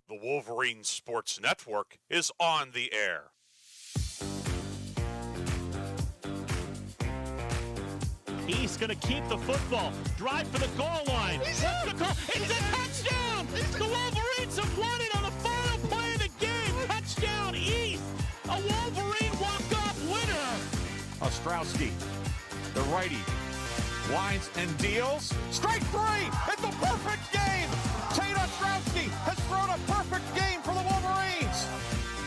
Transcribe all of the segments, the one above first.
The Wolverine Sports Network is on the air. He's going to keep the football. Drive for the goal line. What's the call? It's a touchdown! The Wolverines have won it on the final play of the game. Touchdown East. A Wolverine walk-off winner. Ostrowski, the righty, winds and deals. Strike three! It's a perfect game! Tate Ostrowski has thrown a perfect game for the Wolverines.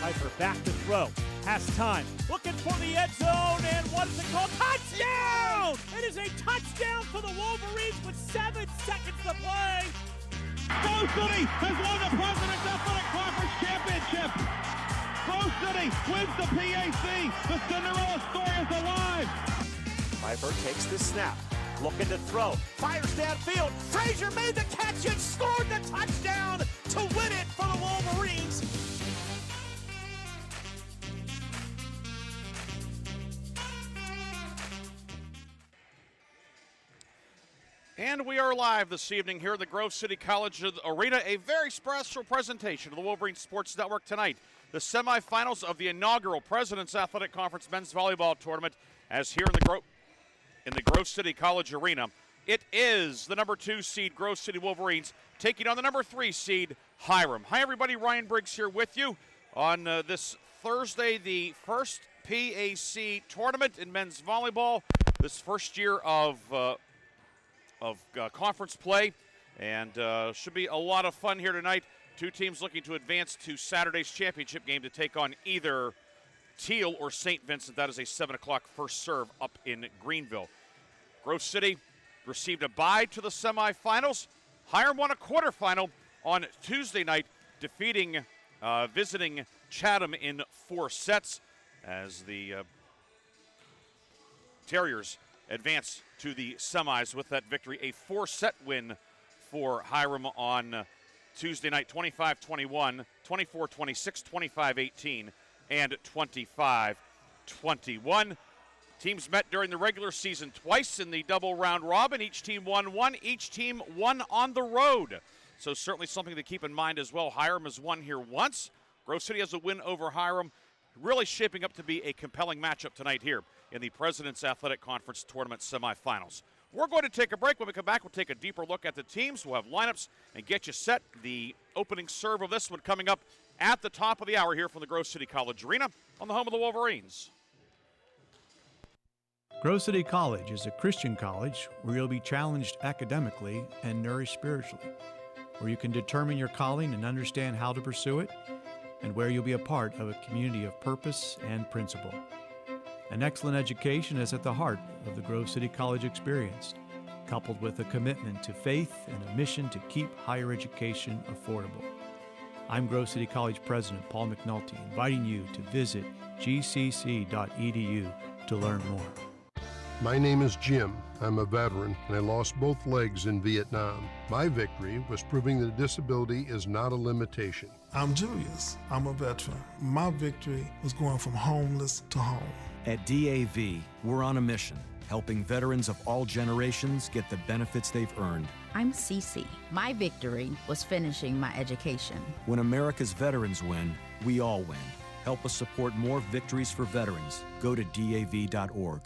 Piper back to throw. Has time. Looking for the end zone, and what is it called? Touchdown! It is a touchdown for the Wolverines with 7 seconds to play. Grove City has won the President's Athletic Conference Championship. Grove City wins the PAC. The Cinderella story is alive. Piper takes the snap. Looking to throw. Fires downfield. Frazier made the catch and scored the touchdown to win it for the Wolverines. And we are live this evening here at the Grove City College Arena. A very special presentation of the Wolverine Sports Network tonight. The semifinals of the inaugural President's Athletic Conference Men's Volleyball Tournament, as here in the Grove City College Arena. It is the number 2 seed Grove City Wolverines taking on the number 3 seed Hiram. Hi everybody, Ryan Briggs here with you on this Thursday, the first PAC tournament in men's volleyball. This first year of conference play, and should be a lot of fun here tonight. Two teams looking to advance to Saturday's championship game to take on either Teal or St. Vincent. That is a 7 o'clock first serve up in Greenville. Grove City received a bye to the semifinals. Hiram won a quarterfinal on Tuesday night, defeating visiting Chatham in 4 sets as the Terriers advance to the semis with that victory. A 4-set win for Hiram on Tuesday night, 25-21, 24-26, 25-18, and 25-21. Teams met during the regular season twice in the double round robin. Each team won one. Each team won on the road. So certainly something to keep in mind as well. Hiram has won here once. Grove City has a win over Hiram. Really shaping up to be a compelling matchup tonight here in the President's Athletic Conference Tournament semifinals. We're going to take a break. When we come back, we'll take a deeper look at the teams. We'll have lineups and get you set. The opening serve of this one coming up at the top of the hour here from the Grove City College Arena on the home of the Wolverines. Grove City College is a Christian college where you'll be challenged academically and nourished spiritually, where you can determine your calling and understand how to pursue it, and where you'll be a part of a community of purpose and principle. An excellent education is at the heart of the Grove City College experience, coupled with a commitment to faith and a mission to keep higher education affordable. I'm Grove City College President Paul McNulty, inviting you to visit gcc.edu to learn more. My name is Jim. I'm a veteran, and I lost both legs in Vietnam. My victory was proving that disability is not a limitation. I'm Julius. I'm a veteran. My victory was going from homeless to home. At DAV, we're on a mission, helping veterans of all generations get the benefits they've earned. I'm Cece. My victory was finishing my education. When America's veterans win, we all win. Help us support more victories for veterans. Go to DAV.org.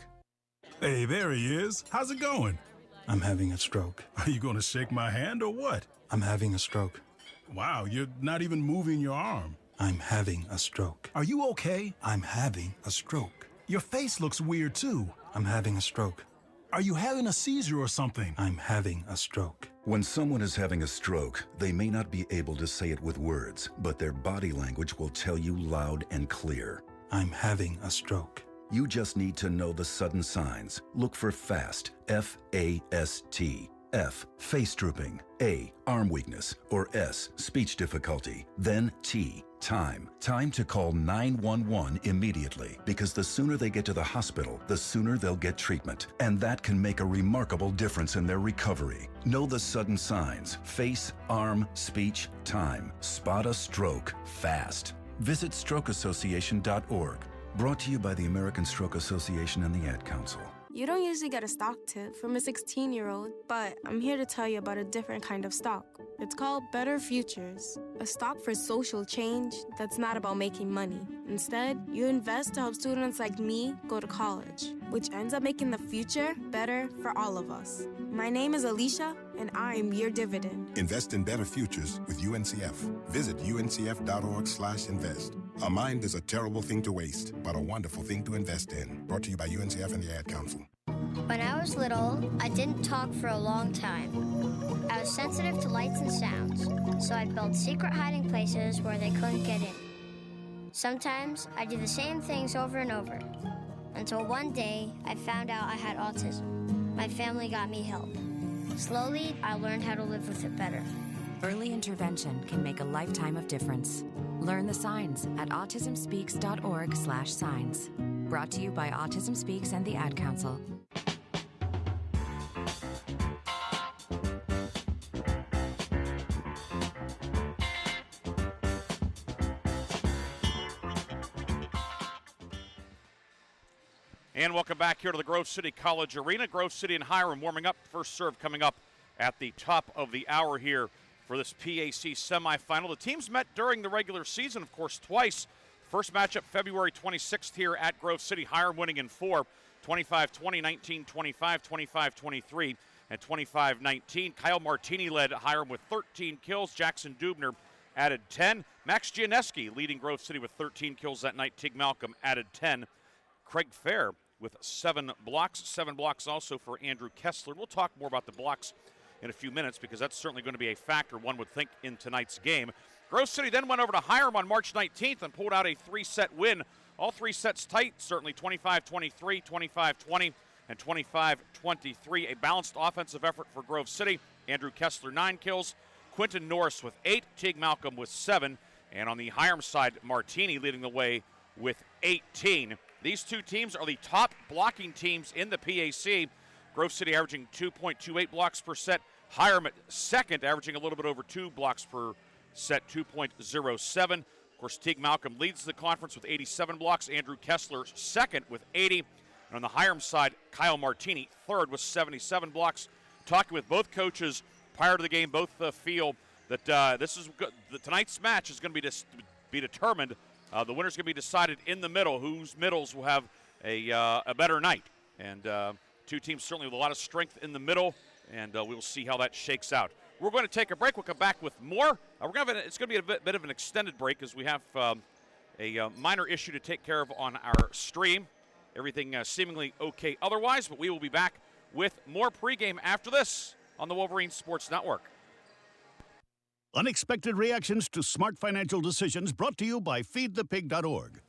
Hey, there he is. How's it going? I'm having a stroke. Are you going to shake my hand or what? I'm having a stroke. Wow, you're not even moving your arm. I'm having a stroke. Are you okay? I'm having a stroke. Your face looks weird, too. I'm having a stroke. Are you having a seizure or something? I'm having a stroke. When someone is having a stroke, they may not be able to say it with words, but their body language will tell you loud and clear. I'm having a stroke. You just need to know the sudden signs. Look for FAST, F-A-S-T. F, face drooping. A, arm weakness. Or S, speech difficulty. Then T, time. Time to call 911 immediately, because the sooner they get to the hospital, the sooner they'll get treatment. And that can make a remarkable difference in their recovery. Know the sudden signs. Face, arm, speech, time. Spot a stroke fast. Visit strokeassociation.org. Brought to you by the American Stroke Association and the Ad Council. You don't usually get a stock tip from a 16-year-old, but I'm here to tell you about a different kind of stock. It's called Better Futures, a stock for social change that's not about making money. Instead, you invest to help students like me go to college, which ends up making the future better for all of us. My name is Alicia, and I'm your dividend. Invest in better futures with UNCF. Visit uncf.org/invest. A mind is a terrible thing to waste, but a wonderful thing to invest in. Brought to you by UNCF and the Ad Council. When I was little, I didn't talk for a long time. I was sensitive to lights and sounds, so I built secret hiding places where they couldn't get in. Sometimes I did the same things over and over, until one day I found out I had autism. My family got me help. Slowly, I learned how to live with it better. Early intervention can make a lifetime of difference. Learn the signs at autismspeaks.org/signs. Brought to you by Autism Speaks and the Ad Council. And welcome back here to the Grove City College Arena. Grove City and Hiram warming up. First serve coming up at the top of the hour here for this PAC semifinal. The teams met during the regular season, of course, twice. First matchup February 26th here at Grove City. Hiram winning in 4, 25-20, 19-25, 25-23, and 25-19. Kyle Martini led Hiram with 13 kills. Jackson Dubner added 10. Max Gianeski leading Grove City with 13 kills that night. Tig Malcolm added 10. Craig Fair with 7 blocks. 7 blocks also for Andrew Kessler. We'll talk more about the blocks in a few minutes because that's certainly going to be a factor, one would think, in tonight's game. Grove City then went over to Hiram on March 19th and pulled out a 3-set win. All 3 sets tight, certainly 25-23, 25-20, and 25-23. A balanced offensive effort for Grove City. Andrew Kessler, 9 kills. Quentin Norris with 8. Tig Malcolm with 7. And on the Hiram side, Martini leading the way with 18. These two teams are the top blocking teams in the PAC. Grove City averaging 2.28 blocks per set. Hiram at second, averaging a little bit over 2 blocks per set, 2.07. Of course, Tig Malcolm leads the conference with 87 blocks. Andrew Kessler second with 80. And on the Hiram side, Kyle Martini third with 77 blocks. Talking with both coaches prior to the game, both feel that tonight's match is going to be determined. The winner's going to be decided in the middle. Whose middles will have a better night. And two teams certainly with a lot of strength in the middle, and we will see how that shakes out. We're going to take a break. We'll come back with more. It's going to be a bit of an extended break as we have a minor issue to take care of on our stream. Everything seemingly okay otherwise, but we will be back with more pregame after this on the Wolverine Sports Network. Unexpected reactions to smart financial decisions brought to you by feedthepig.org.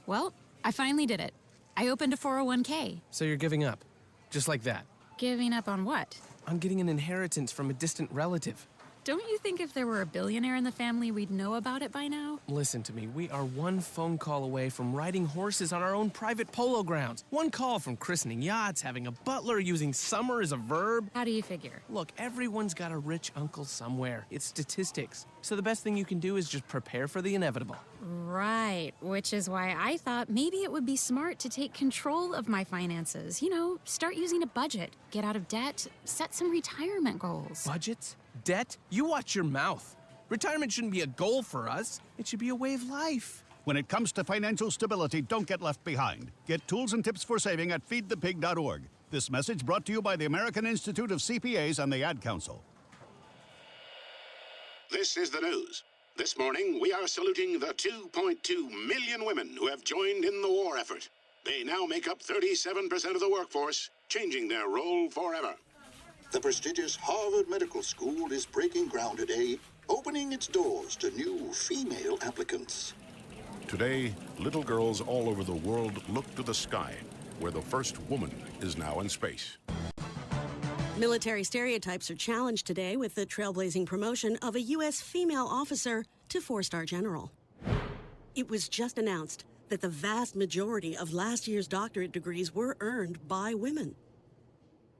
Well, I finally did it. I opened a 401k. So you're giving up, just like that. Giving up on what? On getting an inheritance from a distant relative. Don't you think if there were a billionaire in the family, we'd know about it by now? Listen to me. We are one phone call away from riding horses on our own private polo grounds. One call from christening yachts, having a butler, using summer as a verb. How do you figure? Look, everyone's got a rich uncle somewhere. It's statistics. So the best thing you can do is just prepare for the inevitable. Right, which is why I thought maybe it would be smart to take control of my finances. You know, start using a budget, get out of debt, set some retirement goals. Budgets? Debt? You watch your mouth. Retirement shouldn't be a goal for us. It should be a way of life. When it comes to financial stability, don't get left behind. Get tools and tips for saving at feedthepig.org. This message brought to you by the American Institute of CPAs and the Ad Council. This is the news. This morning, we are saluting the 2.2 million women who have joined in the war effort. They now make up 37% of the workforce, changing their role forever. The prestigious Harvard Medical School is breaking ground today, opening its doors to new female applicants. Today, little girls all over the world look to the sky, where the first woman is now in space. Military stereotypes are challenged today with the trailblazing promotion of a U.S. female officer to 4-star general. It was just announced that the vast majority of last year's doctorate degrees were earned by women.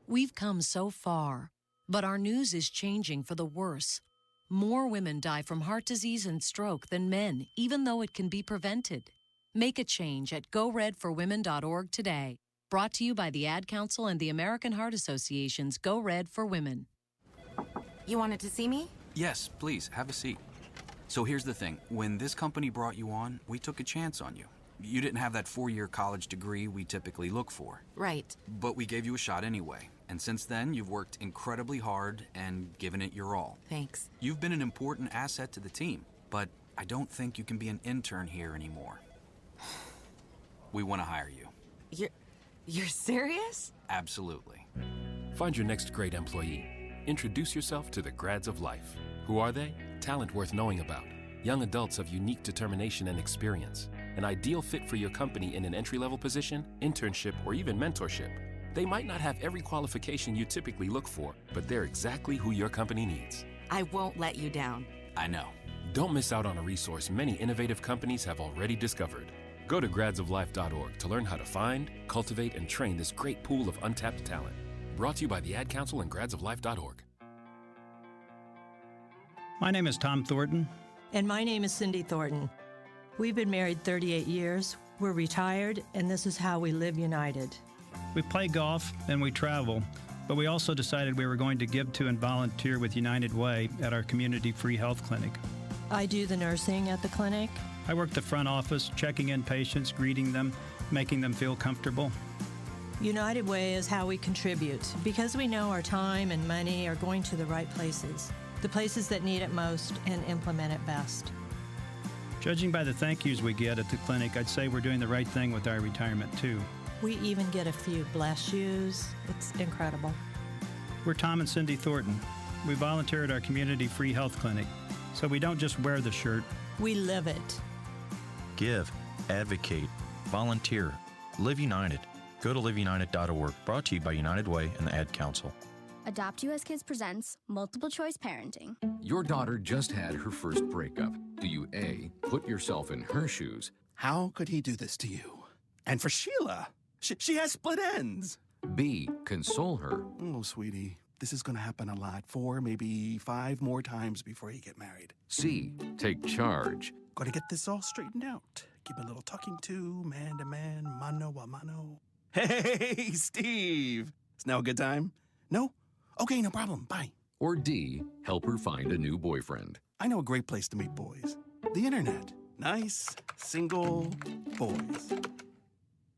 We've come so far, but our news is changing for the worse. More women die from heart disease and stroke than men, even though it can be prevented. Make a change at GoRedForWomen.org today. Brought to you by the Ad Council and the American Heart Association's Go Red for Women. You wanted to see me? Yes, please, have a seat. So here's the thing. When this company brought you on, we took a chance on you. You didn't have that 4-year college degree we typically look for. Right. But we gave you a shot anyway. And since then, you've worked incredibly hard and given it your all. Thanks. You've been an important asset to the team, but I don't think you can be an intern here anymore. We want to hire you. You're serious? Absolutely. Find your next great employee. Introduce yourself to the Grads of Life. Who are they? Talent worth knowing about. Young adults of unique determination and experience. An ideal fit for your company in an entry-level position, internship, or even mentorship. They might not have every qualification you typically look for, but they're exactly who your company needs. I won't let you down. I know. Don't miss out on a resource many innovative companies have already discovered. Go to gradsoflife.org to learn how to find, cultivate, and train this great pool of untapped talent. Brought to you by the Ad Council and gradsoflife.org. My name is Tom Thornton. And my name is Cindy Thornton. We've been married 38 years, we're retired, and this is how we live united. We play golf and we travel, but we also decided we were going to give to and volunteer with United Way at our community free health clinic. I do the nursing at the clinic. I work the front office, checking in patients, greeting them, making them feel comfortable. United Way is how we contribute, because we know our time and money are going to the right places, the places that need it most and implement it best. Judging by the thank yous we get at the clinic, I'd say we're doing the right thing with our retirement, too. We even get a few bless yous. It's incredible. We're Tom and Cindy Thornton. We volunteer at our community free health clinic, so we don't just wear the shirt. We live it. Give, advocate, volunteer, live united. Go to liveunited.org, brought to you by United Way and the Ad Council. Adopt US Kids presents Multiple Choice Parenting. Your daughter just had her first breakup. Do you A, put yourself in her shoes? How could he do this to you? And for Sheila, she has split ends. B, console her. Oh, sweetie, this is going to happen a lot. 4, maybe 5 more times before you get married. C, take charge. Got to get this all straightened out. Give a little talking to, man to man, mano a mano. Hey, Steve! Is now a good time? No? Okay, no problem. Bye. Or D, help her find a new boyfriend. I know a great place to meet boys. The internet. Nice, single boys.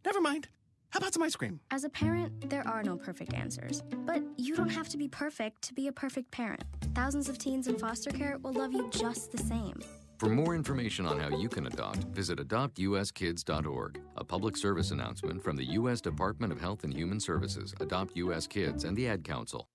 Never mind. How about some ice cream? As a parent, there are no perfect answers. But you don't have to be perfect to be a perfect parent. Thousands of teens in foster care will love you just the same. For more information on how you can adopt, visit adoptuskids.org. A public service announcement from the U.S. Department of Health and Human Services, Adopt U.S. Kids, and the Ad Council.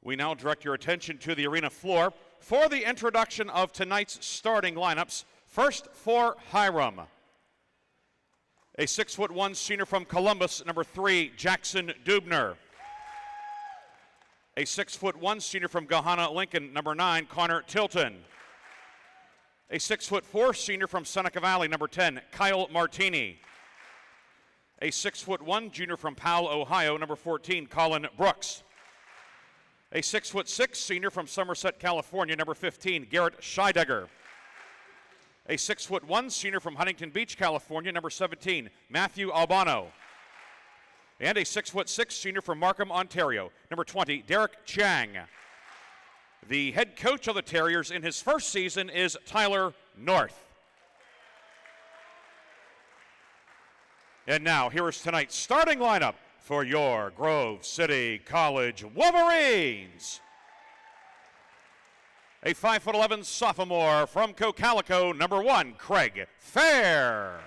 We now direct your attention to the arena floor for the introduction of tonight's starting lineups. First for Hiram. A 6'1" senior from Columbus, number 3, Jackson Dubner. A 6'1" senior from Gahanna, Lincoln, number 9, Connor Tilton. A 6'4" senior from Seneca Valley, number 10, Kyle Martini. A 6'1" junior from Powell, Ohio, number 14, Colin Brooks. A 6'6" senior from Somerset, California, number 15, Garrett Scheidegger. A 6'1" senior from Huntington Beach, California, number 17, Matthew Albano. And a 6'6" senior from Markham, Ontario, number 20, Derek Chang. The head coach of the Terriers in his first season is Tyler North. And now, here is tonight's starting lineup for your Grove City College Wolverines. A 5'11" sophomore from Cocalico, number 1, Craig Fair.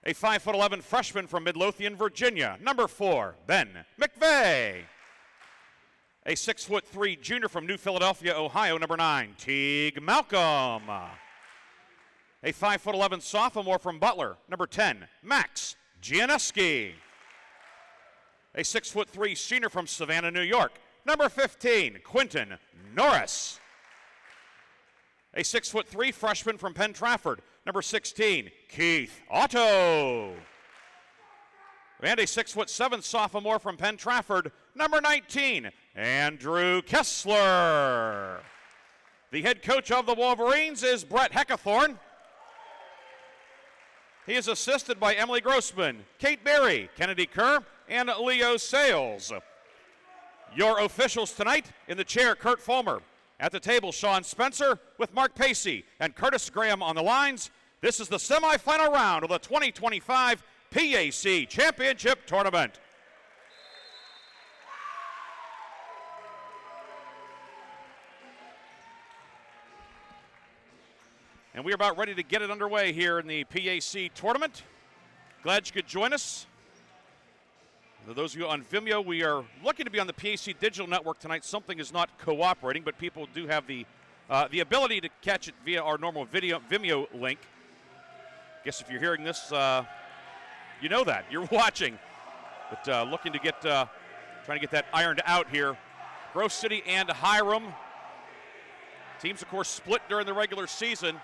A 5'11" freshman from Midlothian, Virginia, number 4, Ben McVeigh. A 6'3" junior from New Philadelphia, Ohio, number 9, Teague Malcolm. A 5'11" sophomore from Butler, number 10, Max Gianeski. A 6'3" senior from Savannah, New York, number 15, Quentin Norris. A 6'3" freshman from Penn Trafford, number 16, Keith Otto. And a 6'7" sophomore from Penn Trafford, number 19, Andrew Kessler. The head coach of the Wolverines is Brett Heckathorn. He is assisted by Emily Grossman, Kate Berry, Kennedy Kerr, and Leo Sales. Your officials tonight: in the chair, Kurt Fulmer. At the table, Sean Spencer with Mark Pacey and Curtis Graham on the lines. This is the semifinal round of the 2025 PAC Championship Tournament. And we are about ready to get it underway here in the PAC tournament. Glad you could join us. For those of you on Vimeo, we are lucky to be on the PAC Digital Network tonight. Something is not cooperating, but people do have the ability to catch it via our normal Vimeo link. Guess if you're hearing this, you know that. You're watching. But looking to get, trying to get that ironed out here. Grove City and Hiram. Teams, of course, split during the regular season.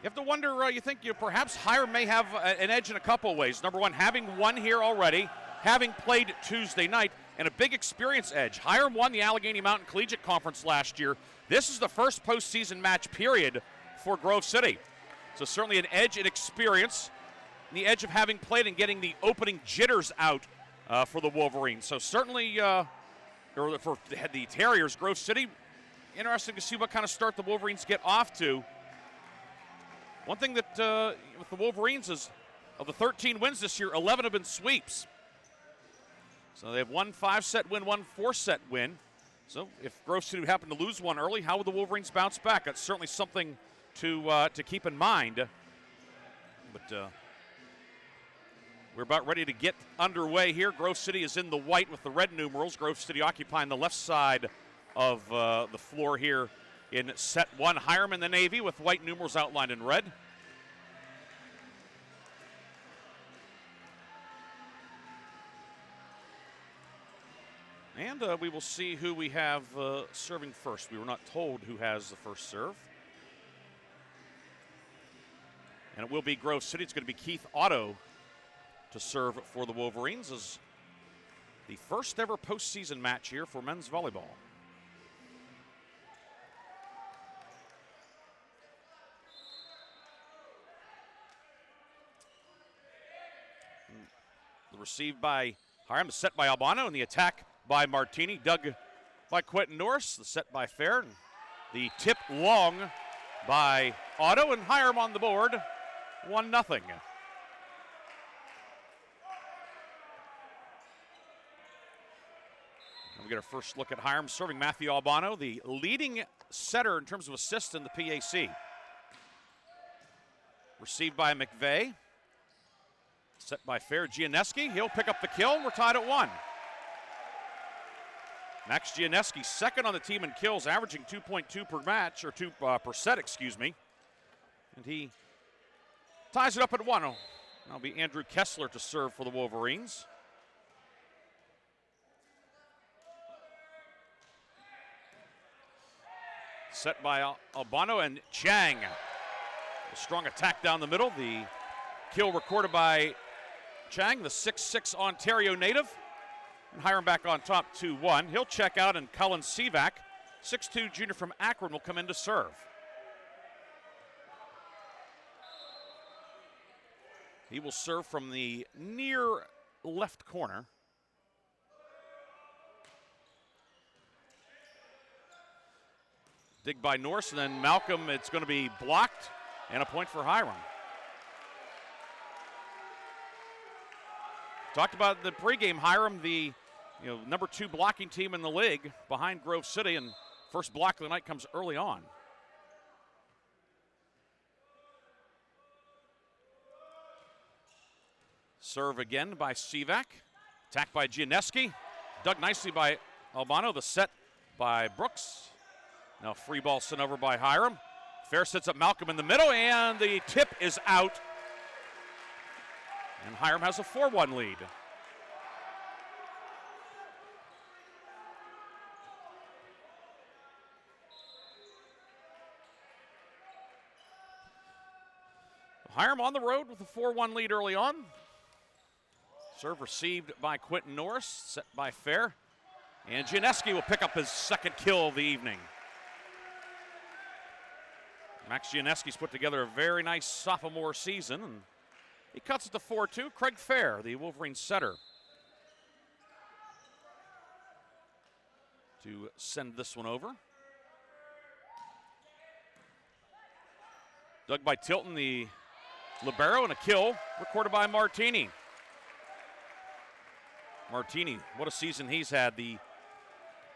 You have to wonder, you think perhaps Hiram may have an edge in a couple of ways. Number one, having won here already, having played Tuesday night, and a big experience edge. Hiram won the Allegheny Mountain Collegiate Conference last year. This is the first postseason match period for Grove City. So certainly an edge in experience, and the edge of having played and getting the opening jitters out for the Wolverines. So certainly, for the Terriers, Grove City, interesting to see what kind of start the Wolverines get off to. One thing that with the Wolverines is, of the 13 wins this year, 11 have been sweeps. So they have one 5-set win, one 4-set win. So if Grove City happen to lose one early, how would the Wolverines bounce back? That's certainly something to keep in mind. But we're about ready to get underway here. Grove City is in the white with the red numerals. Grove City occupying the left side of the floor here in set one. Hiram in the navy with white numerals outlined in red. And we will see who we have serving first. We were not told who has the first serve. And it will be Grove City. It's going to be Keith Otto to serve for the Wolverines as the first ever postseason match here for men's volleyball. The receive by Hiram, the set by Albano, and the attack by Martini, dug by Quentin Norris, the set by Fair, and the tip long by Otto, and Hiram on the board, 1-0. We get our first look at Hiram serving Matthew Albano, the leading setter in terms of assists in the PAC. Received by McVeigh. Set by Fair. Gianeski, he'll pick up the kill. We're tied at 1. Max Gianeski, second on the team in kills, averaging 2.2 per match, or 2%, excuse me. And he ties it up at 1. That'll be Andrew Kessler to serve for the Wolverines. Set by Albano and Chang. A strong attack down the middle. The kill recorded by Chang, the 6'6" Ontario native. And Hiram back on top, 2-1. He'll check out, and Cullen Sivak, 6'2" junior from Akron, will come in to serve. He will serve from the near left corner. Dig by Norse, and then Malcolm, it's going to be blocked, and a point for Hiram. Talked about the pregame, Hiram, the number 2 blocking team in the league behind Grove City, and first block of the night comes early on. Serve again by Sivak. Attack by Gianeski. Dug nicely by Albano. The set by Brooks. Now free ball sent over by Hiram. Fair sets up Malcolm in the middle, and the tip is out. And Hiram has a 4-1 lead. Hiram on the road with a 4-1 lead early on. Serve received by Quentin Norris, set by Fair. And Gianeski will pick up his second kill of the evening. Max Gianeski's put together a very nice sophomore season, and he cuts it to 4-2. Craig Fair, the Wolverine setter, to send this one over. Dug by Tilton, the libero, and a kill recorded by Martini. Martini, what a season he's had, the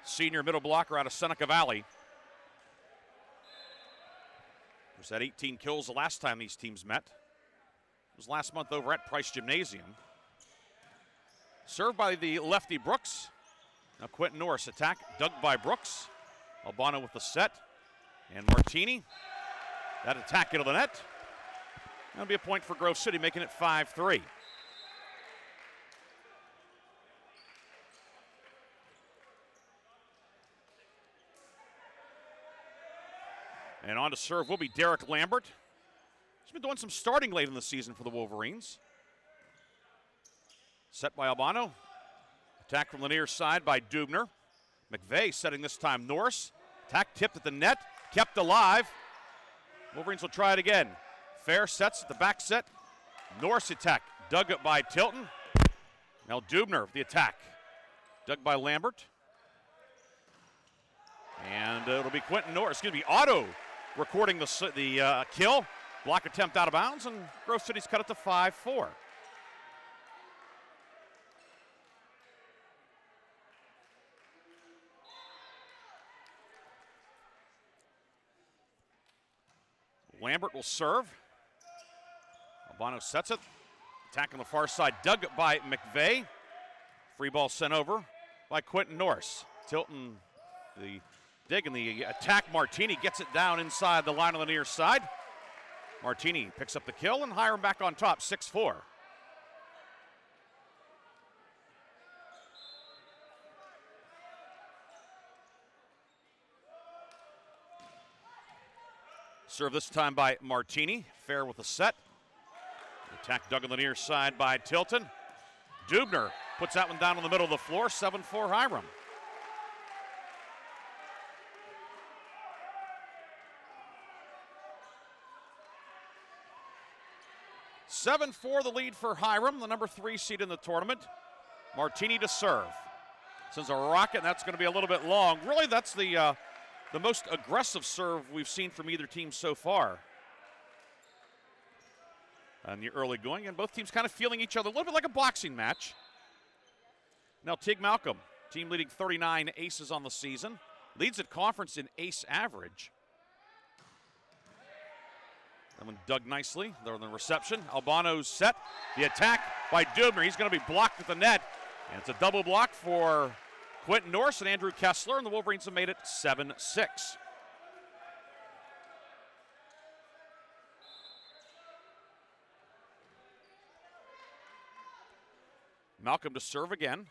senior middle blocker out of Seneca Valley. Was at 18 kills the last time these teams met. It was last month over at Price Gymnasium. Served by the lefty Brooks. Now Quentin Norris attack, dug by Brooks. Albano with the set. And Martini. That attack into the net. That'll be a point for Grove City, making it 5-3. And on to serve will be Derek Lambert. He's been doing some starting late in the season for the Wolverines. Set by Albano. Attack from the near side by Dubner. McVeigh setting this time Norris. Attack tipped at the net, kept alive. Wolverines will try it again. Fair sets at the back set. Norris attack, dug up by Tilton. Now Dubner with the attack. Dug by Lambert. And it'll be Quentin Norris, Otto recording the kill. Block attempt out of bounds, and Grove City's cut it to 5-4. Lambert will serve. Albano sets it. Attack on the far side, dug by McVeigh. Free ball sent over by Quentin Norris. Tilton, the dig and the attack. Martini gets it down inside the line on the near side. Martini picks up the kill, and Hiram back on top, 6-4. Serve this time by Martini. Fair with a set. Attack dug on the near side by Tilton. Dubner puts that one down in the middle of the floor, 7-4 Hiram. Seven for the lead for Hiram, the number 3 seed in the tournament. Martini to serve. Sends a rocket, and that's going to be a little bit long. Really, that's the most aggressive serve we've seen from either team so far on the early going, and both teams kind of feeling each other a little bit like a boxing match. Now Tig Malcolm, team leading 39 aces on the season, leads at conference in ace average. That one dug nicely. They're on the reception. Albano's set. The attack by Dubner. He's going to be blocked at the net. And it's a double block for Quentin Norris and Andrew Kessler, and the Wolverines have made it 7-6. Malcolm to serve again.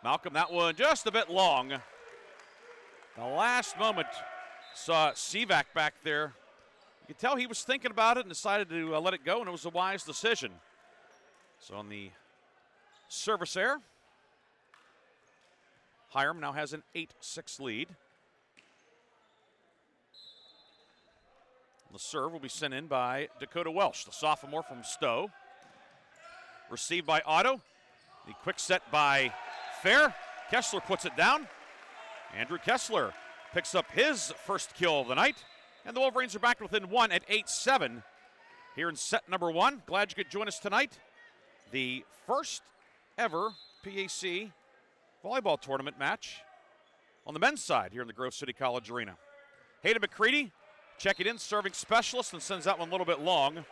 Malcolm, that one just a bit long. The last moment saw Sivak back there. You could tell he was thinking about it and decided to let it go, and it was a wise decision. So on the service error, Hiram now has an 8-6 lead. The serve will be sent in by Dakota Welsh, the sophomore from Stowe. Received by Otto. The quick set by Fair. Kessler puts it down. Andrew Kessler picks up his first kill of the night. And the Wolverines are back within one at 8-7 here in set number one. Glad you could join us tonight. The first ever PAC volleyball tournament match on the men's side here in the Grove City College Arena. Hayden McCready checking in, serving specialist, and sends that one a little bit long. A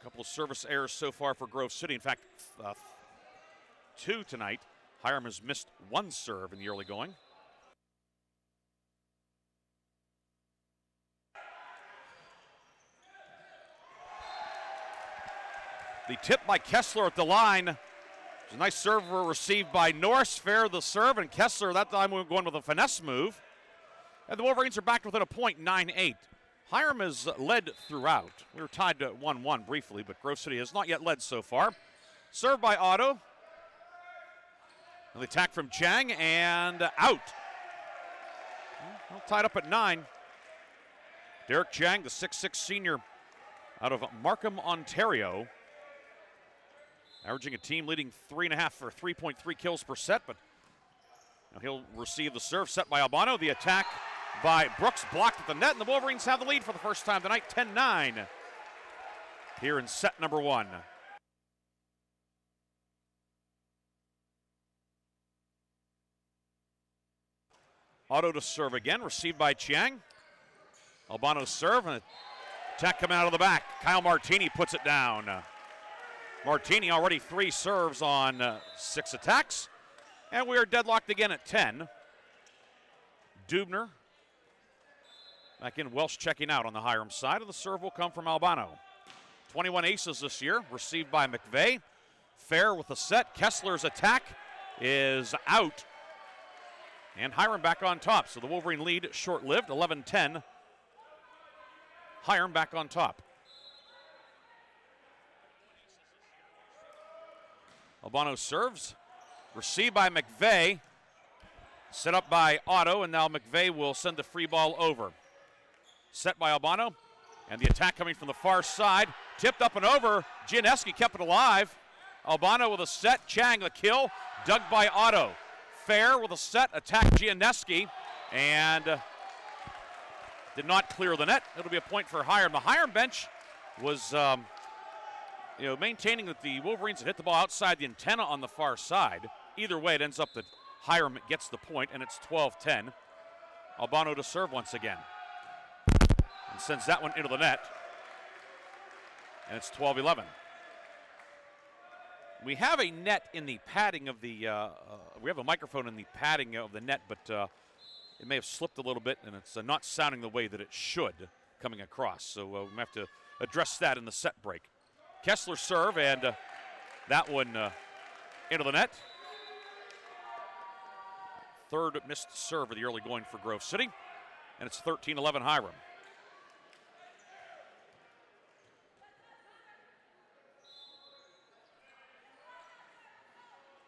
couple of service errors so far for Grove City. In fact, 2 tonight. Hiram has missed 1 serve in the early going. The tip by Kessler at the line. It's a nice serve received by Norris. Fair the serve, and Kessler that time we're going with a finesse move. And the Wolverines are back within a point, 9-8. Hiram has led throughout. We were tied to 1-1 briefly, but Grove City has not yet led so far. Served by Otto. And the attack from Chang, and out. Well, tied up at 9. Derek Chang, the 6'6 senior out of Markham, Ontario. Averaging a team leading 3.5 or 3.3 kills per set, but he'll receive the serve set by Albano. The attack by Brooks blocked at the net, and the Wolverines have the lead for the first time tonight, 10-9 here in set number one. Otto to serve again, received by Chiang. Albano serve, and attack coming out of the back. Kyle Martini puts it down. Martini already 3 serves on 6 attacks. And we are deadlocked again at 10. Dubner back in. Welsh checking out on the Hiram side, and the serve will come from Albano. 21 aces this year, received by McVeigh. Fair with the set. Kessler's attack is out. And Hiram back on top. So the Wolverine lead short-lived, 11-10. Hiram back on top. Albano serves. Received by McVeigh. Set up by Otto, and now McVeigh will send the free ball over. Set by Albano, and the attack coming from the far side. Tipped up and over. Gianeski kept it alive. Albano with a set. Chang the kill. Dug by Otto. Fair with a set. Attack Gianeski, and did not clear the net. It'll be a point for Hiram. The Hiram bench was maintaining that the Wolverines had hit the ball outside the antenna on the far side. Either way, it ends up that Hiram gets the point, and it's 12-10. Albano to serve once again. And sends that one into the net. And it's 12-11. We have a net in the padding of the, we have a microphone in the padding of the net, but it may have slipped a little bit, and it's not sounding the way that it should coming across. So we have to address that in the set break. Kessler serve, and that one into the net. Third missed serve of the early going for Grove City, and it's 13-11 Hiram.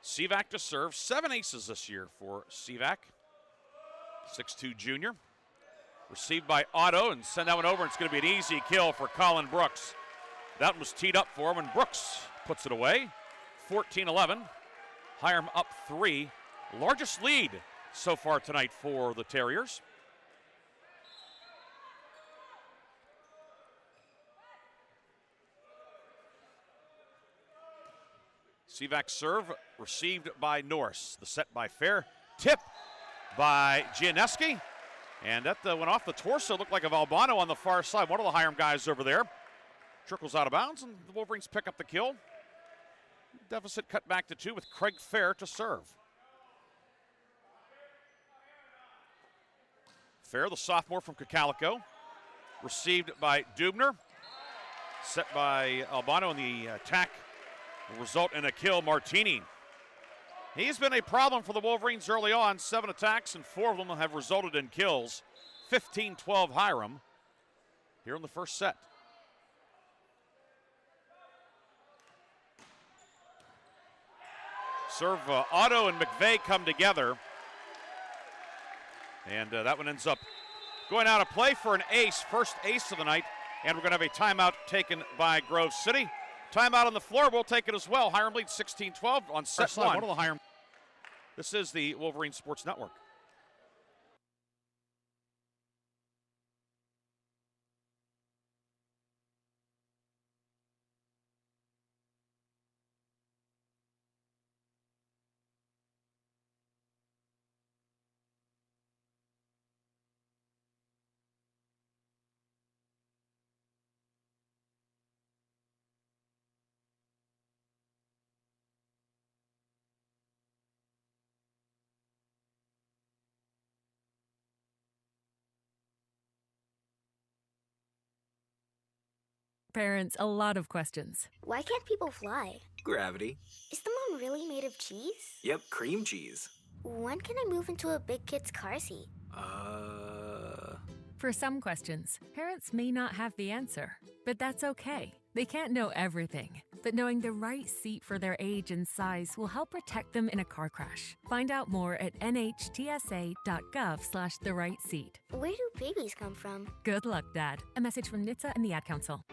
Sivak to serve. 7 aces this year for Sivak. 6'2 junior. Received by Otto, and send that one over. It's going to be an easy kill for Colin Brooks. That one was teed up for him, and Brooks puts it away. 14-11. Hiram up 3. Largest lead so far tonight for the Terriers. Sivak serve received by Norris. The set by Fair. Tip by Gianeski. And that went off the torso. Looked like a Albano on the far side. One of the Hiram guys over there. Trickles out of bounds, and the Wolverines pick up the kill. Deficit cut back to 2 with Craig Fair to serve. Fair, the sophomore from Cocalico. Received by Dubner. Set by Albano, and the attack will result in a kill. Martini. He's been a problem for the Wolverines early on. 7 attacks, and 4 of them have resulted in kills. 15-12 Hiram here in the first set. Serve Otto and McVeigh come together. And that one ends up going out of play for an ace, first ace of the night. And we're going to have a timeout taken by Grove City. Timeout on the floor, we'll take it as well. Hiram leads 16-12 on set one. One of the Hiram. This is the Wolverine Sports Network. Parents, a lot of questions. Why can't people fly? Gravity. Is the moon really made of cheese? Yep, cream cheese. When can I move into a big kid's car seat? For some questions, parents may not have the answer, but that's okay. They can't know everything, but knowing the right seat for their age and size will help protect them in a car crash. Find out more at nhtsa.gov/the-right-seat. Where do babies come from? Good luck, Dad. A message from NHTSA and the Ad Council.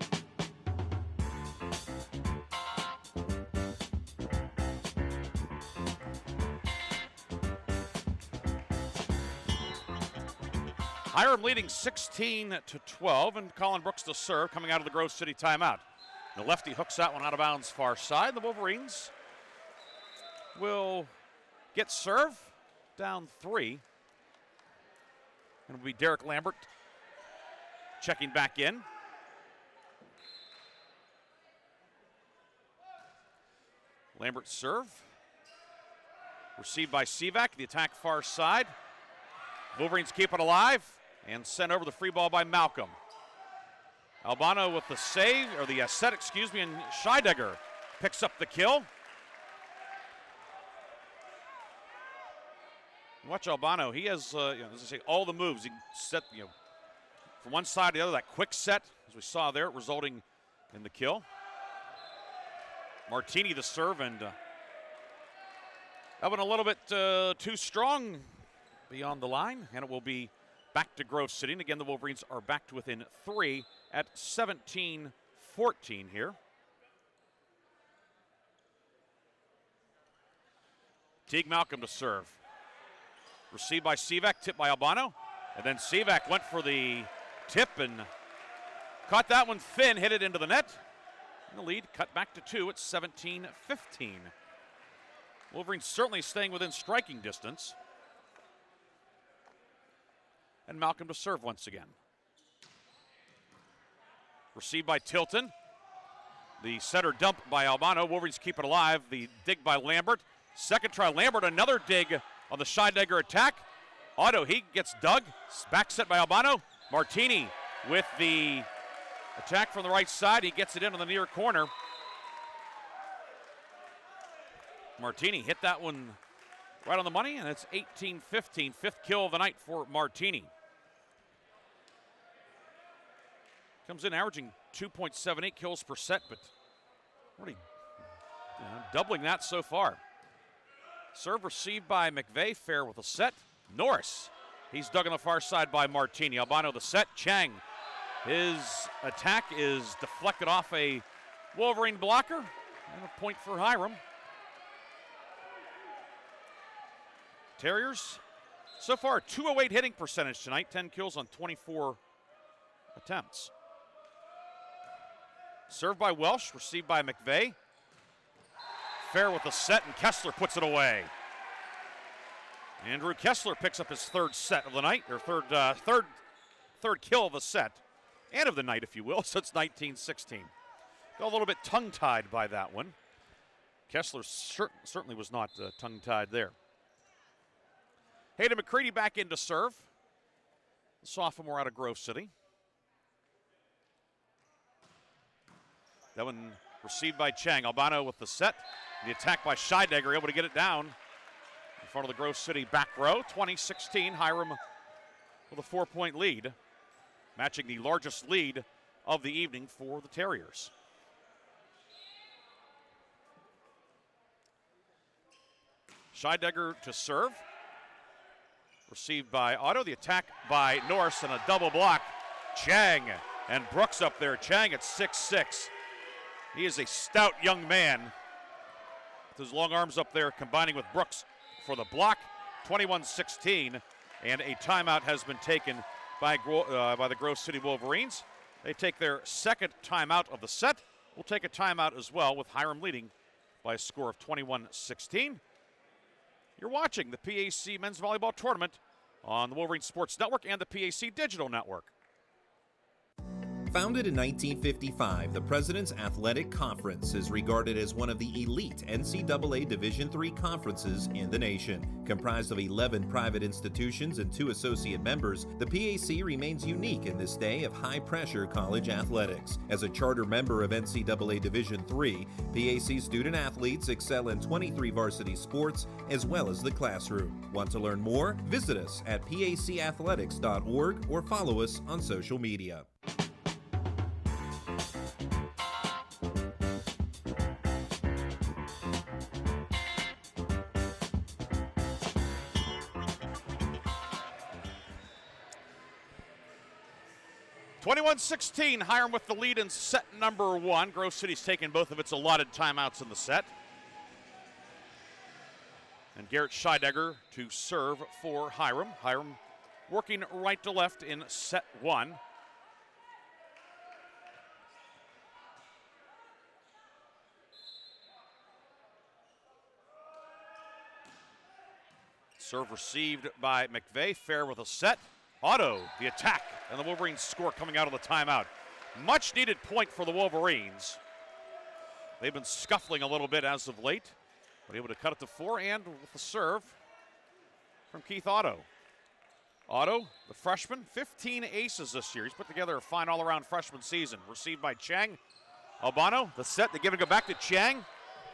Hiram leading 16-12, and Colin Brooks to serve coming out of the Grove City timeout. The lefty hooks that one out of bounds far side. The Wolverines will get serve down 3. And it'll be Derek Lambert checking back in. Lambert serve. Received by Sivak, the attack far side. Wolverines keep it alive and send over the free ball by Malcolm. Albano with the save, or the set, and Scheidegger picks up the kill. Watch Albano, he has, as I say, all the moves. He can set, from one side to the other, that quick set, as we saw there, resulting in the kill. Martini the serve, and that one a little bit too strong beyond the line, and it will be back to Grove City. And again, the Wolverines are back to within 3 at 17-14 here. Teague Malcolm to serve. Received by Sivak, tipped by Albano. And then Sivak went for the tip and caught that one thin, hit it into the net. And the lead cut back to 2 at 17-15. Wolverines certainly staying within striking distance. And Malcolm to serve once again. Received by Tilton. The setter dump by Albano. Wolverines keep it alive. The dig by Lambert. Second try, Lambert. Another dig on the Scheidegger attack. Otto, he gets dug. Back set by Albano. Martini with the attack from the right side. He gets it in on the near corner. Martini hit that one right on the money, and it's 18-15. 5th kill of the night for Martini. Comes in averaging 2.78 kills per set, but already doubling that so far. Serve received by McVeigh, fair with a set. Norris, he's dug on the far side by Martini. Albano the set, Chang. His attack is deflected off a Wolverine blocker, and a point for Hiram. Terriers, so far, 208 hitting percentage tonight, 10 kills on 24 attempts. Served by Welsh, received by McVeigh. Fair with the set, and Kessler puts it away. Andrew Kessler picks up his 3rd set of the night, or third kill of the set, and of the night, if you will, so it's 19-16. Got a little bit tongue-tied by that one. Kessler certainly was not tongue-tied there. Hayden McCready back in to serve. The sophomore out of Grove City. That one received by Chang. Albano with the set. The attack by Scheidegger, able to get it down in front of the Grove City back row. 20-16, Hiram with a 4-point lead, matching the largest lead of the evening for the Terriers. Scheidegger to serve. Received by Otto. The attack by Norris and a double block. Chang and Brooks up there. Chang at 6'6". He is a stout young man with his long arms up there, combining with Brooks for the block. 21-16, and a timeout has been taken by the Grove City Wolverines. They take their second timeout of the set. We'll take a timeout as well, with Hiram leading by a score of 21-16. You're watching the PAC Men's Volleyball Tournament on the Wolverine Sports Network and the PAC Digital Network. Founded in 1955, the President's Athletic Conference is regarded as one of the elite NCAA Division III conferences in the nation. Comprised of 11 private institutions and 2 associate members, the PAC remains unique in this day of high-pressure college athletics. As a charter member of NCAA Division III, PAC student athletes excel in 23 varsity sports as well as the classroom. Want to learn more? Visit us at pacathletics.org or follow us on social media. (21-16), Hiram with the lead in set number 1. Grove City's taken both of its allotted timeouts in the set. And Garrett Scheidegger to serve for Hiram. Hiram working right to left in set 1. Serve received by McVeigh. Fair with a set. Otto, the attack, and the Wolverines score coming out of the timeout. Much needed point for the Wolverines. They've been scuffling a little bit as of late, but able to cut it to 4, and with the serve from Keith Otto. Otto, the freshman, 15 aces this year. He's put together a fine all-around freshman season. Received by Chang. Albano, the set, they give it go back to Chang,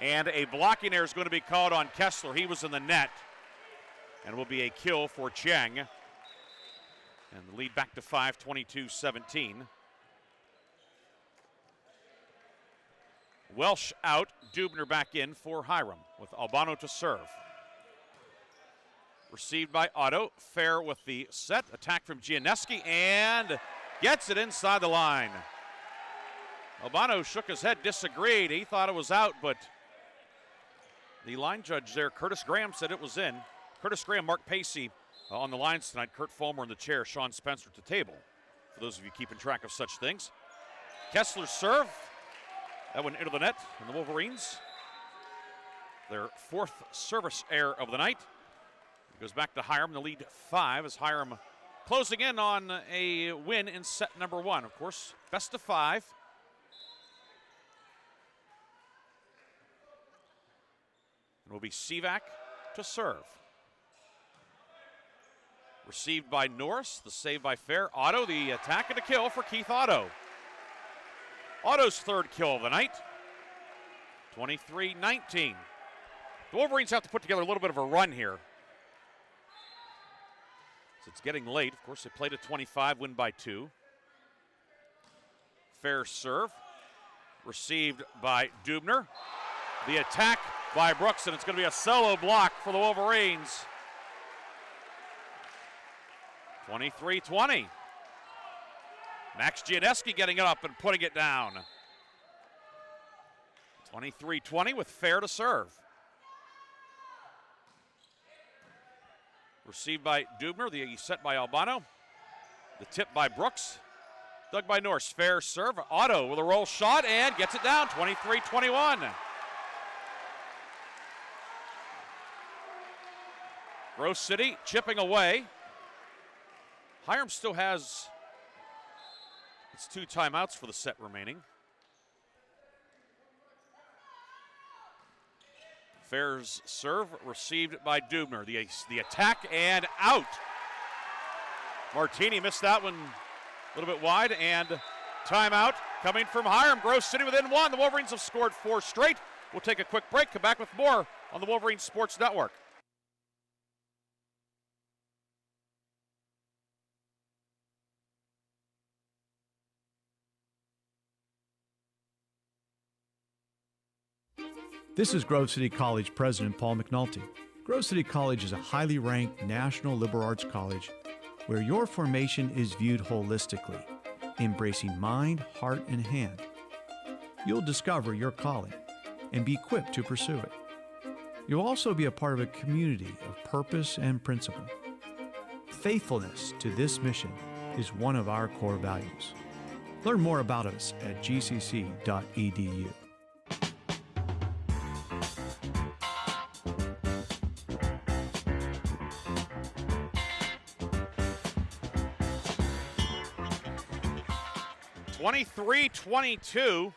and a blocking error is going to be called on Kessler. He was in the net, and will be a kill for Chang. And the lead back to 5, 22-17. Welsh out, Dubner back in for Hiram with Albano to serve. Received by Otto, fair with the set. Attack from Gianeski and gets it inside the line. Albano shook his head, disagreed. He thought it was out, but the line judge there, Curtis Graham, said it was in. Curtis Graham, Mark Pacey on the lines tonight. Kurt Fulmer in the chair, Sean Spencer at the table, for those of you keeping track of such things. Kessler's serve. That went into the net, and the Wolverines, their 4th service error of the night. It goes back to Hiram, the lead 5, as Hiram closing in on a win in set number 1. Of course, best of 5. It will be Sivak to serve. Received by Norris, the save by Fair. Otto, the attack and a kill for Keith Otto. Otto's 3rd kill of the night. 23-19. The Wolverines have to put together a little bit of a run here. So it's getting late. Of course, they played at 25, win by 2. Fair serve. Received by Dubner. The attack by Brooks, and it's going to be a solo block for the Wolverines. 23-20. Max Gianeski getting it up and putting it down. 23-20 with Fair to serve. Received by Dubner, the set by Albano. The tip by Brooks. Dug by Norris. Fair serve. Otto with a roll shot and gets it down. 23-21. Grove City chipping away. Hiram still has its 2 timeouts for the set remaining. Fair's serve received by Dubner. The attack and out. Martini missed that one a little bit wide, and timeout coming from Hiram. Grove City within one. The Wolverines have scored 4 straight. We'll take a quick break, come back with more on the Wolverines Sports Network. This is Grove City College President Paul McNulty. Grove City College is a highly ranked national liberal arts college where your formation is viewed holistically, embracing mind, heart, and hand. You'll discover your calling and be equipped to pursue it. You'll also be a part of a community of purpose and principle. Faithfulness to this mission is one of our core values. Learn more about us at gcc.edu. (23-22).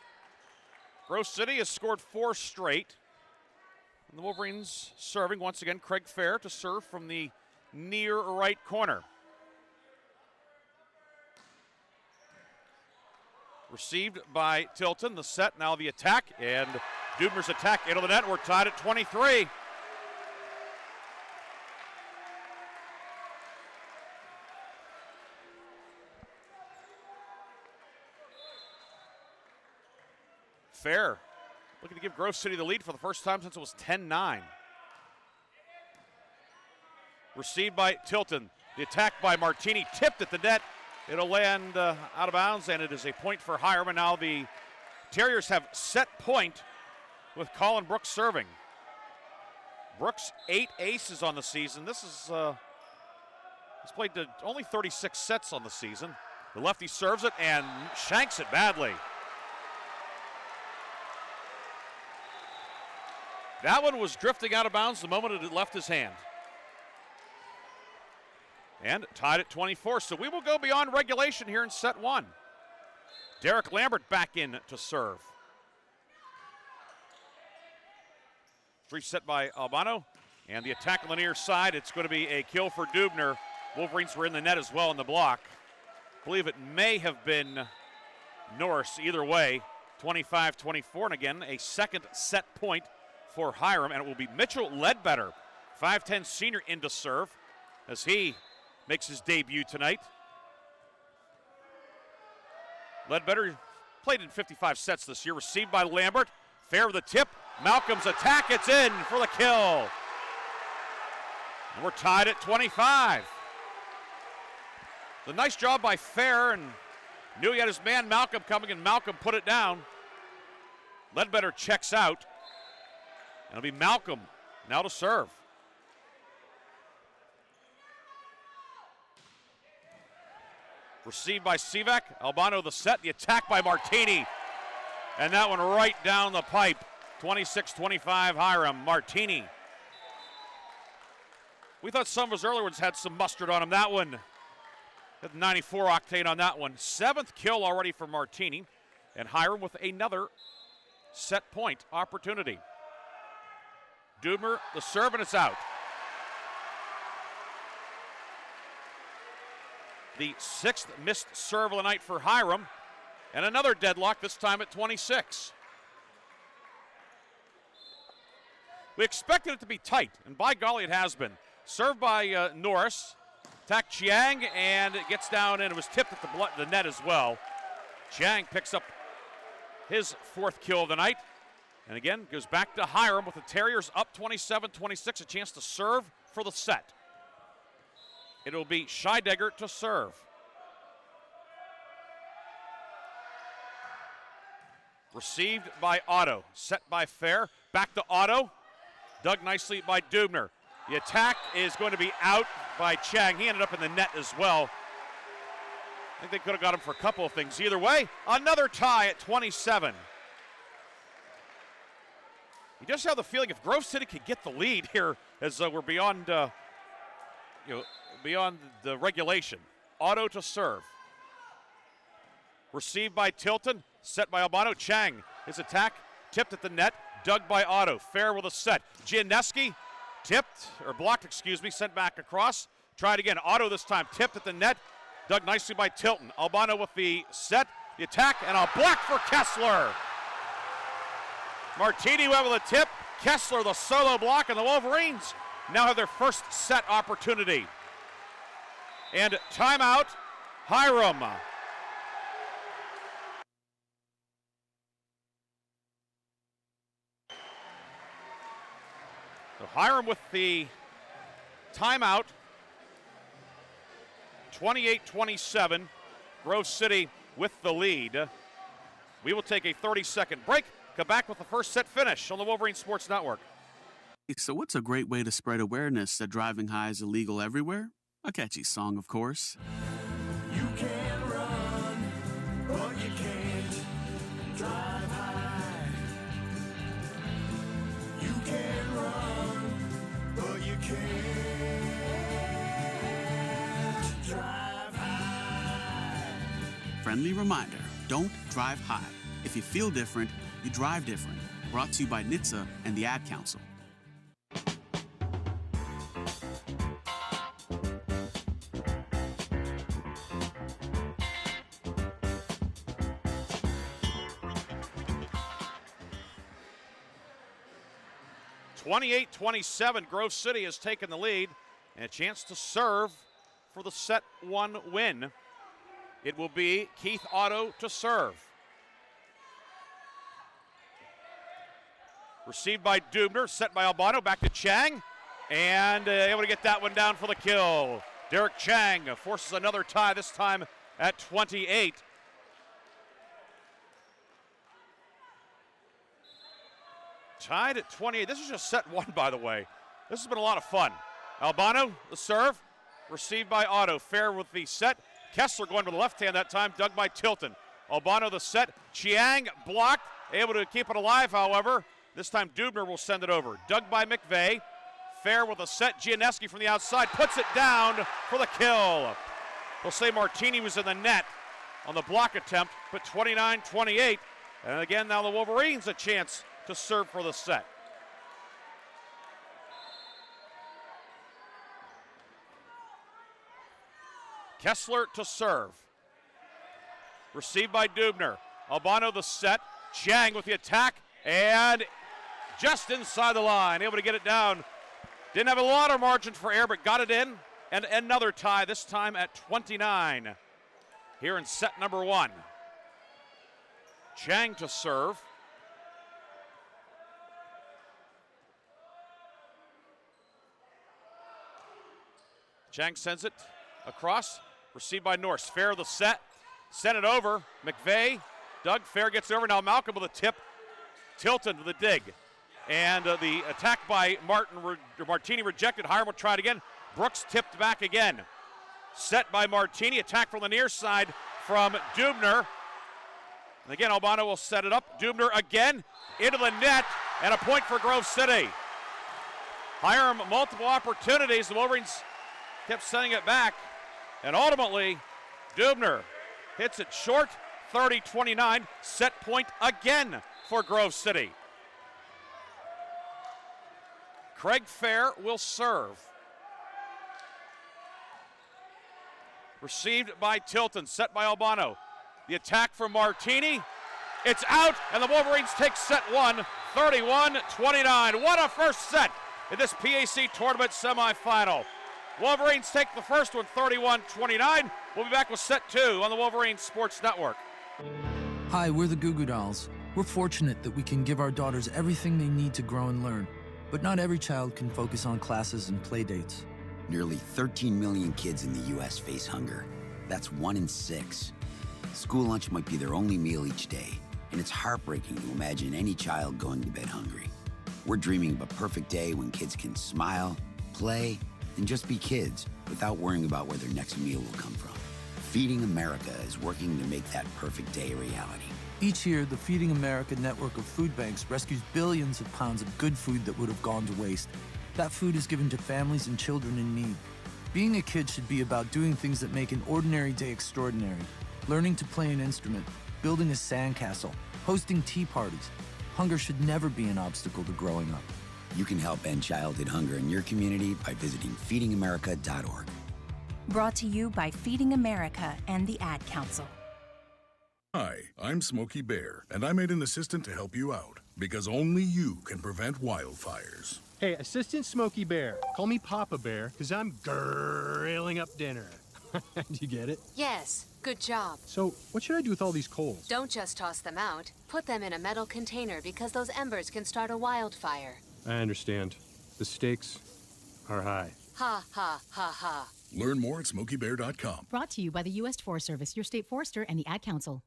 Grove City has scored 4 straight. And the Wolverines serving once again. Craig Fair to serve from the near right corner. Received by Tilton. The set, now the attack, and Dubner's attack into the net. We're tied at 23. Fair looking to give Grove City the lead for the first time since it was 10-9. Received by Tilton. The attack by Martini, tipped at the net. It'll land out of bounds, and it is a point for Hiram. And now the Terriers have set point with Colin Brooks serving. Brooks 8 aces on the season. This is he's played only 36 sets on the season. The lefty serves it and shanks it badly. That one was drifting out of bounds the moment it left his hand. And tied at 24, so we will go beyond regulation here in set 1. Derek Lambert back in to serve. Reset by Albano, and the attack on the near side. It's going to be a kill for Dubner. Wolverines were in the net as well in the block. I believe it may have been Norris either way. 25-24, and again, a second set point for Hiram, and it will be Mitchell Ledbetter, 5'10 senior, in to serve as he makes his debut tonight. Ledbetter played in 55 sets this year, received by Lambert. Fair with the tip. Malcolm's attack, it's in for the kill. And we're tied at 25. The nice job by Fair, and knew he had his man Malcolm coming, and Malcolm put it down. Ledbetter checks out. It'll be Malcolm now to serve. Received by Sivak. Albano the set. The attack by Martini. And that one right down the pipe. 26-25 Hiram. Martini. We thought some of his earlier ones had some mustard on him. That one had 94 octane on that one. 7th kill already for Martini. And Hiram with another set point opportunity. Dubner, the serve, and it's out. The 6th missed serve of the night for Hiram. And another deadlock, this time at 26. We expected it to be tight, and by golly, it has been. Served by Norris. Attack Chiang, and it gets down, and it was tipped at the net as well. Chiang picks up his 4th kill of the night. And again, goes back to Hiram with the Terriers up 27-26, a chance to serve for the set. It'll be Scheidegger to serve. Received by Otto, set by Fair, back to Otto. Dug nicely by Dubner. The attack is going to be out by Chang. He ended up in the net as well. I think they could have got him for a couple of things. Either way, another tie at 27. You just have the feeling if Grove City could get the lead here as we're beyond, beyond the regulation. Otto to serve. Received by Tilton, set by Albano. Chang, his attack tipped at the net. dug by Otto. Fair with a set. Gianneski tipped, or blocked, sent back across. Tried again. Otto this time tipped at the net. Dug nicely by Tilton. Albano with the set, the attack, and a block for Kessler. Martini went with a tip. Kessler the solo block, and the Wolverines now have their first set opportunity. And timeout, Hiram. So Hiram with the timeout. 28-27. Grove City with the lead. We will take a 30-second break. Come back with the first set finish on the Wolverine Sports Network. So what's a great way to spread awareness that driving high is illegal everywhere? A catchy song, of course. You can run, but you can't drive high. You can run, but you can't drive high. Friendly reminder, don't drive high. If you feel different, you drive different. Brought to you by NHTSA and the Ad Council. (28-27), Grove City has taken the lead and a chance to serve for the set one win. It will be Keith Otto to serve. Received by Dubner, set by Albano, back to Chang, and able to get that one down for the kill. Derek Chang forces another tie, this time at 28. Tied at 28. This is just set one, by the way. This has been a lot of fun. Albano, the serve, received by Otto. Fair with the set. Kessler going to the left hand that time, dug by Tilton. Albano the set. Chiang blocked, able to keep it alive, however. This time Dubner will send it over. Dug by McVeigh. Fair with a set. Gianneski from the outside puts it down for the kill. We'll say Martini was in the net on the block attempt, but 29-28. And again, now the Wolverines a chance to serve for the set. Kessler to serve. Received by Dubner. Albano the set. Chang with the attack, and just inside the line, able to get it down. Didn't have a lot of margin for error, but got it in. And another tie, this time at 29. Here in set number one. Chang to serve. Chang sends it across. Received by Norse. Fair the set. Sent it over. McVeigh. Doug Fair gets over. Now Malcolm with a tip. Tilton with a dig. And the attack by Martini rejected. Hiram will try it again. Brooks tipped back again. Set by Martini. Attack from the near side from Dubner. And again, Albano will set it up. Dubner again into the net, and a point for Grove City. Hiram, multiple opportunities. The Wolverines kept sending it back. And ultimately, Dubner hits it short. 30-29. Set point again for Grove City. Craig Fair will serve. Received by Tilton, set by Albano. The attack from Martini. It's out, and the Wolverines take set one, 31-29. What a first set in this PAC tournament semifinal. Wolverines take the first one, 31-29. We'll be back with set two on the Wolverine Sports Network. Hi, we're the Goo Goo Dolls. We're fortunate that we can give our daughters everything they need to grow and learn. But not every child can focus on classes and play dates. Nearly 13 million kids in the U.S. face hunger. That's 1 in 6. School lunch might be their only meal each day, and it's heartbreaking to imagine any child going to bed hungry. We're dreaming of a perfect day when kids can smile, play, and just be kids without worrying about where their next meal will come from. Feeding America is working to make that perfect day a reality. Each year, the Feeding America network of food banks rescues billions of pounds of good food that would have gone to waste. That food is given to families and children in need. Being a kid should be about doing things that make an ordinary day extraordinary. Learning to play an instrument, building a sandcastle, hosting tea parties. Hunger should never be an obstacle to growing up. You can help end childhood hunger in your community by visiting feedingamerica.org. Brought to you by Feeding America and the Ad Council. Hi, I'm Smokey Bear, and I made an assistant to help you out, because only you can prevent wildfires. Hey, Assistant Smokey Bear. Call me Papa Bear, because I'm grilling up dinner. Do you get it? Yes, good job. So, what should I do with all these coals? Don't just toss them out. Put them in a metal container because those embers can start a wildfire. I understand. The stakes are high. Ha, ha, ha, ha. Learn more at SmokeyBear.com. Brought to you by the U.S. Forest Service, your state forester, and the Ad Council.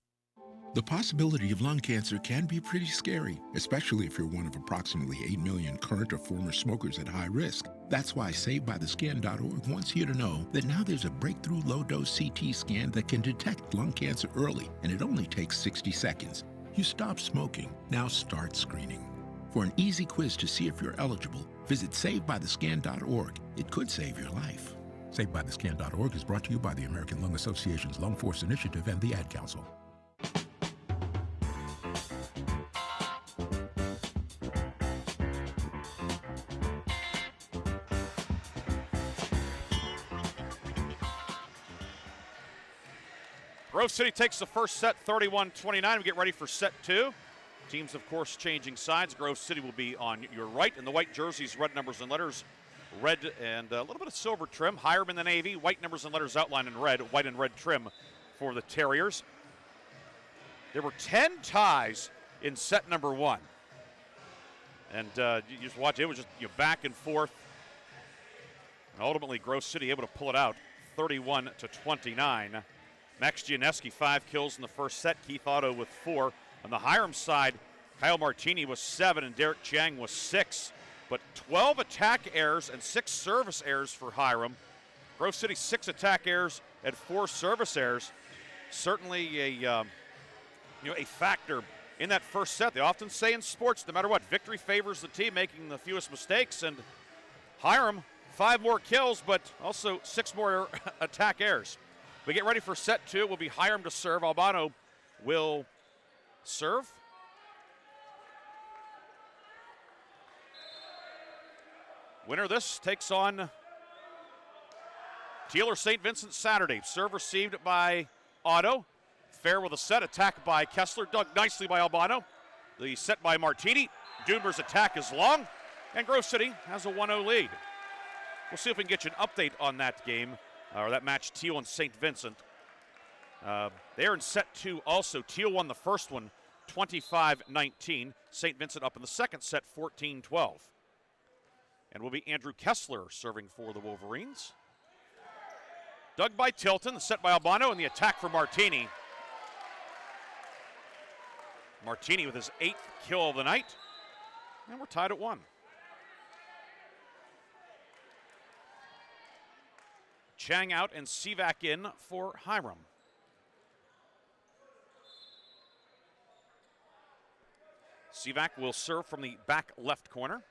The possibility of lung cancer can be pretty scary, especially if you're one of approximately 8 million current or former smokers at high risk. That's why SaveByTheScan.org wants you to know that now there's a breakthrough low-dose CT scan that can detect lung cancer early, and it only takes 60 seconds. You stop smoking, now start screening. For an easy quiz to see if you're eligible, visit SaveByTheScan.org. It could save your life. SaveByTheScan.org is brought to you by the American Lung Association's Lung Force Initiative and the Ad Council. Grove City takes the first set 31-29. We get ready for set two. Teams, of course, changing sides. Grove City will be on your right in the white jerseys, red numbers and letters, red and a little bit of silver trim. Hiram in the navy, white numbers and letters outlined in red, white and red trim for the Terriers. There were 10 ties in set number one. And you just watch, it was just back and forth. And ultimately, Grove City able to pull it out 31-29. Max Gianeski, 5 kills in the first set. Keith Otto with 4. On the Hiram side, Kyle Martini was 7 and Derek Chang was 6. But 12 attack errors and 6 service errors for Hiram. Grove City 6 attack errors and 4 service errors. Certainly a factor in that first set. They often say in sports, no matter what, victory favors the team making the fewest mistakes. And Hiram, 5 more kills, but also 6 more attack errors. We get ready for set two. It will be Hiram to serve. Albano will serve. Winner of this takes on Teal or St. Vincent Saturday. Serve received by Otto. Fair with a set. Attack by Kessler. Dug nicely by Albano. The set by Martini. Doomer's attack is long. And Grove City has a 1-0 lead. We'll see if we can get you an update on that game. Or that match, Teal and St. Vincent. They're in set two also. Teal won the first one 25-19. St. Vincent up in the second set 14-12. And will be Andrew Kessler serving for the Wolverines. Dug by Tilton, the set by Albano, and the attack for Martini. Martini with his 8th kill of the night. And we're tied at 1. Chang out and Sivak in for Hiram. Sivak will serve from the back left corner.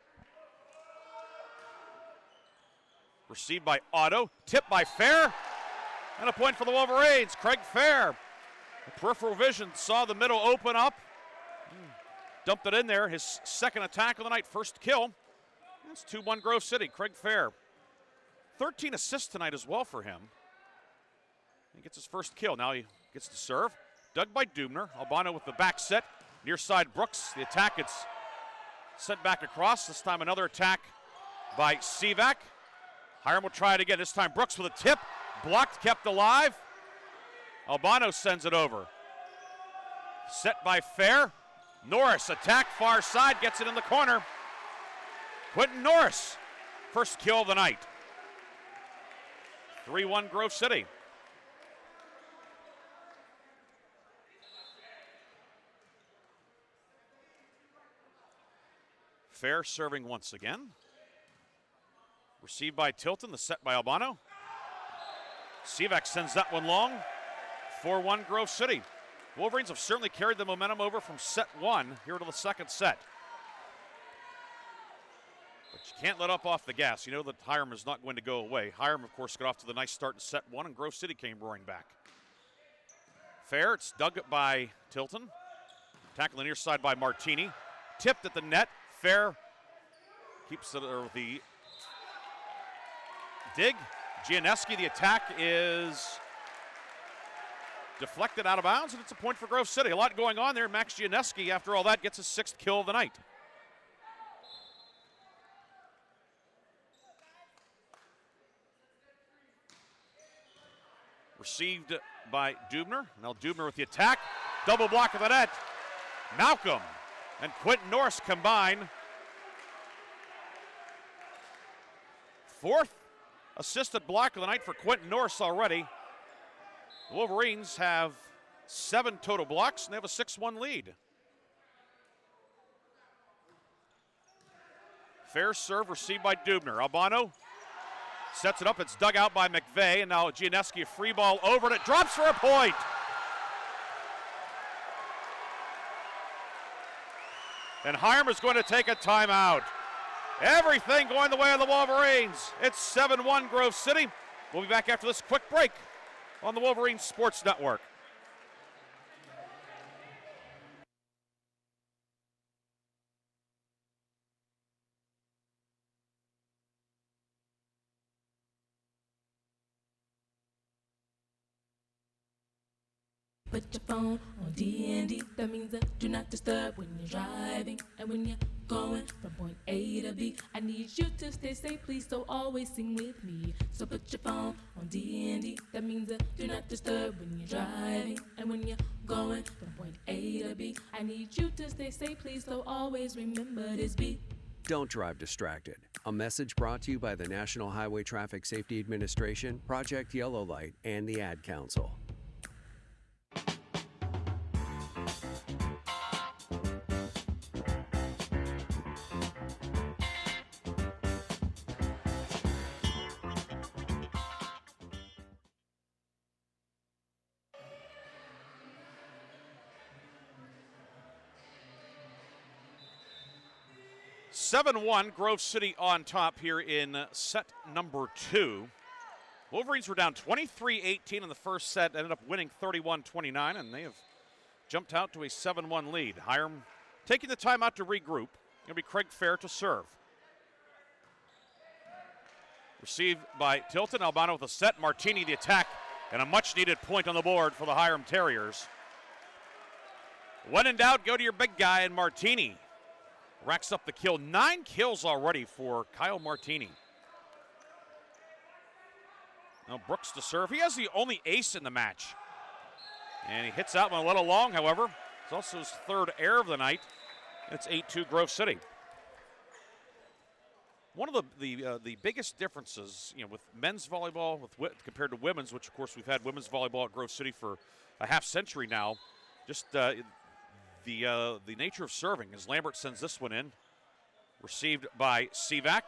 Received by Otto, tipped by Fair, and a point for the Wolverines. Craig Fair, peripheral vision, saw the middle open up, dumped it in there. His second attack of the night, first kill. That's 2-1 Grove City. Craig Fair, 13 assists tonight as well for him. He gets his first kill. Now he gets to serve. Dug by Dubner. Albano with the back set. Near side Brooks. The attack gets sent back across. This time another attack by Sivak. Hiram will try it again. This time Brooks with a tip. Blocked, kept alive. Albano sends it over. Set by Fair. Norris, attack far side, gets it in the corner. Quentin Norris, first kill of the night. 3-1 Grove City. Fair serving once again. Received by Tilton, the set by Albano. Sivak sends that one long. 4-1 Grove City. Wolverines have certainly carried the momentum over from set one here to the second set. But you can't let up off the gas. You know that Hiram is not going to go away. Hiram, of course, got off to the nice start in set one, and Grove City came roaring back. Fair, it's dug by Tilton. Tackle the near side by Martini. tipped at the net. Fair keeps the dig. Gianeski, the attack is deflected out of bounds, and it's a point for Grove City. A lot going on there. Max Gianeski, after all that, gets his 6th kill of the night. Received by Dubner. Now Dubner with the attack. Double block of the net. Malcolm and Quentin Norris combine. 4th assisted block of the night for Quentin Norris already. The Wolverines have 7 total blocks, and they have a 6-1 lead. Fair serve received by Dubner. Albano sets it up. It's dug out by McVeigh, and now Gianeski, a free ball over, and it drops for a point. And Hiram is going to take a timeout. Everything going the way of the Wolverines. It's 7-1 Grove City. We'll be back after this quick break on the Wolverines Sports Network. Put your phone on D&D, that means do not disturb when you're driving. And when you're going from point A to B, I need you to stay safe, please, so always sing with me. So put your phone on D&D, that means do not disturb when you're driving. And when you're going from point A to B, I need you to stay safe, please, so always remember this beat. Don't drive distracted. A message brought to you by the National Highway Traffic Safety Administration, Project Yellow Light, and the Ad Council. (7-1) Grove City on top here in set number 2. Wolverines were down 23-18 in the first set, ended up winning 31-29, and they have jumped out to a 7-1 lead. Hiram taking the time out to regroup. It'll be Craig Fair to serve. Received by Tilton. Albano with a set. Martini the attack, and a much-needed point on the board for the Hiram Terriers. When in doubt, go to your big guy, and Martini racks up the kill. 9 kills already for Kyle Martini. Now Brooks to serve. He has the only ace in the match. And he hits that one a little long, however. It's also his 3rd error of the night. It's 8-2 Grove City. One of the biggest differences, with men's volleyball compared to women's, which of course we've had women's volleyball at Grove City for a half century now, just the nature of serving, as Lambert sends this one in. Received by Sivak.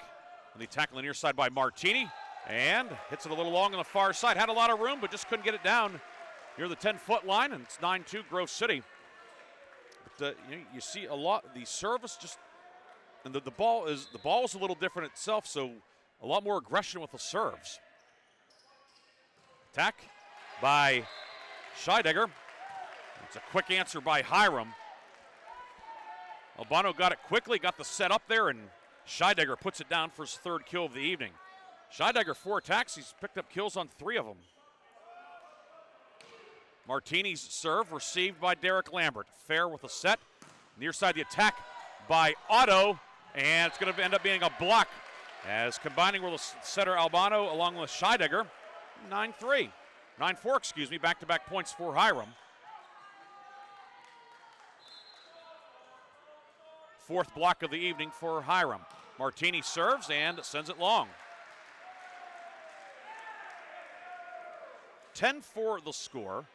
And the tackle on the near side by Martini. And hits it a little long on the far side. Had a lot of room, but just couldn't get it down near the 10-foot line, and it's 9-2 Grove City. But you see a lot, the service just, and the ball is a little different itself, so a lot more aggression with the serves. Attack by Scheidegger. It's a quick answer by Hiram. Albano got it quickly, got the set up there, and Scheidegger puts it down for his 3rd kill of the evening. Scheidegger 4 attacks, he's picked up kills on 3 of them. Martini's serve received by Derek Lambert. Fair with a set. Near side the attack by Otto, and it's going to end up being a block as combining with the setter Albano along with Scheidegger. 9-3. 9-4, back-to-back points for Hiram. 4th block of the evening for Hiram. Martini serves and sends it long. 10-4 the score.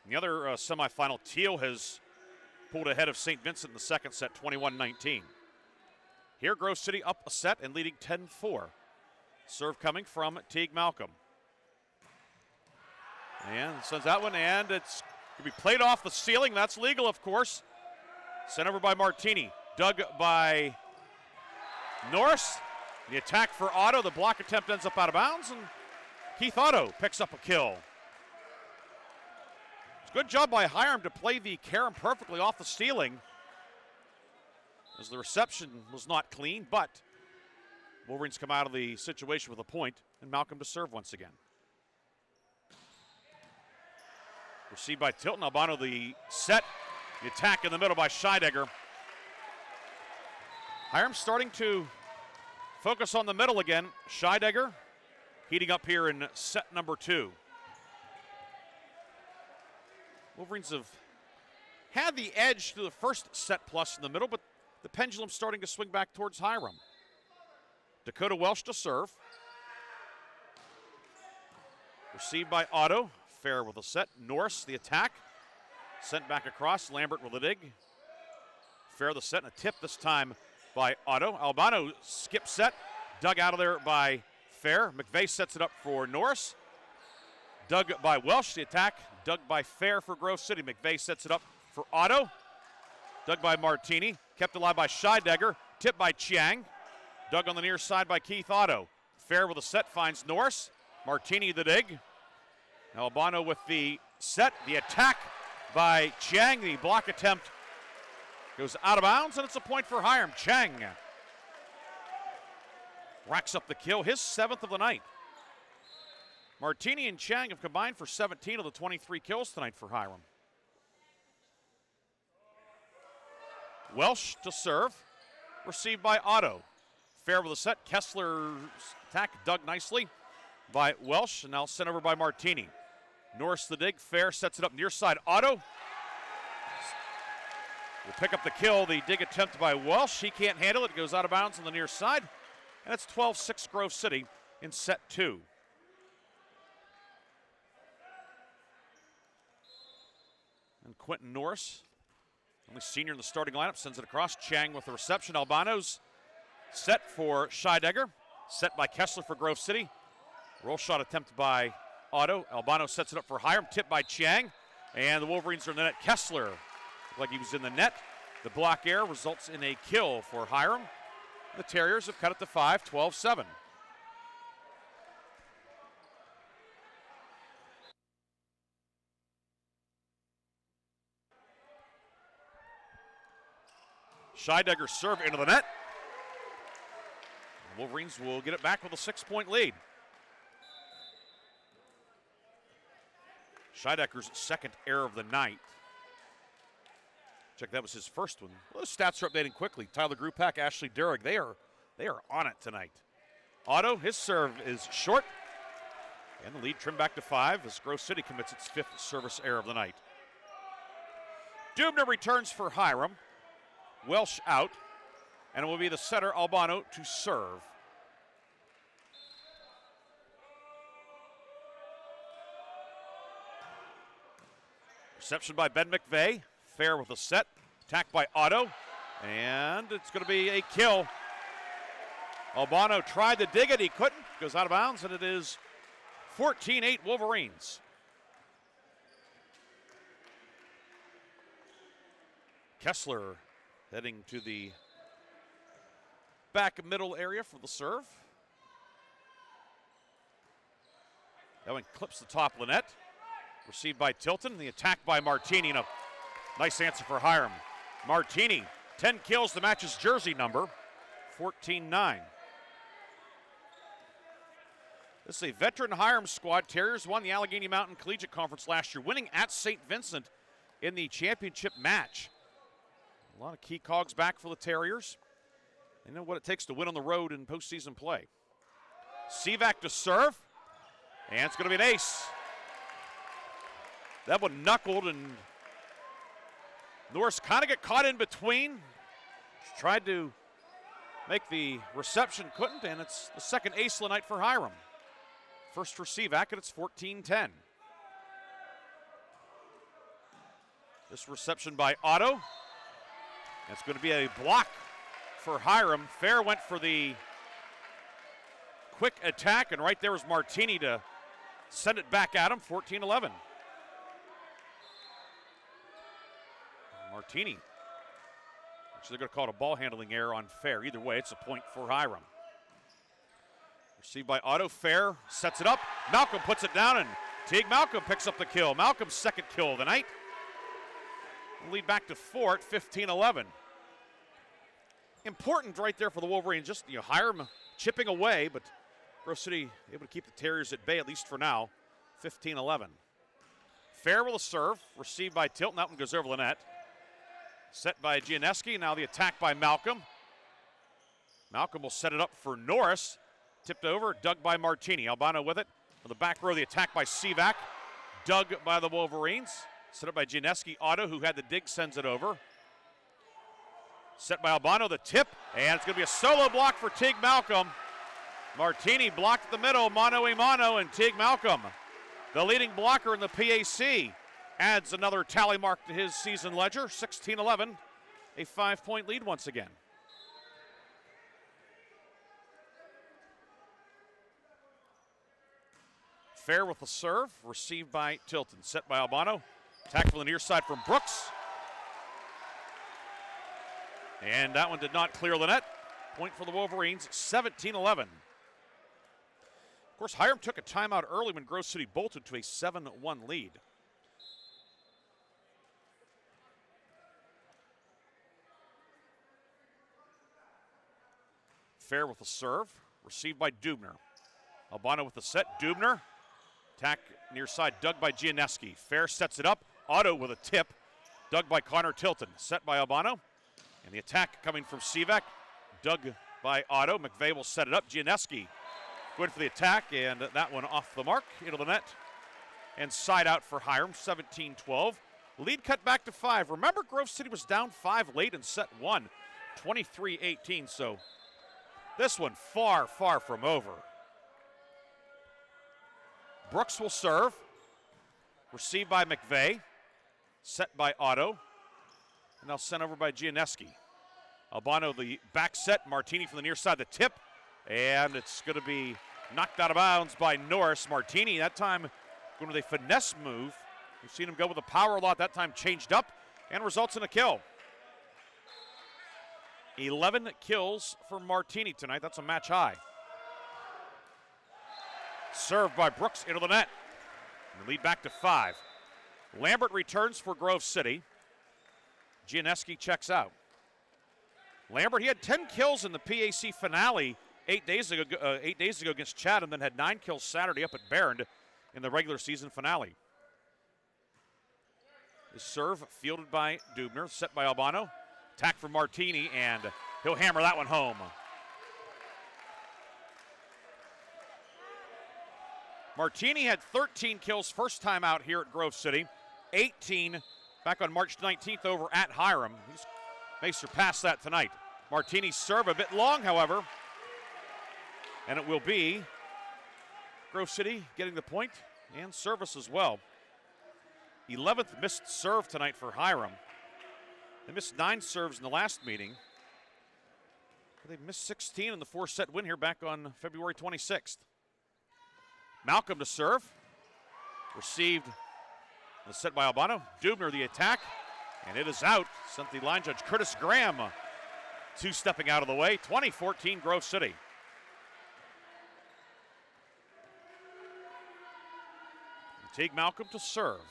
In the other semifinal, Teal has pulled ahead of St. Vincent in the second set, 21-19. Here, Grove City up a set and leading 10-4. Serve coming from Teague Malcolm. And sends that one, and it's going to be played off the ceiling. That's legal, of course. Sent over by Martini. Dug by Norris. The attack for Otto. The block attempt ends up out of bounds, and Keith Otto picks up a kill. Good job by Hiram to play the carom perfectly off the stealing, as the reception was not clean, but Wolverines come out of the situation with a point, and Malcolm to serve once again. Received by Tilton. Albano the set. The attack in the middle by Scheidegger. Hiram starting to focus on the middle again. Scheidegger heating up here in set number 2. Wolverines have had the edge through the first set plus in the middle, but the pendulum starting to swing back towards Hiram. Dakota Welsh to serve. Received by Otto. Fair with a set. Norris the attack. Sent back across. Lambert with a dig. Fair the set and a tip this time by Otto. Albano skip set. Dug out of there by Fair. McVeigh sets it up for Norris. Dug by Welsh the attack. Dug by Fair for Grove City. McVeigh sets it up for Otto. Dug by Martini. Kept alive by Scheidegger. Tipped by Chiang. Dug on the near side by Keith Otto. Fair with a set finds Norris. Martini the dig. Albano with the set. The attack by Chiang. The block attempt goes out of bounds, and it's a point for Hiram. Chiang racks up the kill, his 7th of the night. Martini and Chiang have combined for 17 of the 23 kills tonight for Hiram. Welsh to serve. Received by Otto. Fair with a set. Kessler's attack dug nicely by Welsh, and now sent over by Martini. Norris the dig. Fair sets it up near side. Otto will pick up the kill. The dig attempt by Welsh. He can't handle it. It goes out of bounds on the near side. And it's 12-6 Grove City in set 2. And Quentin Norris, only senior in the starting lineup, sends it across. Chiang with the reception. Albano's set for Scheidegger. Set by Kessler for Grove City. Roll shot attempt by Otto. Albano sets it up for Hiram. Tipped by Chiang. And the Wolverines are in the net. Kessler looked like he was in the net. The block error results in a kill for Hiram. The Terriers have cut it to 5, 12-7. Scheidegger serve into the net. The Wolverines will get it back with a 6-point lead. Scheidegger's second error of the night. Check, that was his first one. Well, the stats are updating quickly. Tyler Grupak, Ashley Durig, they are on it tonight. Otto, his serve is short. And the lead trimmed back to 5 as Grove City commits its 5th service error of the night. Dubner returns for Hiram. Welsh out. And it will be the setter, Albano, to serve. Reception by Ben McVeigh. Fair with a set. Attack by Otto. And it's going to be a kill. Albano tried to dig it. He couldn't. Goes out of bounds, and it is 14-8 Wolverines. Kessler heading to the back middle area for the serve. That one clips the top of the net. Received by Tilton. The attack by Martini. And a nice answer for Hiram. Martini, 10 kills to match his jersey number. 14-9. This is a veteran Hiram squad. Terriers won the Allegheny Mountain Collegiate Conference last year, winning at St. Vincent in the championship match. A lot of key cogs back for the Terriers. They know what it takes to win on the road in postseason play. Sivak to serve. And it's going to be an ace. That one knuckled, and Norris kind of got caught in between. Tried to make the reception, couldn't, and it's the second ace of the night for Hiram. First for Sivak, and it's 14-10. This reception by Otto. That's going to be a block for Hiram. Fair went for the quick attack, and right there was Martini to send it back at him, 14-11. Martini. Actually, they're going to call it a ball handling error on Fair. Either way, it's a point for Hiram. Received by Otto. Fair sets it up. Malcolm puts it down, and Teague Malcolm picks up the kill. Malcolm's second kill of the night. Lead back to 4 at 15-11. Important right there for the Wolverines. Just, Hiram chipping away, but Grove City able to keep the Terriers at bay, at least for now. 15-11. Fair will serve, received by Tilton. That one goes over the net. Set by Gianeski. Now the attack by Malcolm. Malcolm will set it up for Norris. Tipped over, dug by Martini. Albano with it. On the back row, the attack by Sivak. Dug by the Wolverines. Set up by Gianeski. Otto, who had the dig, sends it over. Set by Albano, the tip, and it's going to be a solo block for Teague Malcolm. Martini blocked the middle, mano a mano, and Teague Malcolm, the leading blocker in the PAC, adds another tally mark to his season ledger. 16-11, a 5-point lead once again. Fair with the serve, received by Tilton. Set by Albano. Attack from the near side from Brooks. And that one did not clear the net. Point for the Wolverines, 17-11. Of course, Hiram took a timeout early when Grove City bolted to a 7-1 lead. Fair with the serve, received by Dubner. Albano with the set, Dubner. Attack near side, dug by Gianeski. Fair sets it up, Otto with a tip, dug by Connor Tilton. Set by Albano, and the attack coming from Sivak, dug by Otto. McVeigh will set it up, Gianeski going for the attack, and that one off the mark, into the net. And side out for Hiram, 17-12. Lead cut back to 5. Remember, Grove City was down 5 late in set 1, 23-18, so this one far, far from over. Brooks will serve. Received by McVeigh. Set by Otto. And now sent over by Gianeski. Albano the back set. Martini from the near side, the tip. And it's going to be knocked out of bounds by Norris. Martini, that time going with a finesse move. We've seen him go with a power a lot. That time changed up and results in a kill. 11 kills for Martini tonight. That's a match high. Served by Brooks into the net. And the lead back to 5. Lambert returns for Grove City. Gianeski checks out. Lambert, he had 10 kills in the PAC finale 8 days ago against Chatham, then had 9 kills Saturday up at Barron in the regular season finale. His serve fielded by Dubner, set by Albano. Attack from Martini, and he'll hammer that one home. Martini had 13 kills first time out here at Grove City, 18 back on March 19th over at Hiram. He may surpass that tonight. Martini's serve a bit long, however, and it will be Grove City getting the point and service as well. 11th missed serve tonight for Hiram. They missed 9 serves in the last meeting. They missed 16 in the 4-set win here back on February 26th. Malcolm to serve. Received the set by Albano. Dubner the attack, and it is out. Sent the line judge Curtis Graham two-stepping out of the way. 20-14 Grove City. Teague Malcolm to serve.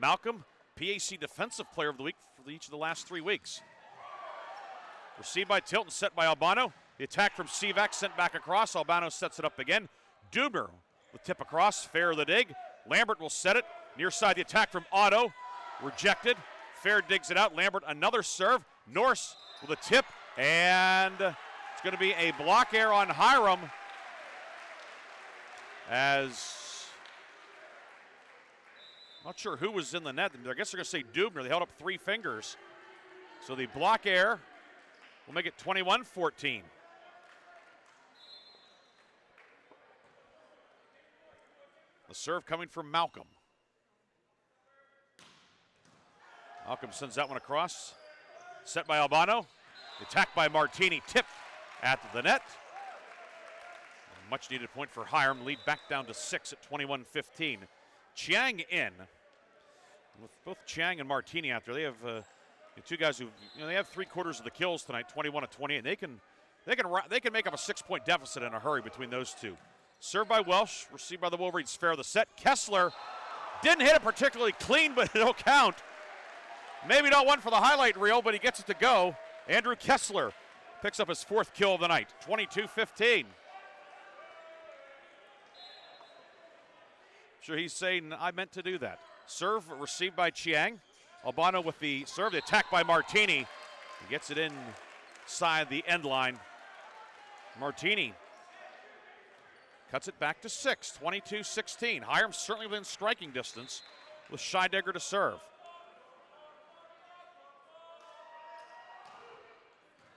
Malcolm, PAC Defensive Player of the Week for each of the last 3 weeks. Received by Tilton, set by Albano. The attack from Sivak sent back across. Albano sets it up again. Dubner with tip across, fair the dig. Lambert will set it. Near side the attack from Otto. Rejected. Fair digs it out. Lambert another serve. Norse with a tip. And it's going to be a block error on Hiram. As not sure who was in the net. I guess they're going to say Dubner. They held up 3 fingers. So the block error will make it 21-14. The serve coming from Malcolm. Malcolm sends that one across. Set by Albano. Attack by Martini. Tip at the net. A much needed point for Hiram. Lead back down to 6 at 21-15. Chiang in. With both Chiang and Martini out there, they have two guys who they have 3/4 of the kills tonight, 21-28. They can make up a 6-point deficit in a hurry between those two. Served by Welsh, received by the Wolverines. Fair the set. Kessler didn't hit it particularly clean, but it'll count. Maybe not one for the highlight reel, but he gets it to go. Andrew Kessler picks up his 4th kill of the night, 22-15. Sure, he's saying, I meant to do that. Serve received by Chiang. Albano with the serve, the attack by Martini. He gets it inside the end line. Martini cuts it back to 6, 22-16. Hiram certainly within striking distance with Scheidegger to serve.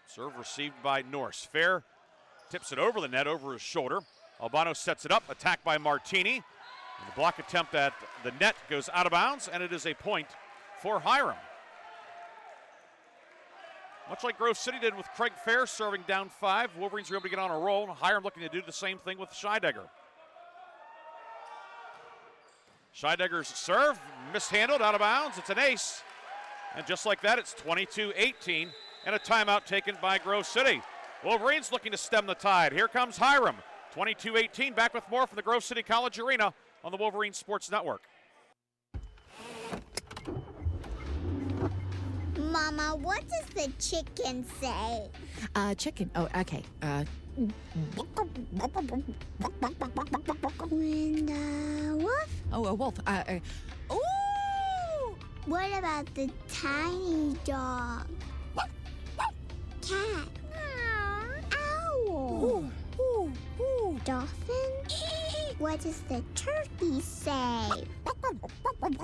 Serve received by Norse. Fair tips it over the net, over his shoulder. Albano sets it up, attacked by Martini. And the block attempt at the net goes out of bounds, and it is a point for Hiram. Much like Grove City did with Craig Fair serving down 5, Wolverines were able to get on a roll. Hiram looking to do the same thing with Scheidegger. Scheidegger's serve, mishandled, out of bounds. It's an ace. And just like that, it's 22-18, and a timeout taken by Grove City. Wolverines looking to stem the tide. Here comes Hiram. 22-18, back with more from the Grove City College Arena on the Wolverine Sports Network. Mama, what does the chicken say? Chicken. Oh, okay. When the wolf? Oh, a wolf. Ooh! What about the tiny dog? Cat? Owl? Dolphin? What does the turkey say?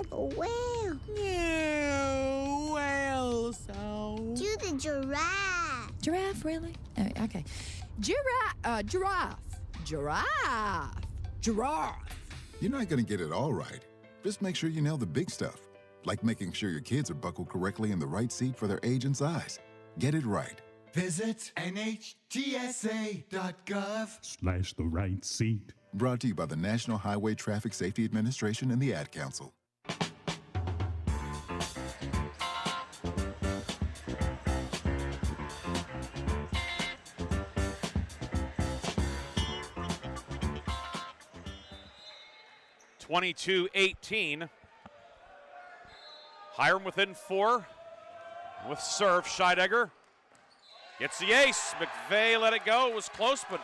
Whale? Yeah, whale sound. Do the giraffe. Giraffe, really? Okay. Giraffe. Giraffe. You're not going to get it all right. Just make sure you nail the big stuff, like making sure your kids are buckled correctly in the right seat for their age and size. Get it right. Visit NHTSA.gov/the right seat. Brought to you by the National Highway Traffic Safety Administration and the Ad Council. (22-18). Hiram within 4 with serve. Scheidegger gets the ace. McVeigh let it go. It was close, but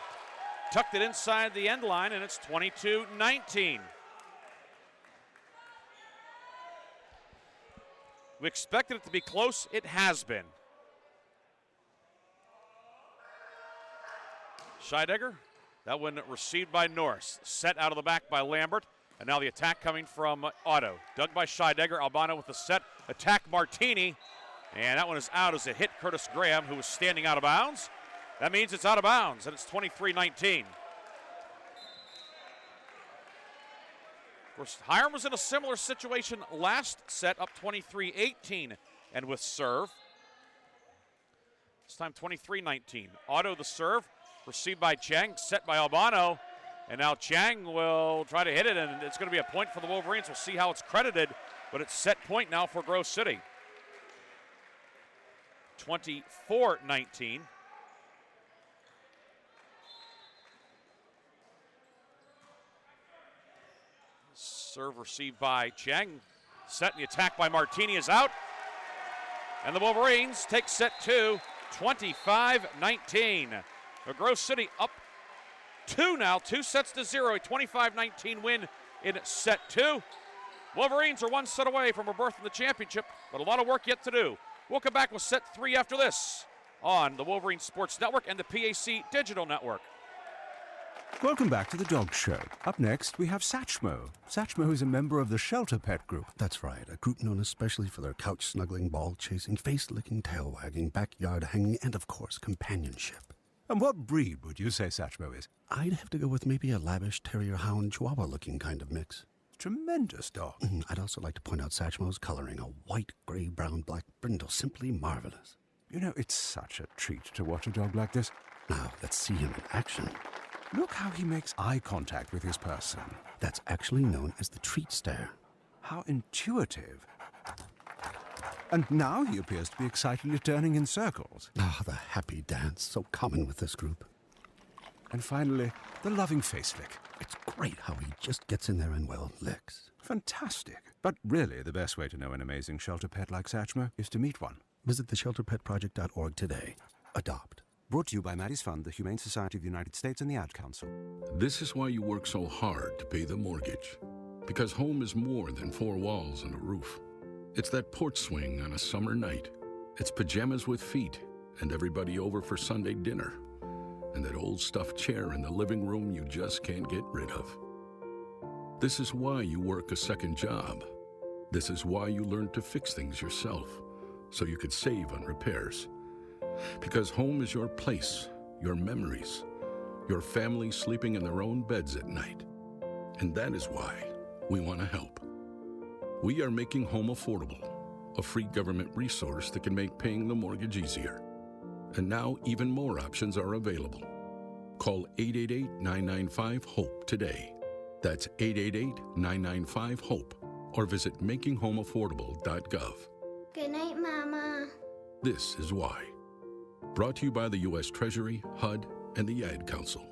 tucked it inside the end line, and it's 22-19. We expected it to be close. It has been. Scheidegger, that one received by Norris. Set out of the back by Lambert, and now the attack coming from Otto. Dug by Scheidegger. Albano with the set. Attack Martini, and that one is out as it hit Curtis Graham, who was standing out of bounds. That means it's out of bounds, and it's 23-19. Of course, Hiram was in a similar situation last set, up 23-18, and with serve. This time 23-19. Otto the serve, received by Chang, set by Albano, and now Chang will try to hit it, and it's going to be a point for the Wolverines. We'll see how it's credited, but it's set point now for Grove City. 24-19. Serve received by Chang. Set, and the attack by Martini is out. And the Wolverines take set 2, 25-19. The Grove City up 2 now, 2-0, a 25-19 win in set 2. Wolverines are 1 set away from a berth in the championship, but a lot of work yet to do. We'll come back with set 3 after this on the Wolverine Sports Network and the PAC Digital Network. Welcome back to the Dog Show. Up next, we have Satchmo. Satchmo is a member of the Shelter Pet Group. That's right, a group known especially for their couch-snuggling, ball-chasing, face-licking, tail-wagging, backyard-hanging, and, of course, companionship. And what breed would you say Satchmo is? I'd have to go with maybe a lavish terrier-hound chihuahua-looking kind of mix. Tremendous dog. I'd also like to point out Satchmo's coloring, a white, gray, brown, black brindle, simply marvelous. You know, it's such a treat to watch a dog like this. Now, let's see him in action. Look how he makes eye contact with his person. That's actually known as the treat stare. How intuitive. And now he appears to be excitedly turning in circles. Ah, the happy dance, so common with this group. And finally, the loving face lick. It's great how he just gets in there and, well, licks. Fantastic. But really, the best way to know an amazing shelter pet like Satchmo is to meet one. Visit theshelterpetproject.org today. Adopt. Brought to you by Maddie's Fund, the Humane Society of the United States, and the Ad Council. This is why you work so hard to pay the mortgage. Because home is more than 4 walls and a roof. It's that porch swing on a summer night. It's pajamas with feet and everybody over for Sunday dinner. And that old stuffed chair in the living room you just can't get rid of. This is why you work a second job. This is why you learned to fix things yourself, so you could save on repairs. Because home is your place, your memories, your family sleeping in their own beds at night. And that is why we want to help. We are making home affordable, a free government resource that can make paying the mortgage easier. And now even more options are available. Call 888-995-HOPE today. That's 888-995-HOPE. Or visit makinghomeaffordable.gov. Good night, Mama. This is why. Brought to you by the U.S. Treasury, HUD, and the Ad Council.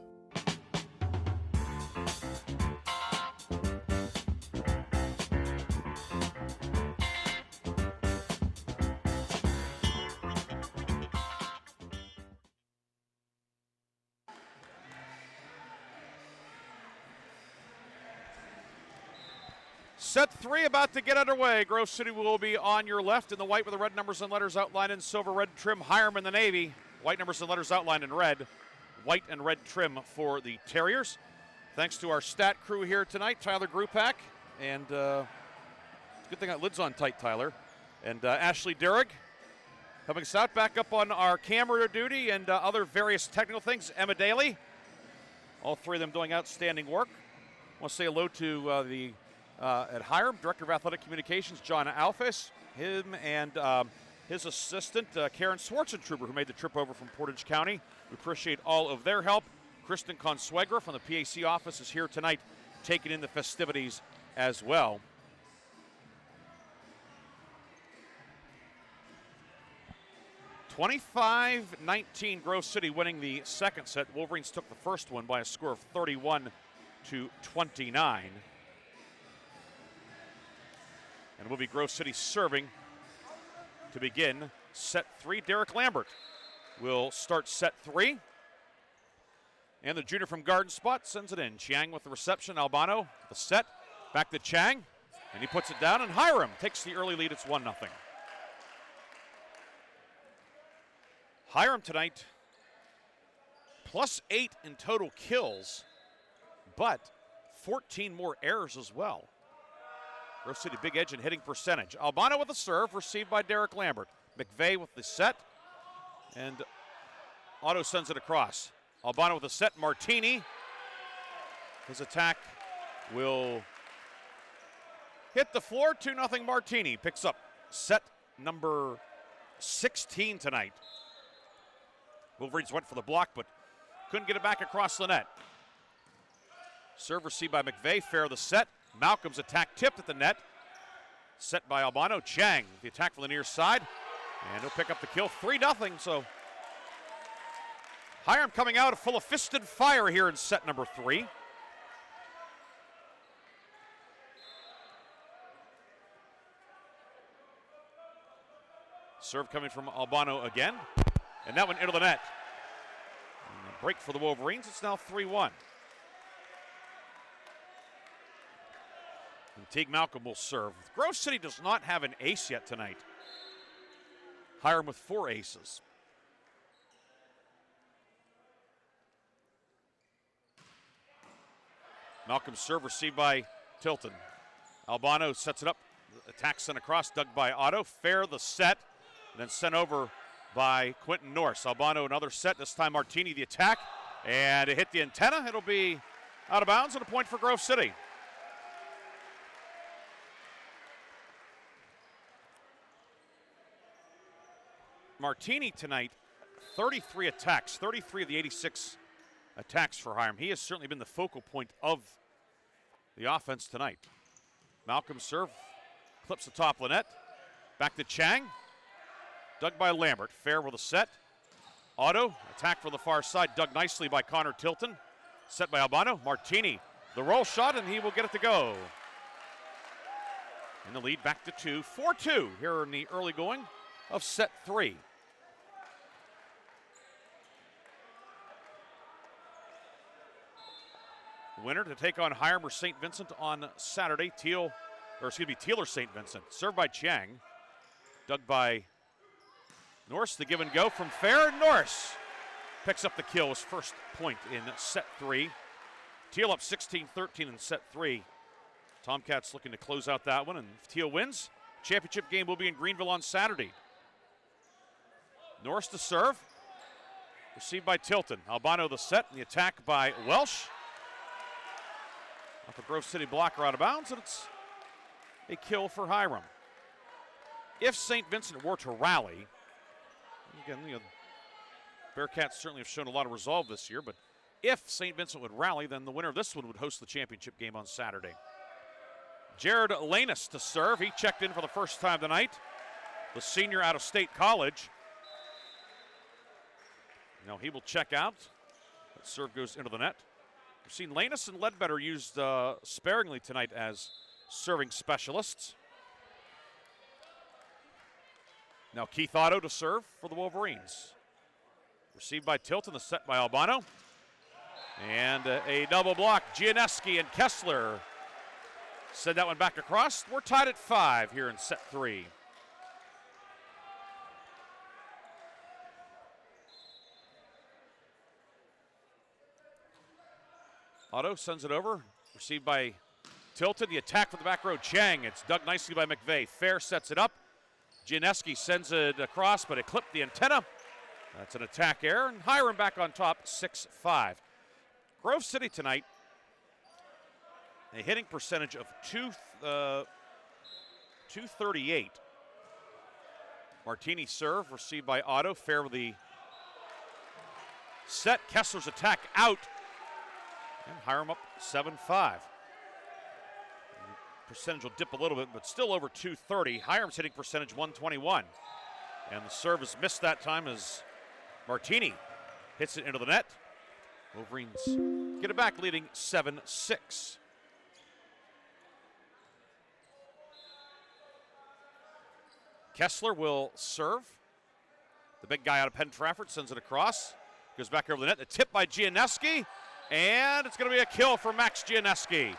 Set 3 about to get underway. Grove City will be on your left in the white with the red numbers and letters outlined in silver, red trim. Hiram in the navy. White numbers and letters outlined in red. White and red trim for the Terriers. Thanks to our stat crew here tonight, Tyler Grupak. And good thing I got lids on tight, Tyler. And Ashley Derrig helping us out. Back up on our camera duty and other various technical things. Emma Daly. All three of them doing outstanding work. I want to say hello to at Hiram, Director of Athletic Communications, John Alphys, him and his assistant, Karen Schwarzentroober, who made the trip over from Portage County. We appreciate all of their help. Kristen Consuegra from the PAC office is here tonight, taking in the festivities as well. (25-19) Grove City winning the second set. Wolverines took the first one by a score of 31-29. And it will be Grove City serving to begin set 3. Derek Lambert will start set 3. And the junior from Garden Spot sends it in. Chiang with the reception. Albano, the set. Back to Chang. And he puts it down. And Hiram takes the early lead. It's 1-0. Hiram tonight, +8 in total kills, but 14 more errors as well. Grove City big edge in hitting percentage. Albano with the serve, received by Derek Lambert. McVeigh with the set, and Otto sends it across. Albano with the set, Martini. His attack will hit the floor, 2-0 Martini. Picks up set number 16 tonight. Wolverines went for the block, but couldn't get it back across the net. Serve received by McVeigh, fair the set. Malcolm's attack tipped at the net. Set by Albano. Chang, the attack from the near side. And he'll pick up the kill. 3-0. So Hiram coming out full of fisted fire here in set number 3. Serve coming from Albano again. And that one into the net. And a break for the Wolverines. It's now 3-1. Teague Malcolm will serve. Grove City does not have an ace yet tonight. Hiram with 4 aces. Malcolm's serve received by Tilton. Albano sets it up. Attack sent across, dug by Otto. Fair the set, and then sent over by Quentin Norse. Albano another set, this time Martini the attack. And it hit the antenna. It'll be out of bounds and a point for Grove City. Martini tonight, 33 attacks, 33 of the 86 attacks for Hiram. He has certainly been the focal point of the offense tonight. Malcolm's serve clips the top of the net. Back to Chang. Dug by Lambert. Fair with a set. Otto, attack from the far side, dug nicely by Connor Tilton. Set by Albano. Martini, the roll shot, and he will get it to go. And the lead back to 2, 4-2 here in the early going of set 3. Winner to take on Hiram or St. Vincent on Saturday. Teal or St. Vincent. Served by Chang. Dug by Norris. The give and go from Fair. Norris picks up the kill, his first point in set 3. Teal up 16-13 in set 3. Tomcats looking to close out that one, and if Teal wins, championship game will be in Greenville on Saturday. Norris to serve. Received by Tilton. Albano the set, and the attack by Welsh. Off a Grove City blocker out of bounds, and it's a kill for Hiram. If St. Vincent were to rally, again, Bearcats certainly have shown a lot of resolve this year, but if St. Vincent would rally, then the winner of this one would host the championship game on Saturday. Jared Lanus to serve. He checked in for the first time tonight. The senior out of State College. Now he will check out. That serve goes into the net. We've seen Lanus and Ledbetter used sparingly tonight as serving specialists. Now Keith Otto to serve for the Wolverines. Received by Tilton, the set by Albano. And a double block. Gianeski and Kessler send that one back across. We're tied at 5 here in set 3. Otto sends it over. Received by Tilton. The attack from the back row. Chang. It's dug nicely by McVeigh. Fair sets it up. Gianeski sends it across, but it clipped the antenna. That's an attack error. And Hiram back on top, 6-5. Grove City tonight, a hitting percentage of 238. Martini serve, received by Otto. Fair with the set. Kessler's attack out. And Hiram up 7-5. Percentage will dip a little bit, but still over 230. Hiram's hitting percentage 121. And the serve is missed that time as Martini hits it into the net. Wolverines get it back, leading 7-6. Kessler will serve. The big guy out of Penn Trafford sends it across. Goes back over the net. The tip by Gianeski. And it's going to be a kill for Max Gianeski.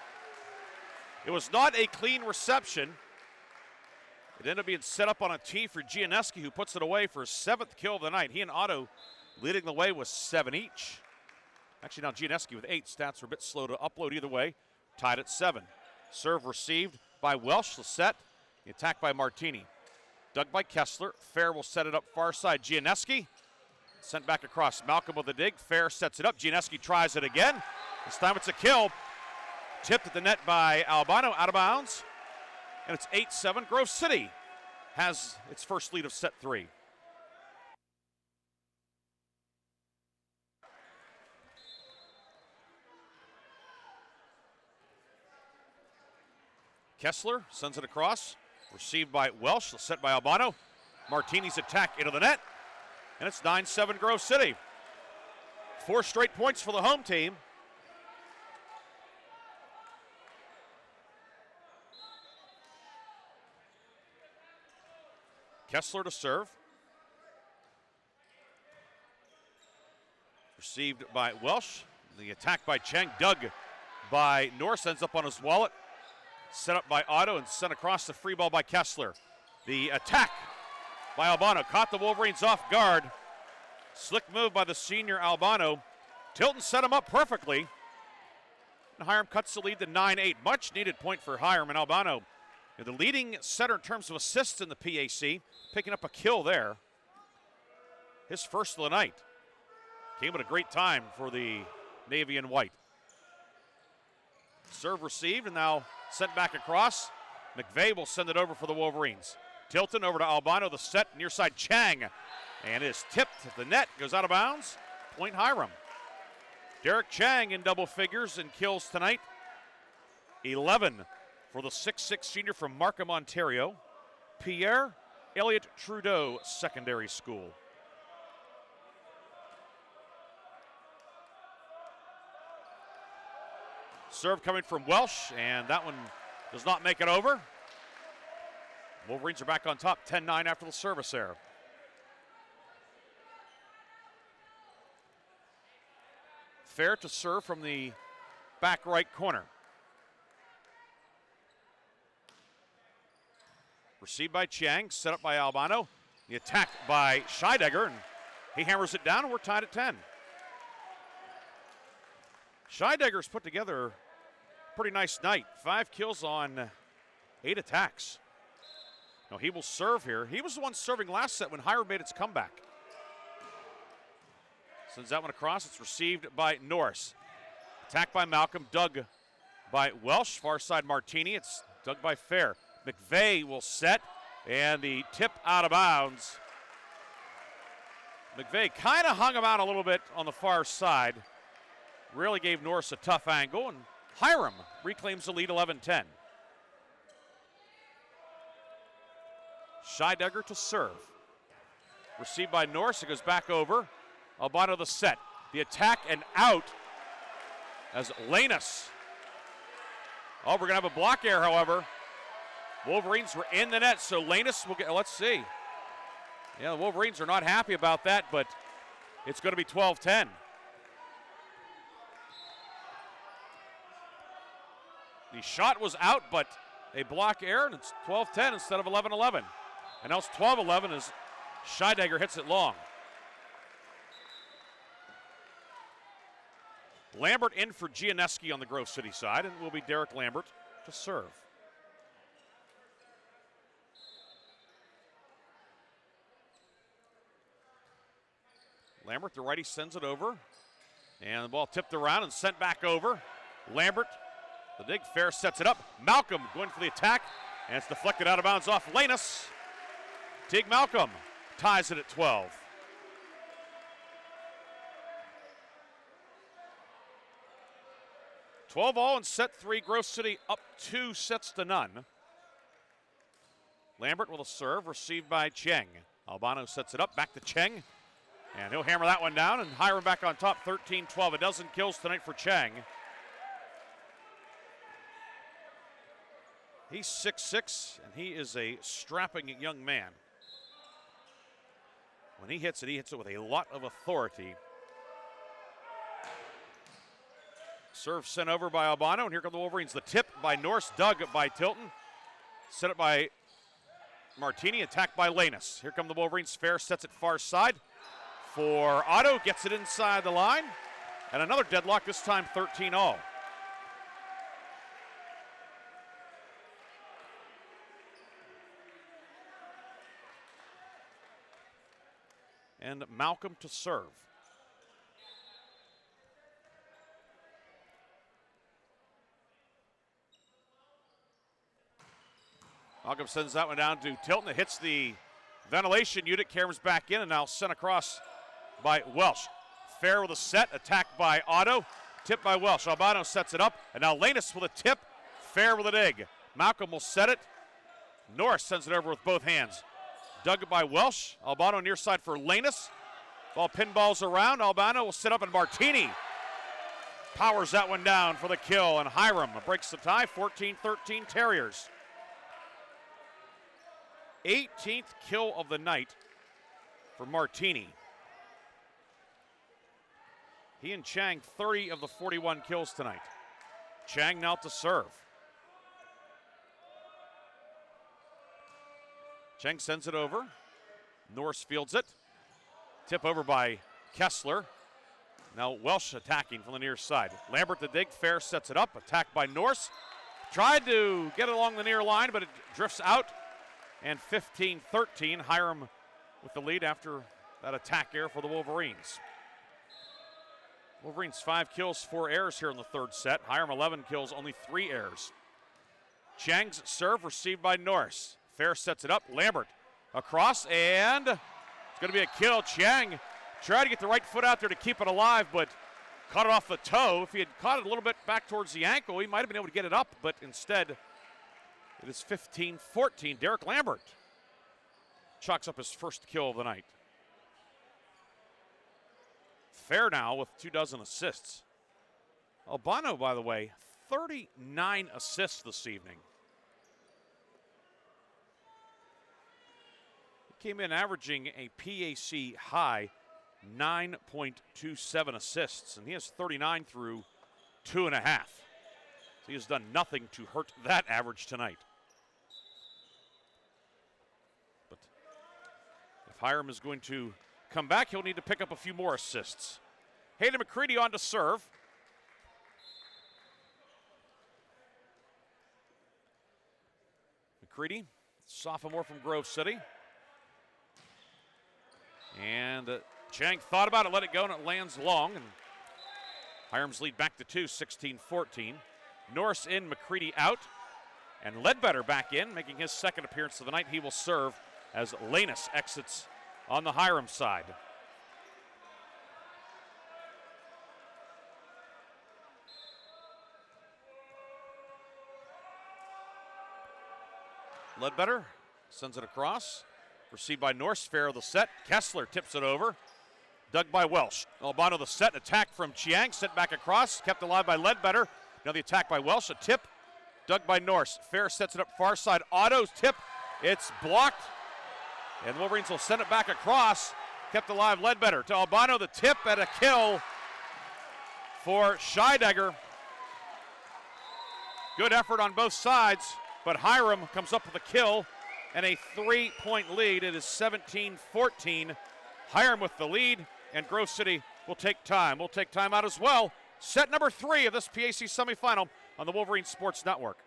It was not a clean reception. It ended up being set up on a tee for Gianeski, who puts it away for his 7th kill of the night. He and Otto leading the way with 7 each. Actually, now Gianeski with 8. Stats are a bit slow to upload either way. Tied at 7. Serve received by Welsh. The set. The attack by Martini. Dug by Kessler. Fair will set it up far side. Gianeski sent back across. Malcolm with the dig. Fair sets it up. Gianeski tries it again. This time it's a kill. Tipped at the net by Albano, out of bounds. And it's 8-7. Grove City has its first lead of set 3. Kessler sends it across. Received by Welsh, set by Albano. Martini's attack into the net. And it's 9-7 Grove City. 4 straight points for the home team. Kessler to serve. Received by Welsh. The attack by Chang. Dug by Norris. Ends up on his wallet. Set up by Otto and sent across the free ball by Kessler. The attack by Albano. Caught the Wolverines off guard. Slick move by the senior Albano. Tilton set him up perfectly. And Hiram cuts the lead to 9-8. Much needed point for Hiram and Albano. The leading setter in terms of assists in the PAC. Picking up a kill there. His first of the night. Came at a great time for the Navy and White. Serve received and now sent back across. McVeigh will send it over for the Wolverines. Tilton over to Albano, the set near side Chang. And is tipped at the net, goes out of bounds. Point Hiram. Derek Chang in double figures in kills tonight. 11 for the 6'6 senior from Markham, Ontario. Pierre Elliott Trudeau Secondary School. Serve coming from Welsh, and that one does not make it over. Wolverines are back on top, 10-9 after the service error. Fair to serve from the back right corner. Received by Chiang, set up by Albano. The attack by Scheidegger, and he hammers it down, and we're tied at 10. Scheidegger's put together a pretty nice night. 5 kills on 8 attacks. Now he will serve here. He was the one serving last set when Hiram made its comeback. Sends that one across. It's received by Norris. Attack by Malcolm, dug by Welsh. Far side Martini. It's dug by Fair. McVeigh will set, and the tip out of bounds. McVeigh kind of hung him out a little bit on the far side. Really gave Norris a tough angle, and Hiram reclaims the lead 11-10. Scheidegger to serve. Received by Norris. It goes back over. Albano the set. The attack and out as Lanus. Oh, we're going to have a block error, however. Wolverines were in the net, so Lanus will get, let's see. Yeah, the Wolverines are not happy about that, but it's going to be 12-10. The shot was out, but a block error, and it's 12-10 instead of 11-11. And now it's 12-11 as Scheidegger hits it long. Lambert in for Gianeski on the Grove City side, and it will be Derek Lambert to serve. Lambert, the righty, sends it over. And the ball tipped around and sent back over. Lambert, the dig, Fair sets it up. Malcolm going for the attack, and it's deflected out of bounds off Lanus. Teague Malcolm ties it at 12. All in set 3, Grove City up 2-0. Lambert with a serve, received by Cheng. Albano sets it up, back to Cheng. And he'll hammer that one down, and Hiram back on top, 13-12. A dozen kills tonight for Cheng. He's 6'6", and he is a strapping young man. When he hits it with a lot of authority. Serve sent over by Albano, and here come the Wolverines. The tip by Norse, dug by Tilton. Set up by Martini, attacked by Lanus. Here come the Wolverines. Fair sets it far side for Otto, gets it inside the line. And another deadlock, this time 13-all. And Malcolm to serve. Malcolm sends that one down to Tilton. It hits the ventilation unit, cameras back in, and now sent across by Welsh. Fair with a set, attacked by Otto, tipped by Welsh. Albano sets it up, and now Lanus with a tip, Fair with a dig. Malcolm will set it. Norris sends it over with both hands. Dug by Welsh. Albano near side for Lanus. Ball pinballs around. Albano will sit up, and Martini powers that one down for the kill, and Hiram breaks the tie, 14-13 Terriers. 18th kill of the night for Martini. He and Chang, 30 of the 41 kills tonight. Chang now to serve. Chang sends it over. Norris fields it. Tip over by Kessler. Now Welsh attacking from the near side. Lambert the dig, Fair sets it up. Attacked by Norris. Tried to get it along the near line, but it drifts out. And 15-13, Hiram with the lead after that attack error for the Wolverines. Wolverines 5 kills, 4 errors here in the third set. Hiram 11 kills, only 3 errors. Chang's serve received by Norris. Fair sets it up. Lambert across, and it's going to be a kill. Chang tried to get the right foot out there to keep it alive, but caught it off the toe. If he had caught it a little bit back towards the ankle, he might have been able to get it up, but instead it is 15-14. Derek Lambert chalks up his first kill of the night. Fair now with 2 dozen assists. Albano, by the way, 39 assists this evening. He came in averaging a PAC high 9.27 assists, and he has 39 through 2.5. So he has done nothing to hurt that average tonight. But if Hiram is going to come back, he'll need to pick up a few more assists. Hayden McCready on to serve. McCready, sophomore from Grove City. And Chang thought about it, let it go, and it lands long. And Hiram's lead back to 2, 16-14. Norris in, McCready out. And Ledbetter back in, making his second appearance of the night. He will serve as Lanus exits on the Hiram side. Ledbetter sends it across. Received by Norse, fair of the set. Kessler tips it over. Dug by Welsh. Albano the set, attack from Chiang, sent back across, kept alive by Ledbetter. Now the attack by Welsh, a tip. Dug by Norse. Fair sets it up far side. Otto's tip, it's blocked. And the Wolverines will send it back across. Kept alive Ledbetter to Albano, the tip and a kill for Scheidegger. Good effort on both sides, but Hiram comes up with a kill and a 3-point lead. It is 17-14. Hiram with the lead, and Grove City will take time. We'll take time out as well. Set number 3 of this PAC semifinal on the Wolverine Sports Network.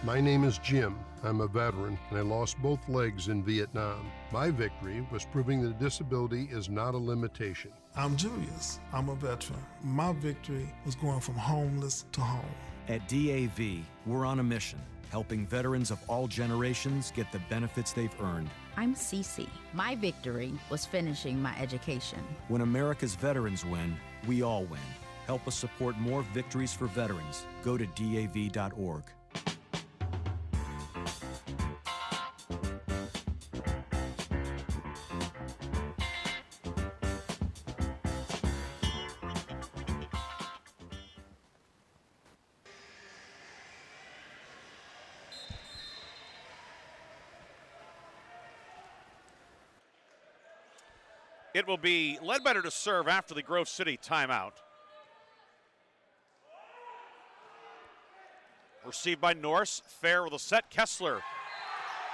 My name is Jim. I'm a veteran, and I lost both legs in Vietnam. My victory was proving that disability is not a limitation. I'm Julius. I'm a veteran. My victory was going from homeless to home. At DAV, we're on a mission, helping veterans of all generations get the benefits they've earned. I'm Cece. My victory was finishing my education. When America's veterans win, we all win. Help us support more victories for veterans. Go to DAV.org. It will be Ledbetter to serve after the Grove City timeout. Received by Norse, fair with a set. Kessler,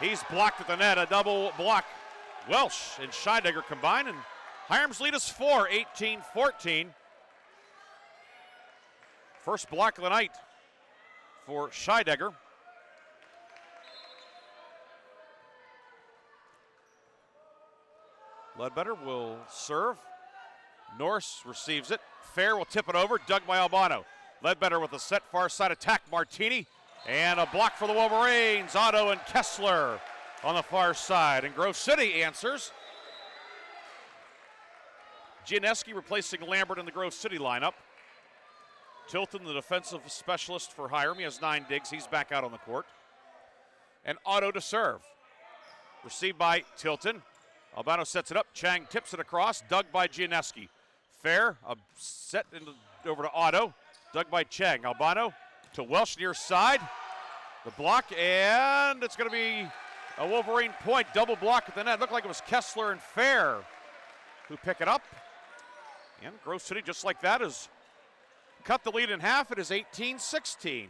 he's blocked at the net, a double block. Welsh and Scheidegger combine, and Hiram's lead is 4, 18-14. First block of the night for Scheidegger. Ledbetter will serve. Norse receives it. Fair will tip it over. Dug by Albano. Ledbetter with a set far side attack. Martini. And a block for the Wolverines. Otto and Kessler on the far side. And Grove City answers. Gianeski replacing Lambert in the Grove City lineup. Tilton, the defensive specialist for Hiram. He has 9 digs. He's back out on the court. And Otto to serve. Received by Tilton. Albano sets it up. Chang tips it across. Dug by Gianeski. Fair. A set over to Otto. Dug by Chang. Albano to Welsh near side. The block, and it's going to be a Wolverine point. Double block at the net. Looked like it was Kessler and Fair who pick it up. And Grove City, just like that, has cut the lead in half. It is 18-16.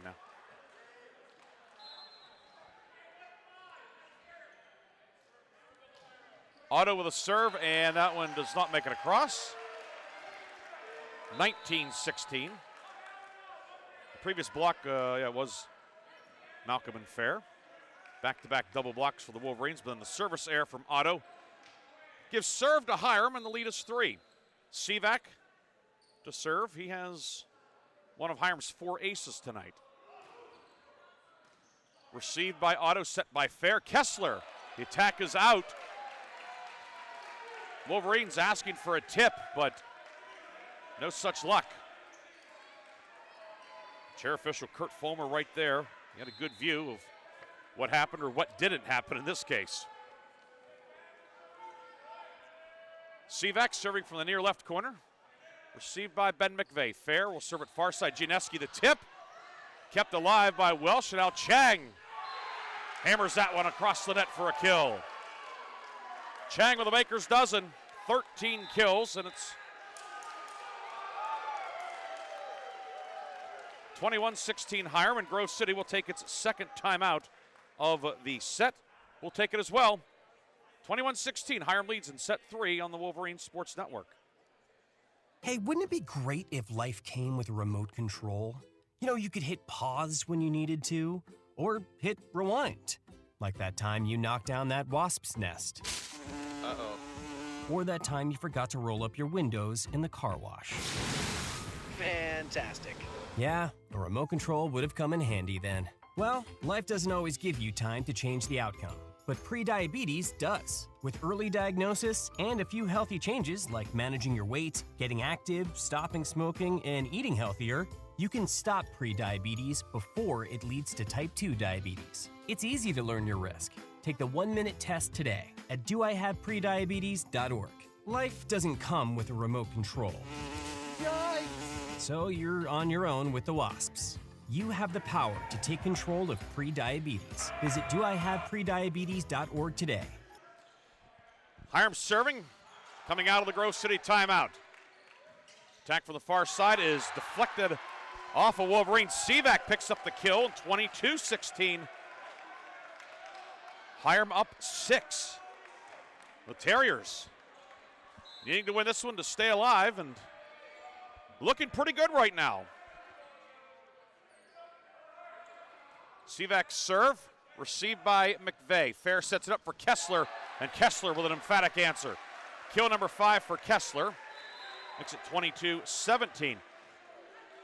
Otto with a serve, and that one does not make it across. 19-16. The previous block was Malcolm and Fair. Back-to-back double blocks for the Wolverines, but then the service error from Otto gives serve to Hiram, and the lead is 3. Sivak to serve. He has one of Hiram's 4 aces tonight. Received by Otto, set by Fair. Kessler, the attack is out. Wolverines asking for a tip, but no such luck. Chair official Kurt Fulmer right there. He had a good view of what happened or what didn't happen in this case. Sivak serving from the near left corner. Received by Ben McVeigh. Fair will serve it far side. Gianeski the tip. Kept alive by Welsh, and now Chang hammers that one across the net for a kill. Chang with a maker's dozen, 13 kills, and it's 21-16 Hiram, and Grove City will take its second timeout of the set. We'll take it as well. 21-16, Hiram leads in set 3 on the Wolverine Sports Network. Hey, wouldn't it be great if life came with a remote control? You know, you could hit pause when you needed to, or hit rewind, like that time you knocked down that wasp's nest. Uh-oh. Or that time you forgot to roll up your windows in the car wash. Fantastic. Yeah, a remote control would have come in handy then. Well, life doesn't always give you time to change the outcome, but prediabetes does. With early diagnosis and a few healthy changes like managing your weight, getting active, stopping smoking, and eating healthier, you can stop prediabetes before it leads to type 2 diabetes. It's easy to learn your risk. Take the 1-minute test today at doihaveprediabetes.org. Life doesn't come with a remote control. Yikes! So you're on your own with the wasps. You have the power to take control of prediabetes. Visit doihaveprediabetes.org today. Hiram serving, coming out of the Grove City timeout. Attack from the far side is deflected off of Wolverine. Sivak picks up the kill, 22-16. Hiram up 6. The Terriers needing to win this one to stay alive and looking pretty good right now. Sivak serve, received by McVeigh. Fair sets it up for Kessler, and Kessler with an emphatic answer. Kill number 5 for Kessler. Makes it 22-17.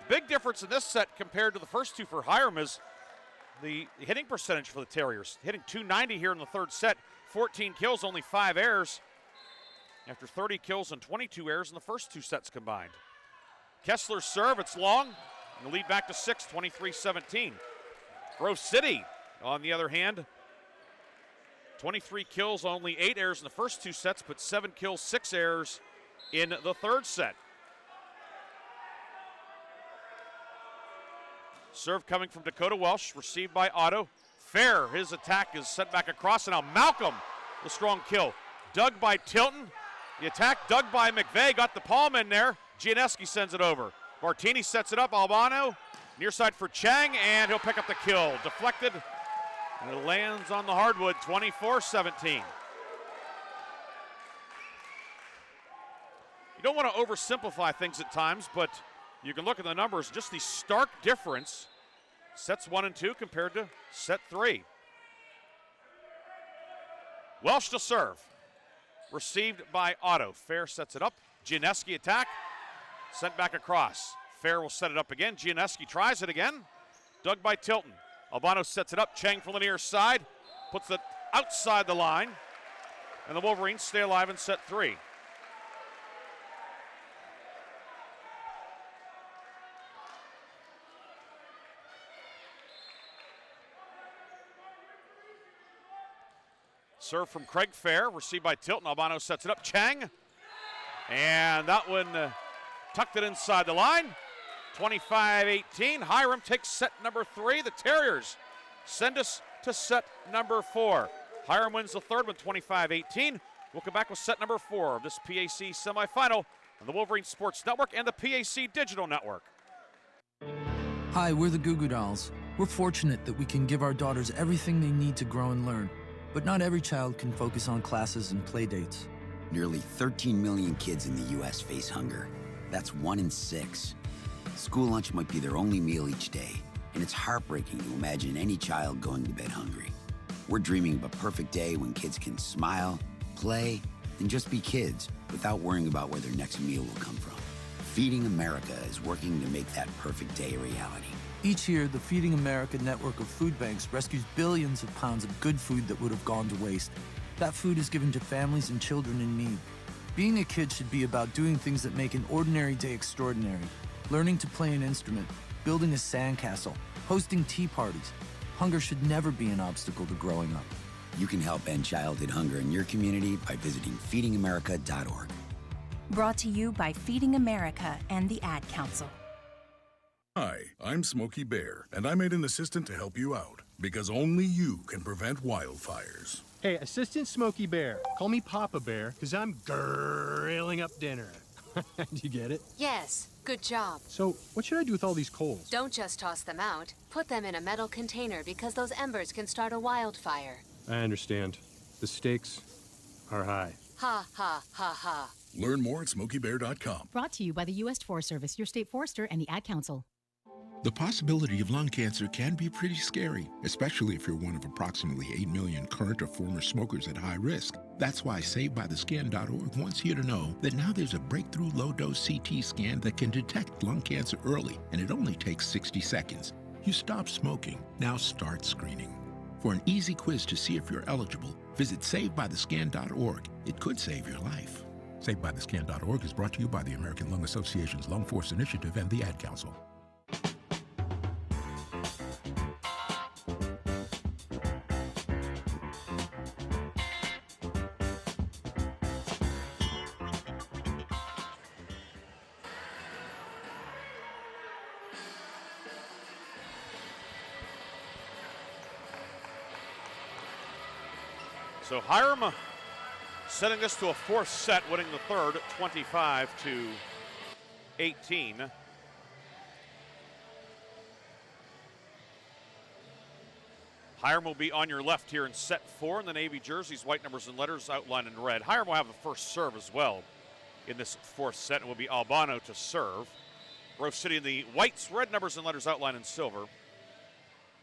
Big difference in this set compared to the first two for Hiram is the hitting percentage for the Terriers. Hitting .290 here in the third set. 14 kills, only 5 errors. After 30 kills and 22 errors in the first two sets combined. Kessler's serve, it's long. And the lead back to 6, 23-17. Grove City, on the other hand, 23 kills, only 8 errors in the first two sets, but 7 kills, 6 errors in the third set. Serve coming from Dakota Welsh, received by Otto. Fair, his attack is sent back across, and now Malcolm, the strong kill. Dug by Tilton. The attack dug by McVeigh, got the palm in there. Gianeski sends it over. Martini sets it up, Albano. Near side for Chang, and he'll pick up the kill. Deflected, and it lands on the hardwood, 24-17. You don't want to oversimplify things at times, but you can look at the numbers, just the stark difference. Sets 1 and 2 compared to set 3. Welsh to serve. Received by Otto. Fair sets it up. Gianeski attack. Sent back across. Fair will set it up again. Gianeski tries it again. Dug by Tilton. Albano sets it up. Chang from the near side. Puts it outside the line. And the Wolverines stay alive in set 3. Serve from Craig Fair, received by Tilton. Albano sets it up. Chang. And that one tucked it inside the line. 25-18. Hiram takes set number 3. The Terriers send us to set number 4. Hiram wins the third one, 25-18. We'll come back with set number 4 of this PAC semifinal on the Wolverine Sports Network and the PAC Digital Network. Hi, we're the Goo Goo Dolls. We're fortunate that we can give our daughters everything they need to grow and learn. But not every child can focus on classes and play dates. Nearly 13 million kids in the U.S. face hunger. That's 1 in 6. School lunch might be their only meal each day, and it's heartbreaking to imagine any child going to bed hungry. We're dreaming of a perfect day when kids can smile, play, and just be kids without worrying about where their next meal will come from. Feeding America is working to make that perfect day a reality. Each year, the Feeding America network of food banks rescues billions of pounds of good food that would have gone to waste. That food is given to families and children in need. Being a kid should be about doing things that make an ordinary day extraordinary. Learning to play an instrument, building a sandcastle, hosting tea parties. Hunger should never be an obstacle to growing up. You can help end childhood hunger in your community by visiting feedingamerica.org. Brought to you by Feeding America and the Ad Council. Hi, I'm Smokey Bear, and I made an assistant to help you out, because only you can prevent wildfires. Hey, Assistant Smokey Bear, call me Papa Bear, because I'm grilling up dinner. Do you get it? Yes, good job. So, what should I do with all these coals? Don't just toss them out. Put them in a metal container because those embers can start a wildfire. I understand. The stakes are high. Ha, ha, ha, ha. Learn more at smokeybear.com. Brought to you by the U.S. Forest Service, your state forester, and the Ad Council. The possibility of lung cancer can be pretty scary, especially if you're one of approximately 8 million current or former smokers at high risk. That's why SaveByTheScan.org wants you to know that now there's a breakthrough low-dose CT scan that can detect lung cancer early, and it only takes 60 seconds. You stop smoking, now start screening. For an easy quiz to see if you're eligible, visit SaveByTheScan.org. It could save your life. SaveByTheScan.org is brought to you by the American Lung Association's Lung Force Initiative and the Ad Council. So Hiram setting this to a fourth set, winning the third, 25-18. Hiram will be on your left here in set 4 in the Navy jerseys, white numbers and letters outlined in red. Hiram will have the first serve as well in this fourth set. It will be Albano to serve. Grove City in the whites, red numbers and letters outlined in silver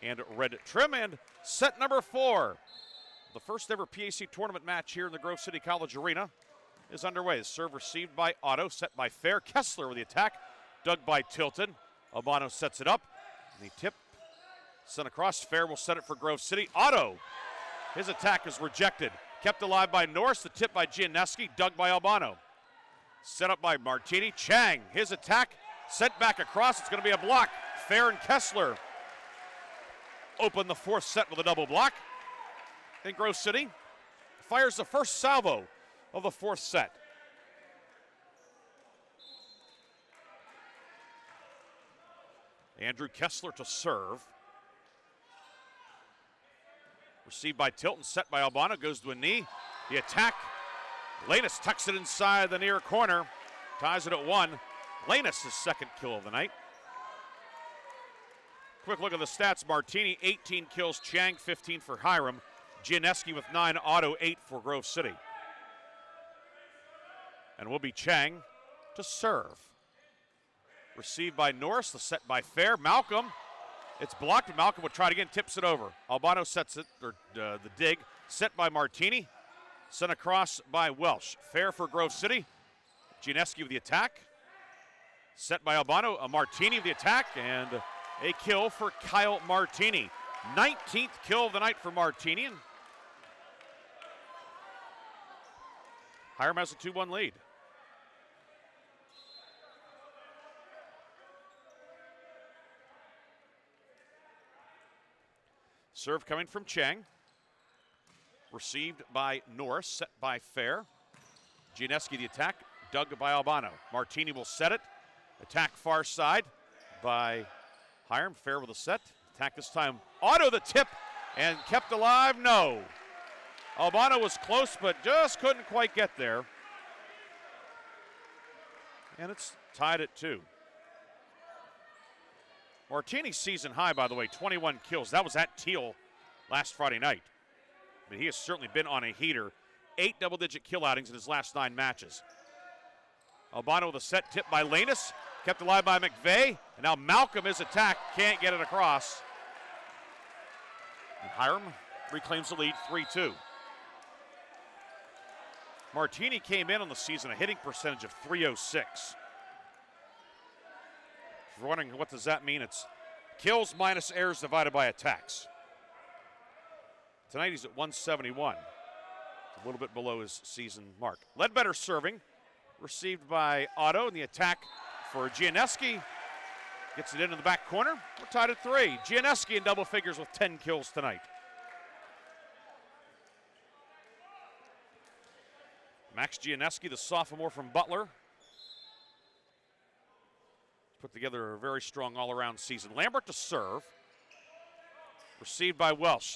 and red trim. And set number 4. The first ever PAC tournament match here in the Grove City College Arena is underway. The serve received by Otto, set by Fair. Kessler with the attack, dug by Tilton. Albano sets it up. And the tip sent across. Fair will set it for Grove City. Otto, his attack is rejected. Kept alive by Norris. The tip by Gianneski, dug by Albano. Set up by Martini. Chang, his attack, sent back across. It's going to be a block. Fair and Kessler open the fourth set with a double block. And Grove City fires the first salvo of the fourth set. Andrew Kessler to serve. Received by Tilton, set by Albano, goes to a knee. The attack, Lanus tucks it inside the near corner, ties it at 1. Lanus' second kill of the night. Quick look at the stats. Martini, 18 kills. Chang, 15 for Hiram. Gianneski with 9, Otto 8 for Grove City. And will be Chang to serve. Received by Norris, the set by Fair. Malcolm, it's blocked. Malcolm would try it again, tips it over. Albano sets it, or the dig, set by Martini. Sent across by Welsh. Fair for Grove City. Gianneski with the attack. Set by Albano. Martini with the attack, and a kill for Kyle Martini. 19th kill of the night for Martini. And Hiram has a 2-1 lead. Serve coming from Chang. Received by Norris, set by Fair. Gianneski the attack, dug by Albano. Martini will set it. Attack far side by Hiram. Fair with a set. Attack this time. Otto the tip and kept alive. No. Albano was close, but just couldn't quite get there. And it's tied at 2. Martini's season high, by the way, 21 kills. That was at Teal last Friday night. But he has certainly been on a heater. 8 double-digit kill outings in his last 9 matches. Albano with a set tip by Lanus. Kept alive by McVeigh. And now Malcolm, his attack, can't get it across. And Hiram reclaims the lead 3-2. Martini came in on the season a hitting percentage of .306. If you're wondering what does that mean, it's kills minus errors divided by attacks. Tonight he's at 171. It's a little bit below his season mark. Ledbetter serving, received by Otto, and the attack for Gianneski. Gets it into the back corner. We're tied at 3. Gianeski in double figures with 10 kills tonight. Max Gianeski, the sophomore from Butler. Put together a very strong all-around season. Lambert to serve. Received by Welsh.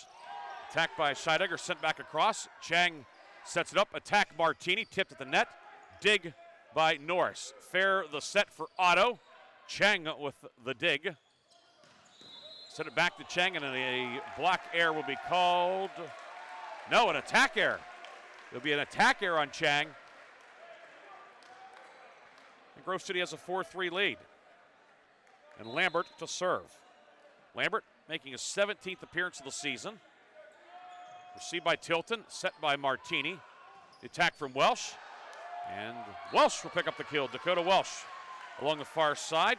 Attacked by Scheidegger, sent back across. Chang sets it up. Attack Martini, tipped at the net. Dig by Norris. Fair the set for Otto. Chang with the dig. Send it back to Chang, and a block error will be called. No, an attack error. There'll be an attack error on Chang. And Grove City has a 4-3 lead. And Lambert to serve. Lambert making his 17th appearance of the season. Received by Tilton, set by Martini. The attack from Welsh. And Welsh will pick up the kill. Dakota Welsh along the far side.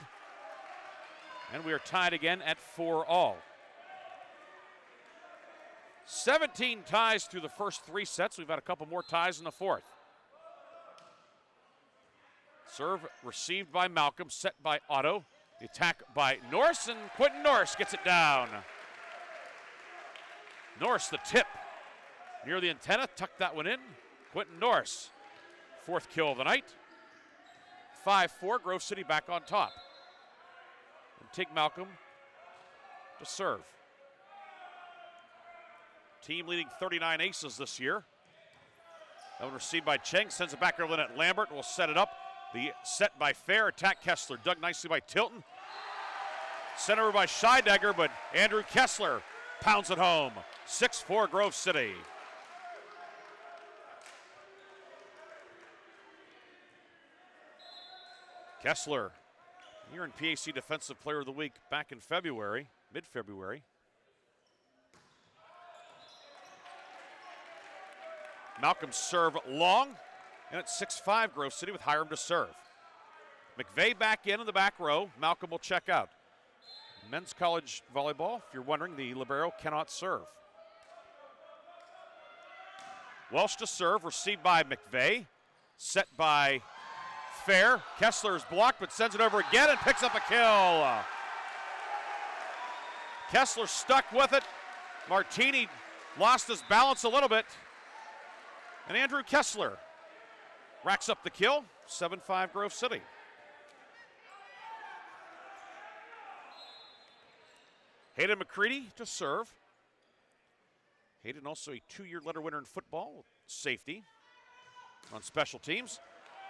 And we are tied again at 4-all. 17 ties through the first 3 sets. We've had a couple more ties in the 4th. Serve received by Malcolm, set by Otto. The attack by Norris, and Quentin Norris gets it down. Norris, the tip. Near the antenna, tucked that one in. Quentin Norris, 4th kill of the night. 5-4, Grove City back on top. And Tig Malcolm to serve. Team leading 39 aces this year. That one received by Cheng, sends it back over the net. Lambert will set it up. The set by Fair, attack Kessler, dug nicely by Tilton. Sent over by Scheidegger, but Andrew Kessler pounds it home. 6-4 Grove City. Kessler, here in PAC Defensive Player of the Week back in February, mid-February. Malcolm serve long, and it's 6-5 Grove City with Hiram to serve. McVeigh back in the back row. Malcolm will check out. Men's college volleyball, if you're wondering, the libero cannot serve. Welsh to serve, received by McVeigh. Set by Fair. Kessler is blocked, but sends it over again and picks up a kill. Kessler stuck with it. Martini lost his balance a little bit. And Andrew Kessler racks up the kill. 7-5 Grove City. Hayden McCready to serve. Hayden also a 2-year letter winner in football, safety on special teams.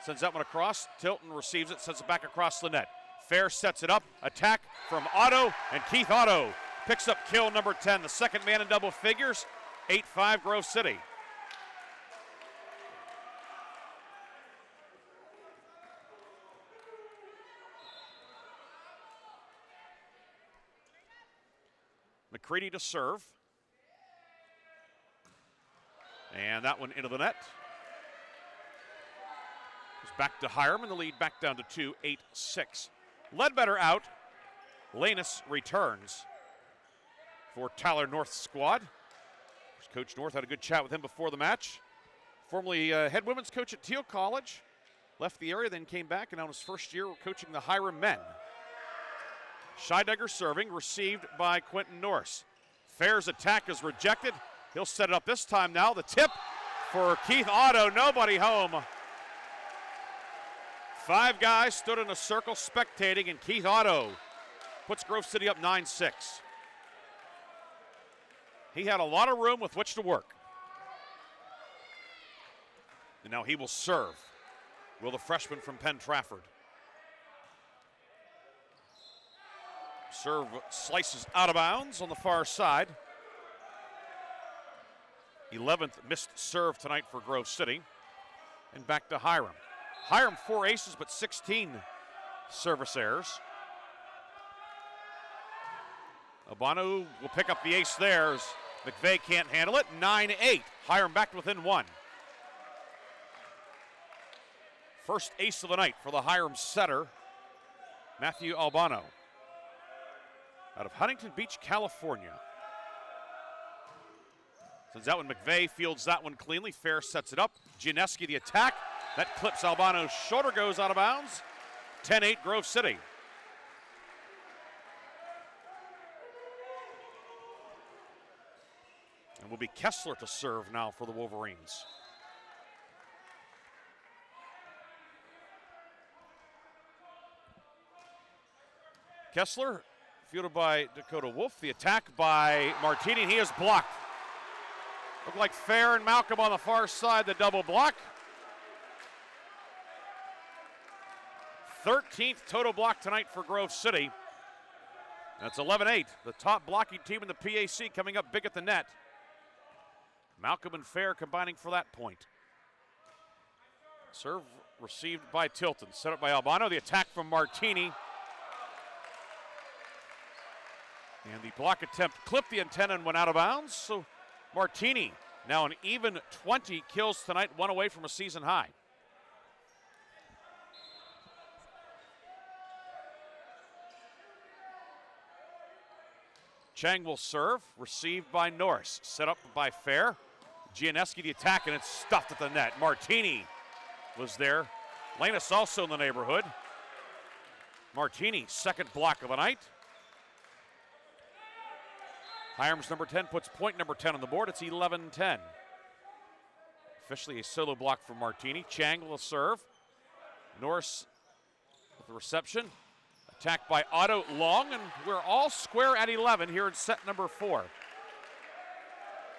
Sends that one across. Tilton receives it, sends it back across the net. Fair sets it up. Attack from Otto, and Keith Otto picks up kill number 10, the second man in double figures. 8-5 Grove City. McCready to serve. And that one into the net. Goes back to Hiram, and the lead back down to 2, 8-6. Ledbetter out. Lanus returns for Tyler North's squad. Coach North had a good chat with him before the match. Formerly head women's coach at Teal College. Left the area, then came back, and on his first year coaching the Hiram men. Scheidegger serving, received by Quentin Norris. Fair's attack is rejected. He'll set it up this time now. The tip for Keith Otto, nobody home. 5 guys stood in a circle spectating, and Keith Otto puts Grove City up 9-6. He had a lot of room with which to work. And now he will serve. Will the freshman from Penn Trafford. Serve slices out of bounds on the far side. 11th missed serve tonight for Grove City. And back to Hiram. Hiram 4 aces, but 16 service errors. Abanu will pick up the ace there as McVeigh can't handle it. 9-8. Hiram back within 1. First ace of the night for the Hiram setter, Matthew Albano, out of Huntington Beach, California. Sends that one, McVeigh fields that one cleanly. Fair sets it up. Gianeski the attack. That clips Albano's shoulder, goes out of bounds. 10-8 Grove City. And will be Kessler to serve now for the Wolverines. Kessler, fielded by Dakota Wolf. The attack by Martini, he is blocked. Looked like Fair and Malcolm on the far side, the double block. 13th total block tonight for Grove City. That's 11-8, the top blocking team in the PAC coming up big at the net. Malcolm and Fair combining for that point. Serve received by Tilton, set up by Albano. The attack from Martini. And the block attempt clipped the antenna and went out of bounds. So Martini now an even 20 kills tonight, one away from a season high. Chang will serve, received by Norris, set up by Fair. Gianeski the attack, and it's stuffed at the net. Martini was there. Lanus also in the neighborhood. Martini, second block of the night. Hiram's number 10 puts point number 10 on the board. It's 11-10. Officially a solo block from Martini. Chang will serve. Norris with the reception. Attacked by Otto Long, and we're all square at 11 here in set number 4.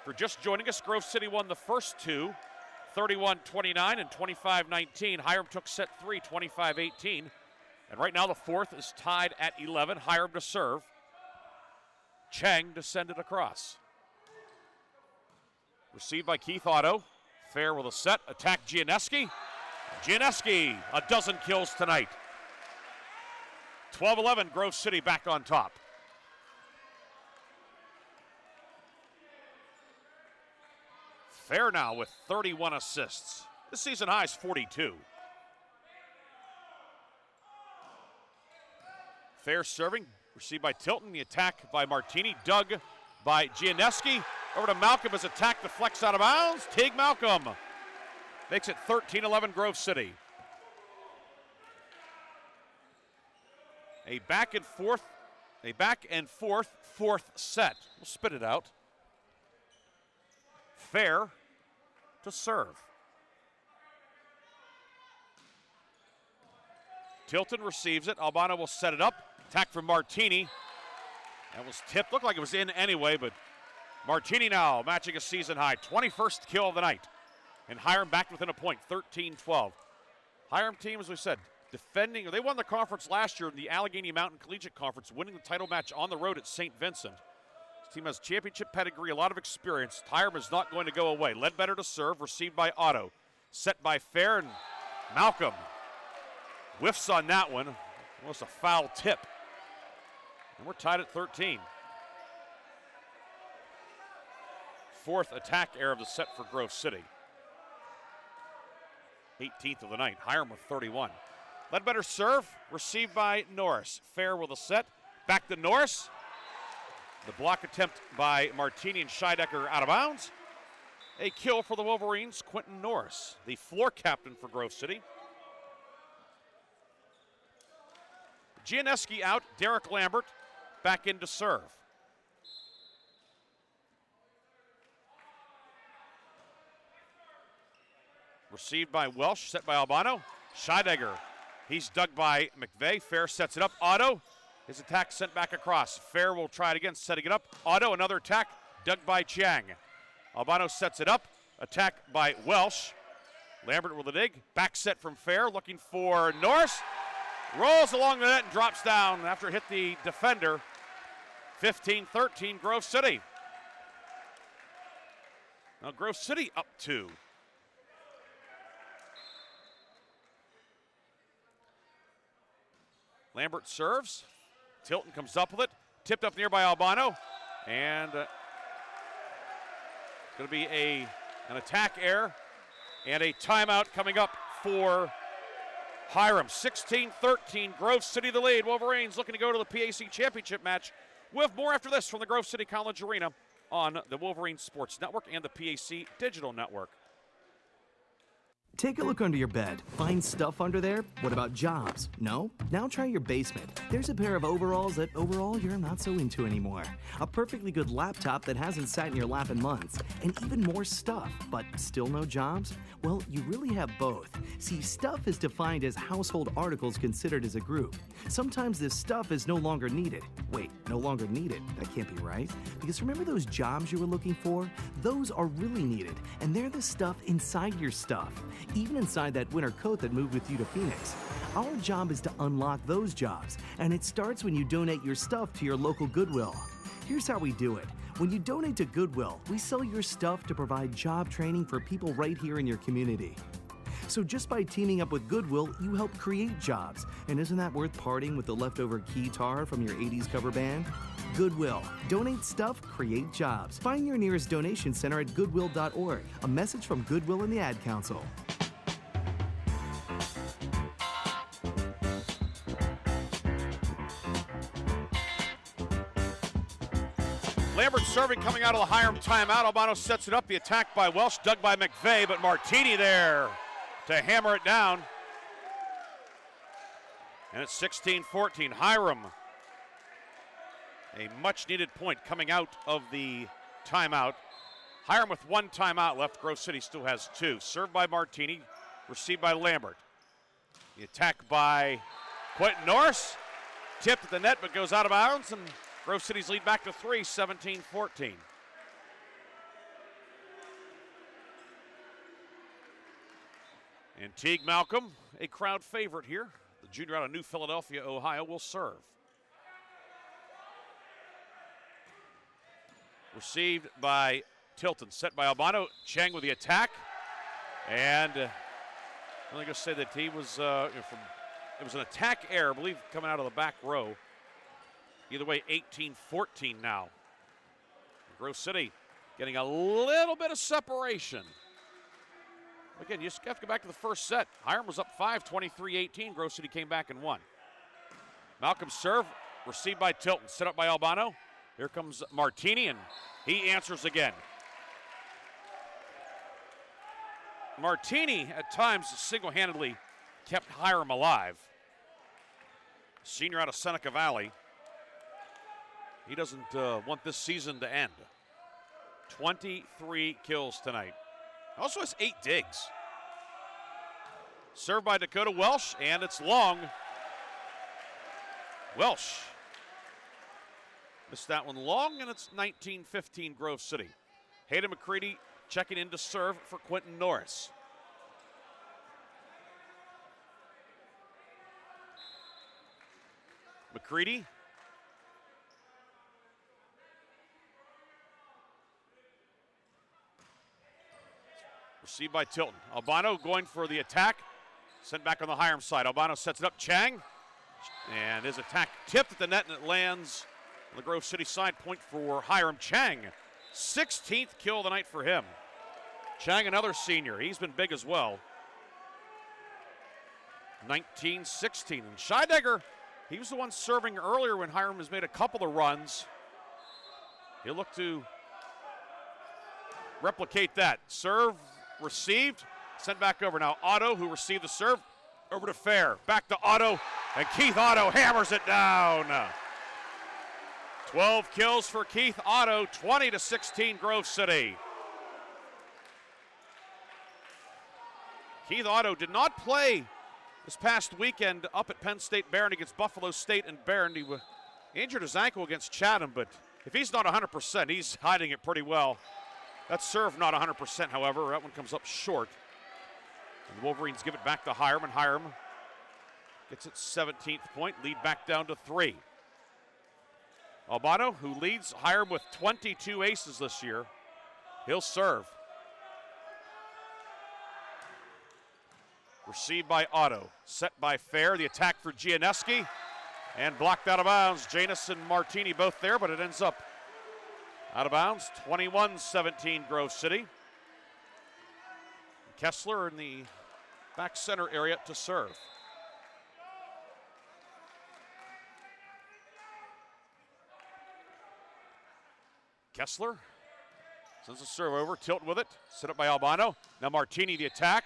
For just joining us, Grove City won the first two, 31-29 and 25-19. Hiram took set 3, 25-18. And right now the fourth is tied at 11. Hiram to serve. Chang to send it across. Received by Keith Otto. Fair with a set. Attack Gianeski. Gianeski, a dozen kills tonight. 12-11, Grove City back on top. Fair now with 31 assists. This season high is 42. Fair serving, received by Tilton. The attack by Martini, dug by Gianeski. Over to Malcolm as attack deflects out of bounds. Teague Malcolm makes it 13-11 Grove City. A back and forth fourth set. We'll spit it out. Fair to serve. Tilton receives it. Albano will set it up. Attack from Martini. That was tipped. Looked like it was in anyway, but Martini now matching a season high. 21st kill of the night. And Hiram back within a point, 13-12. Hiram team, as we said, defending. They won the conference last year in the Allegheny Mountain Collegiate Conference, winning the title match on the road at St. Vincent. This team has championship pedigree, a lot of experience. Hiram is not going to go away. Ledbetter to serve, received by Otto. Set by Fair, and Malcolm whiffs on that one. Almost a foul tip. And we're tied at 13. Fourth attack error of the set for Grove City. 18th of the night. Hiram with 31. Ledbetter serve, received by Norris. Fair with a set. Back to Norris. The block attempt by Martini and Scheidecker out of bounds. A kill for the Wolverines, Quentin Norris, the floor captain for Grove City. Gianeski out, Derek Lambert back in to serve. Received by Welsh, set by Albano. Scheidegger, he's dug by McVeigh. Fair sets it up. Otto, his attack sent back across. Fair will try it again, setting it up. Otto, another attack, dug by Chiang. Albano sets it up. Attack by Welsh. Lambert with a dig. Back set from Fair, looking for Norris. Rolls along the net and drops down after it hit the defender. 15-13, Grove City. Now Grove City up 2. Lambert serves. Tilton comes up with it. Tipped up near by Albano. And it's going to be an attack error and a timeout coming up for Hiram. 16-13, Grove City the lead. Wolverines looking to go to the PAC championship match. We'll have more after this from the Grove City College Arena on the Wolverine Sports Network and the PAC Digital Network. Take a look under your bed. Find stuff under there? What about jobs? No? Now try your basement. There's a pair of overalls that overall you're not so into anymore. A perfectly good laptop that hasn't sat in your lap in months. And even more stuff, but still no jobs? Well, you really have both. See, stuff is defined as household articles considered as a group. Sometimes this stuff is no longer needed. Wait, no longer needed? That can't be right. Because remember those jobs you were looking for? Those are really needed, and they're the stuff inside your stuff. Even inside that winter coat that moved with you to Phoenix. Our job is to unlock those jobs, and it starts when you donate your stuff to your local Goodwill. Here's how we do it. When you donate to Goodwill, we sell your stuff to provide job training for people right here in your community. So just by teaming up with Goodwill, you help create jobs. And isn't that worth parting with the leftover keytar from your 80s cover band? Goodwill. Donate stuff, create jobs. Find your nearest donation center at goodwill.org. A message from Goodwill and the Ad Council. Lambert serving coming out of the Hiram timeout. Albano sets it up. The attack by Welsh, dug by McVeigh, but Martini there to hammer it down. And it's 16-14. Hiram, a much-needed point coming out of the timeout. Hiram with one timeout left. Grove City still has two. Served by Martini, received by Lambert. The attack by Quentin Norris. Tipped at the net, but goes out of bounds, and Grove City's lead back to 3, 17-14. And Teague Malcolm, a crowd favorite here. The junior out of New Philadelphia, Ohio, will serve. Received by Tilton, set by Albano. Chang with the attack. And I'm going to say that he was, it was an attack error, I believe, coming out of the back row. Either way, 18-14 now. Grove City getting a little bit of separation. Again, you just have to go back to the first set. Hiram was up 5, 23-18. Grove City came back and won. Malcolm serve, received by Tilton, set up by Albano. Here comes Martini, and he answers again. Martini, at times, single-handedly kept Hiram alive. Senior out of Seneca Valley. He doesn't want this season to end. 23 kills tonight. Also has 8 digs. Served by Dakota Welsh, and it's long. Welsh missed that one long, and it's 19-15 Grove City. Hayden McCready checking in to serve for Quentin Norris. McCready. Received by Tilton. Albano going for the attack. Sent back on the Hiram side. Albano sets it up. Chang. And his attack tipped at the net, and it lands on the Grove City side. Point for Hiram. Chang. 16th kill of the night for him. Chang, another senior. He's been big as well. 19-16. And Scheidegger, he was the one serving earlier when Hiram has made a couple of runs. He'll look to replicate that. Serve received, sent back over. Now Otto, who received the serve, over to Fair. Back to Otto, and Keith Otto hammers it down. 12 kills for Keith Otto, 20-16 Grove City. Keith Otto did not play this past weekend up at Penn State Barron against Buffalo State and Barron. He injured his ankle against Chatham, but if he's not 100%, he's hiding it pretty well. That serve not 100%, however. That one comes up short. And the Wolverines give it back to Hiram, and Hiram gets its 17th point, lead back down to 3. Albano, who leads Hiram with 22 aces this year, he'll serve. Received by Otto, set by Fair. The attack for Gianeski, and blocked out of bounds. Janus and Martini both there, but it ends up out of bounds. 21-17 Grove City. Kessler in the back center area to serve. Kessler sends a serve over. Tilton with it. Set up by Albano. Now Martini the attack.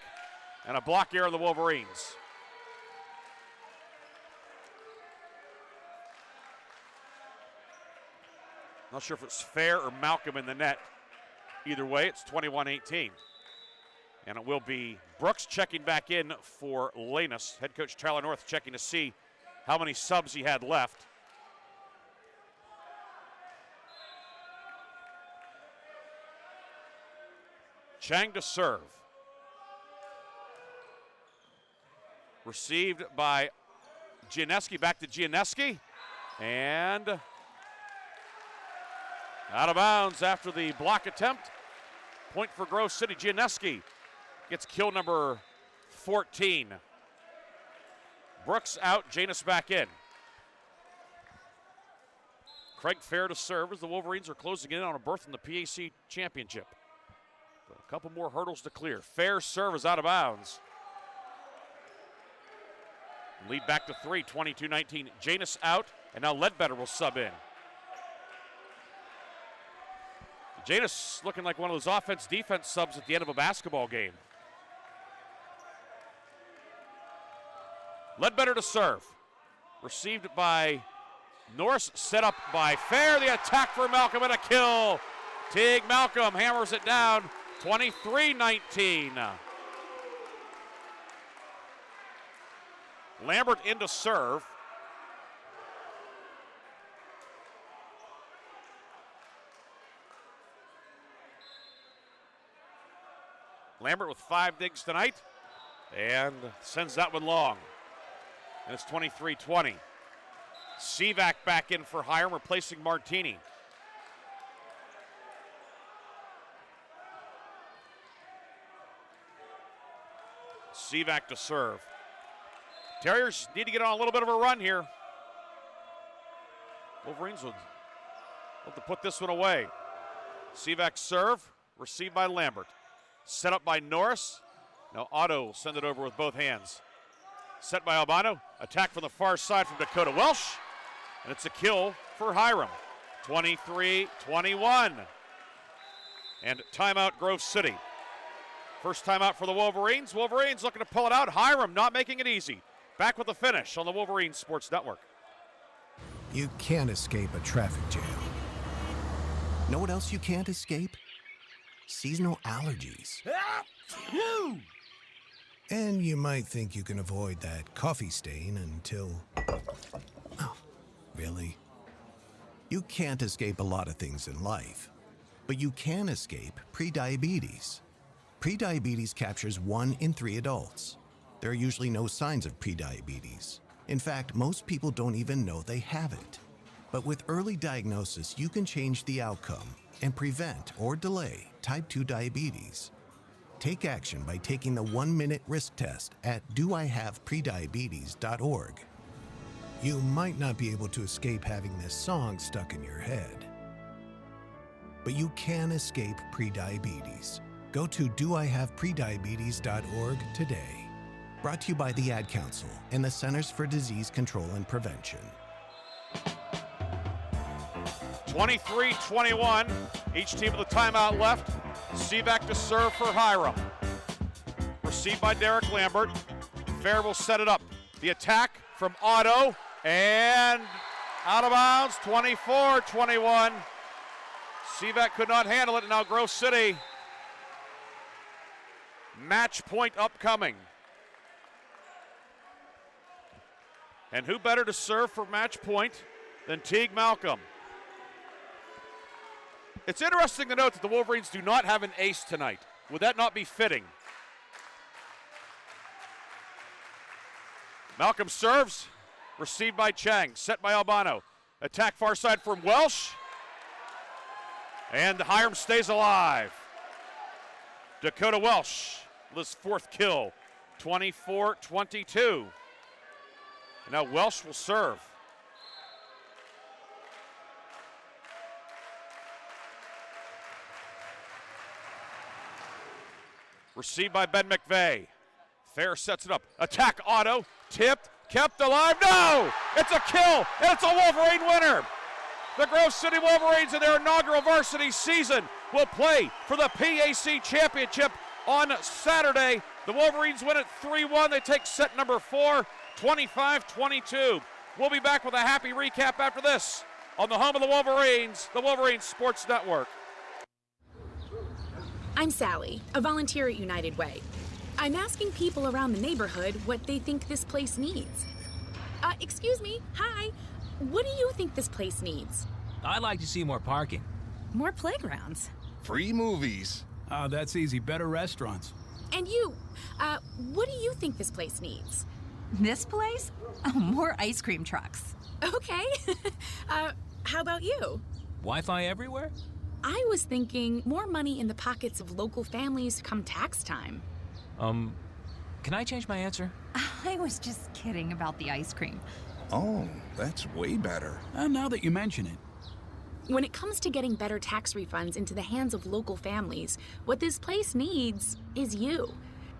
And a block error of the Wolverines. Not sure if it's Fair or Malcolm in the net. Either way, it's 21-18. And it will be Brooks checking back in for Lanus. Head coach Tyler North checking to see how many subs he had left. Chang to serve. Received by Gianneski, back to Gianneski. And out of bounds after the block attempt. Point for Grove City. Gianneski gets kill number 14. Brooks out, Janus back in. Craig Fair to serve as the Wolverines are closing in on a berth in the PAC championship. But a couple more hurdles to clear. Fair serve is out of bounds. Lead back to 3, 22-19. Janus out, and now Ledbetter will sub in. Janus looking like one of those offense-defense subs at the end of a basketball game. Ledbetter to serve. Received by Norris, set up by Fair. The attack for Malcolm and a kill. Teague Malcolm hammers it down, 23-19. Lambert in to serve. Lambert with 5 digs tonight and sends that one long. And it's 23-20. Sivak back in for Hiram, replacing Martini. Sivak to serve. Terriers need to get on a little bit of a run here. Wolverines would love to put this one away. Sivak serve, received by Lambert. Set up by Norris. Now Otto will send it over with both hands. Set by Albano. Attack from the far side from Dakota Welsh. And it's a kill for Hiram. 23-21. And timeout Grove City. First timeout for the Wolverines. Wolverines looking to pull it out. Hiram not making it easy. Back with the finish on the Wolverines Sports Network. You can't escape a traffic jam. Know what else you can't escape? Seasonal allergies. And you might think you can avoid that coffee stain until... Oh, really? You can't escape a lot of things in life, but you can escape prediabetes. Prediabetes captures 1 in 3 adults. There are usually no signs of prediabetes. In fact, most people don't even know they have it. But with early diagnosis, you can change the outcome and prevent or delay type 2 diabetes. Take action by taking the 1-minute risk test at doihaveprediabetes.org. You might not be able to escape having this song stuck in your head, but you can escape prediabetes. Go to doihaveprediabetes.org today. Brought to you by the Ad Council and the Centers for Disease Control and Prevention. 23-21. Each team with a timeout left. Sivak to serve for Hiram. Received by Derek Lambert. Fair will set it up. The attack from Otto. And out of bounds, 24-21. Sivak could not handle it, and now Grove City. Match point upcoming. And who better to serve for match point than Teague Malcolm? It's interesting to note that the Wolverines do not have an ace tonight. Would that not be fitting? Malcolm serves, received by Chang, set by Albano. Attack far side from Welsh. And Hiram stays alive. Dakota Welsh with his 4th kill, 24-22. And now Welsh will serve. Received by Ben McVeigh. Fair sets it up. Attack Otto. Tipped. Kept alive. No! It's a kill, and it's a Wolverine winner. The Grove City Wolverines in their inaugural varsity season will play for the PAC Championship on Saturday The Wolverines win it 3-1. They take set number 4, 25-22. We'll be back with a happy recap after this on the home of the Wolverines Sports Network. I'm Sally, a volunteer at United Way. I'm asking people around the neighborhood what they think this place needs. Excuse me, hi. What do you think this place needs? I'd like to see more parking. More playgrounds. Free movies. That's easy. Better restaurants. And you, what do you think this place needs? This place? Oh, more ice cream trucks. Okay. How about you? Wi-Fi everywhere? I was thinking more money in the pockets of local families come tax time. Can I change my answer? I was just kidding about the ice cream. Oh, that's way better. Now that you mention it. When it comes to getting better tax refunds into the hands of local families, what this place needs is you.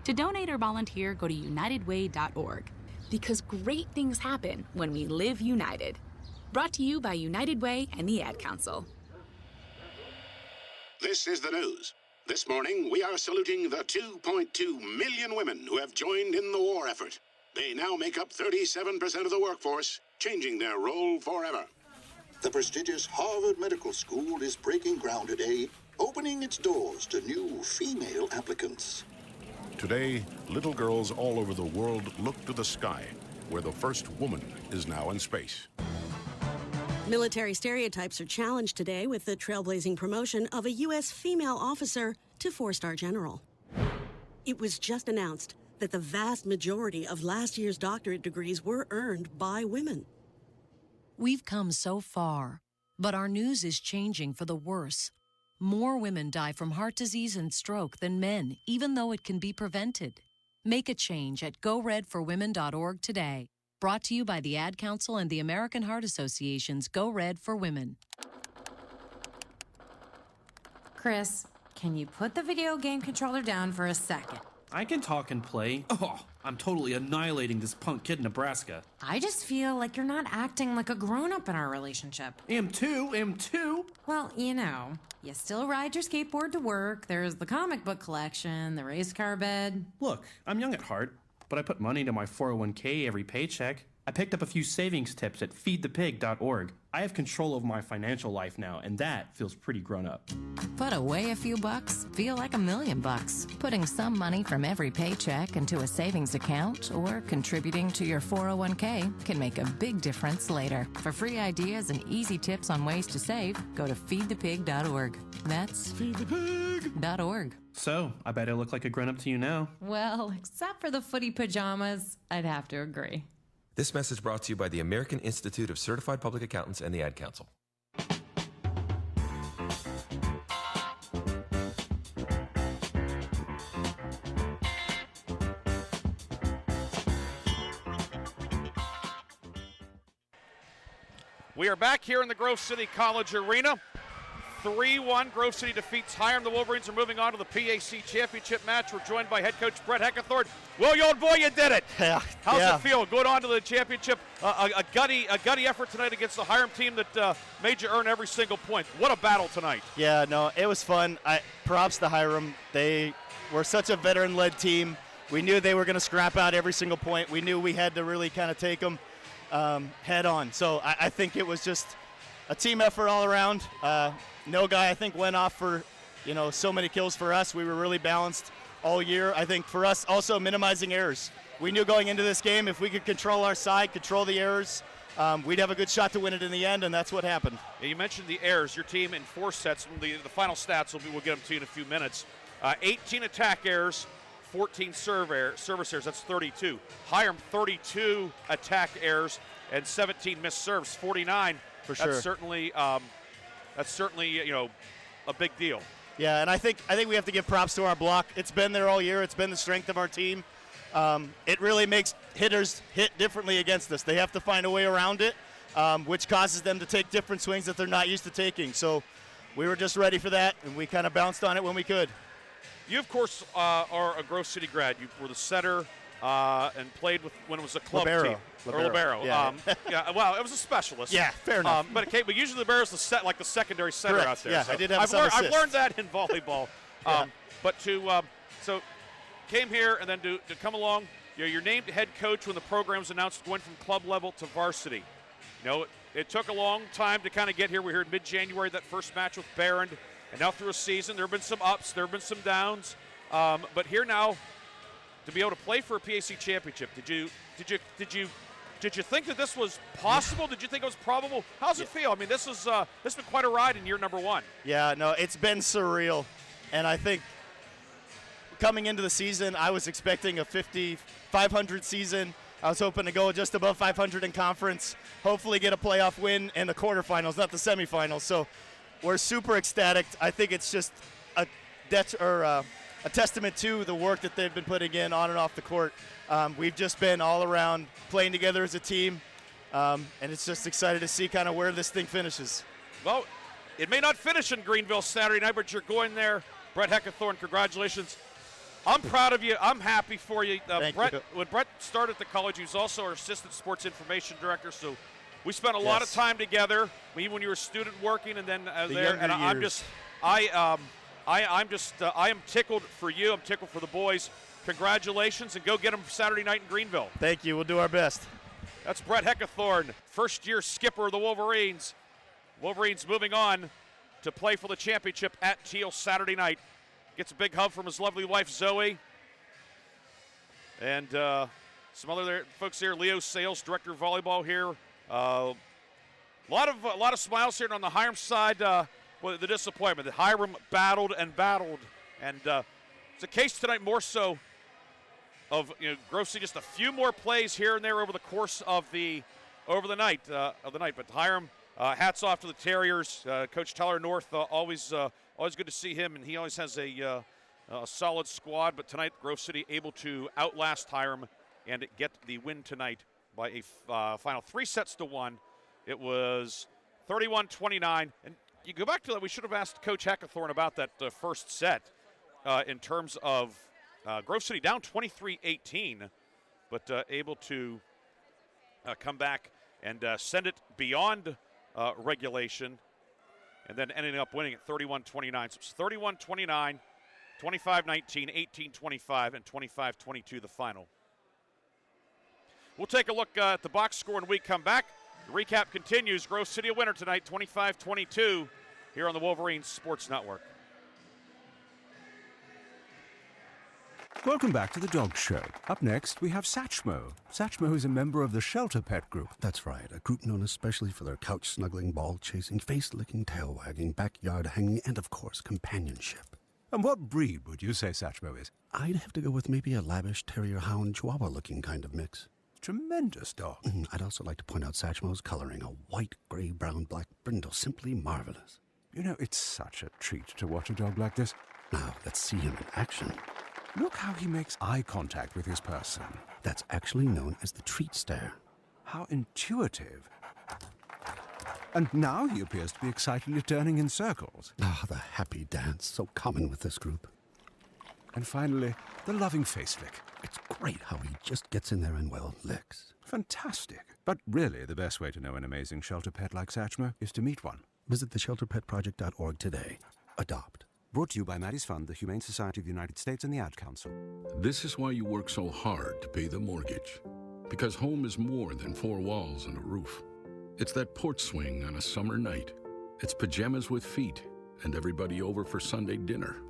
To donate or volunteer, go to unitedway.org. Because great things happen when we live united. Brought to you by United Way and the Ad Council. This is the news. This morning, we are saluting the 2.2 million women who have joined in the war effort. They now make up 37% of the workforce, changing their role forever. The prestigious Harvard Medical School is breaking ground today, opening its doors to new female applicants. Today, little girls all over the world look to the sky, where the first woman is now in space. Military stereotypes are challenged today with the trailblazing promotion of a U.S. female officer to 4-star general. It was just announced that the vast majority of last year's doctorate degrees were earned by women. We've come so far, but our news is changing for the worse. More women die from heart disease and stroke than men, even though it can be prevented. Make a change at GoRedForWomen.org today. Brought to you by the Ad Council and the American Heart Association's Go Red for Women. Chris, can you put the video game controller down for a second? I can talk and play. Oh, I'm totally annihilating this punk kid in Nebraska. I just feel like you're not acting like a grown-up in our relationship. Am too. Well, you still ride your skateboard to work, there's the comic book collection, the race car bed. Look, I'm young at heart, but I put money into my 401k every paycheck. I picked up a few savings tips at feedthepig.org. I have control over my financial life now, and that feels pretty grown up. Put away a few bucks, feel like $1 million. Putting some money from every paycheck into a savings account or contributing to your 401k can make a big difference later. For free ideas and easy tips on ways to save, go to feedthepig.org. That's feedthepig.org. So, I bet I look like a grown-up to you now. Well, except for the footy pajamas, I'd have to agree. This message brought to you by the American Institute of Certified Public Accountants and the Ad Council. We are back here in the Grove City College Arena. 3-1, Grove City defeats Hiram. The Wolverines are moving on to the PAC championship match. We're joined by head coach Brett Heckathorn. Well, you old boy, you did it. How's it feel going on to the championship? A gutty effort tonight against the Hiram team that made you earn every single point. What a battle tonight. Yeah, no, it was fun. Props to Hiram. They were such a veteran-led team. We knew they were going to scrap out every single point. We knew we had to really kind of take them head on. So I think it was just a team effort all around. No guy, I think, went off for, so many kills for us. We were really balanced all year. I think for us, also minimizing errors. We knew going into this game, if we could control our side, control the errors, we'd have a good shot to win it in the end, and that's what happened. Yeah, you mentioned the errors. Your team in 4 sets, the final stats, we'll get them to you in a few minutes. 18 attack errors, 14 service errors, that's 32. Hiram, 32 attack errors, and 17 missed serves, 49. For sure. That's certainly a big deal. Yeah, and I think we have to give props to our block. It's been there all year. It's been the strength of our team. It really makes hitters hit differently against us. They have to find a way around it, which causes them to take different swings that they're not used to taking. So we were just ready for that, and we kind of bounced on it when we could. You, of course, are a Grove City grad. You were the setter and played with when it was a club team. Libero. Yeah. Well, it was a specialist. Yeah, fair enough. But usually Libero's the secondary center Correct. out there. Yeah, so I did have some assists. I've learned that in volleyball. Yeah. But so came here and then to come along. You're named head coach when the program's announced going from club level to varsity. It took a long time to kind of get here. We were here in mid-January, that first match with Barron, and now through a season, there have been some ups, there have been some downs, but here now to be able to play for a PAC championship. Did you think that this was possible? Did you think it was probable? How's it feel? I mean, this has been quite a ride in year number 1. Yeah, no, it's been surreal, and I think coming into the season, I was expecting a 500 season. I was hoping to go just above 500 in conference, hopefully get a playoff win in the quarterfinals, not the semifinals. So we're super ecstatic. I think it's just a testament to the work that they've been putting in on and off the court. We've just been all around playing together as a team, and it's just excited to see kind of where this thing finishes. Well, it may not finish in Greenville Saturday night, but you're going there. Brett Heckathorn, congratulations. I'm proud of you. I'm happy for you. Brett, when Brett started at the college, he was also our assistant sports information director. So we spent a lot of time together, even when you were a student working, and then there. And I am tickled for you. I'm tickled for the boys. Congratulations, and go get them Saturday night in Greenville. Thank you. We'll do our best. That's Brett Heckathorn, first-year skipper of the Wolverines. Wolverines moving on to play for the championship at Teal Saturday night. Gets a big hug from his lovely wife, Zoe. And some other folks here. Leo Sales, director of volleyball here. A lot of smiles here. And on the Hiram side, the disappointment. The Hiram battled. And it's a case tonight more so of Grove City, just a few more plays here and there over the course of the night. But Hiram, hats off to the Terriers. Coach Tyler North, always good to see him, and he always has a solid squad. But tonight, Grove City able to outlast Hiram and get the win tonight by a final 3-1. It was 31-29. And you go back to that, we should have asked Coach Heckathorn about that first set in terms of Grove City down 23-18, but able to come back and send it beyond regulation, and then ending up winning at 31-29. So it's 31-29, 25-19, 18-25, and 25-22 the final. We'll take a look at the box score when we come back. The recap continues. Grove City a winner tonight, 25-22, here on the Wolverines Sports Network. Welcome back to the Dog Show. Up next, we have Satchmo. Satchmo is a member of the Shelter Pet Group. That's right, a group known especially for their couch-snuggling, ball-chasing, face-licking, tail-wagging, backyard-hanging, and, of course, companionship. And what breed would you say Satchmo is? I'd have to go with maybe a lavish terrier-hound, chihuahua-looking kind of mix. Tremendous dog. I'd also like to point out Satchmo's coloring, a white, gray, brown, black brindle, simply marvelous. You know, it's such a treat to watch a dog like this. Now, let's see him in action. Look how he makes eye contact with his person. That's actually known as the treat stare. How intuitive. And now he appears to be excitedly turning in circles. Ah, the happy dance, so common with this group. And finally, the loving face lick. It's great how he just gets in there and, well, licks. Fantastic. But really, the best way to know an amazing shelter pet like Satchmo is to meet one. Visit theshelterpetproject.org today. Adopt. Brought to you by Maddie's Fund, the Humane Society of the United States, and the Ad Council. This is why you work so hard to pay the mortgage. Because home is more than 4 walls and a roof. It's that porch swing on a summer night. It's pajamas with feet and everybody over for Sunday dinner.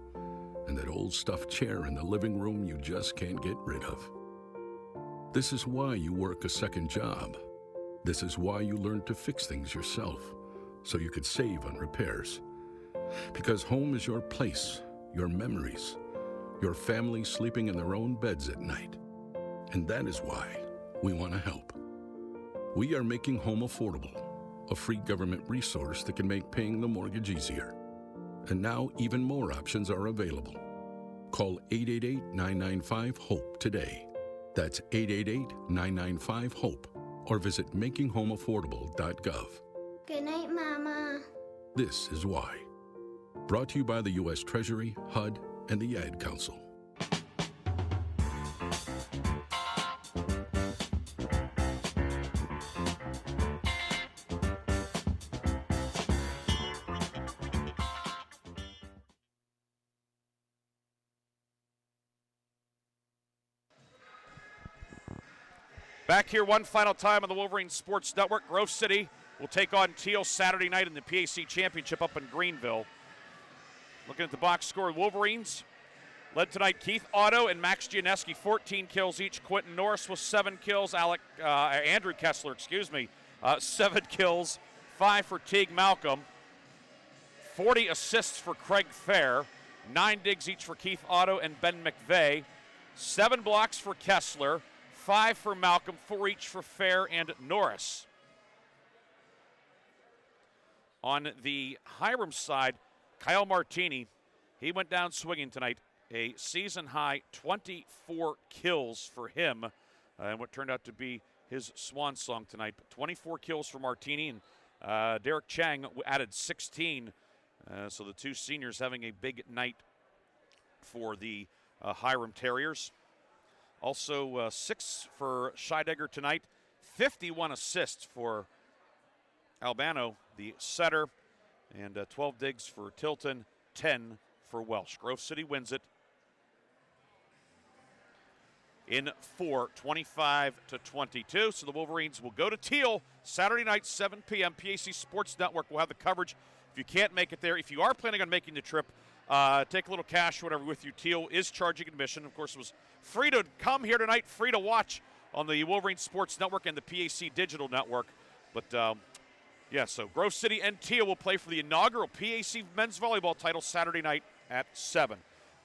And that old stuffed chair in the living room you just can't get rid of. This is why you work a second job. This is why you learn to fix things yourself, so you could save on repairs. Because home is your place, your memories, your family sleeping in their own beds at night. And that is why we want to help. We are making home affordable, a free government resource that can make paying the mortgage easier. And now even more options are available. Call 888-995-HOPE today. That's 888-995-HOPE. Or visit makinghomeaffordable.gov. Good night, Mama. This is why. Brought to you by the U.S. Treasury, HUD, and the Ad Council. Back here one final time on the Wolverine Sports Network. Grove City will take on Teal Saturday night in the PAC Championship up in Greenville. Looking at the box score, Wolverines led tonight Keith Otto and Max Gianeski, 14 kills each. Quentin Norris with 7 kills. Andrew Kessler, 7 kills. 5 for Teague Malcolm. 40 assists for Craig Fair. 9 digs each for Keith Otto and Ben McVeigh. 7 blocks for Kessler. 5 for Malcolm, 4 each for Fair and Norris. On the Hiram side, Kyle Martini, he went down swinging tonight. A season-high 24 kills for him, and what turned out to be his swan song tonight. 24 kills for Martini, and Derek Chang added 16. So the two seniors having a big night for the Hiram Terriers. Also 6 for Scheidegger tonight. 51 assists for Albano, the setter, and 12 digs for Tilton, 10 for Welsh. Grove City wins it in 4, 25-22. So the Wolverines will go to Teal Saturday night, 7 p.m. PAC Sports Network will have the coverage. If you can't make it there, if you are planning on making the trip, take a little cash or whatever with you. Teal is charging admission. Of course, it was free to come here tonight, free to watch on the Wolverine Sports Network and the PAC Digital Network. But, so Grove City and Teal will play for the inaugural PAC men's volleyball title Saturday night at 7.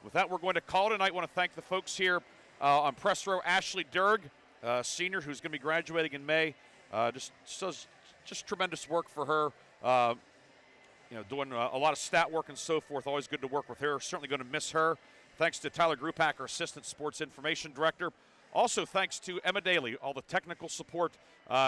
With that, we're going to call it a night. I want to thank the folks here on press row. Ashley Derg, senior, who's going to be graduating in May. Just tremendous work for her. Doing a lot of stat work and so forth. Always good to work with her. Certainly going to miss her. Thanks to Tyler Grupak, our Assistant Sports Information Director. Also thanks to Emma Daly, all the technical support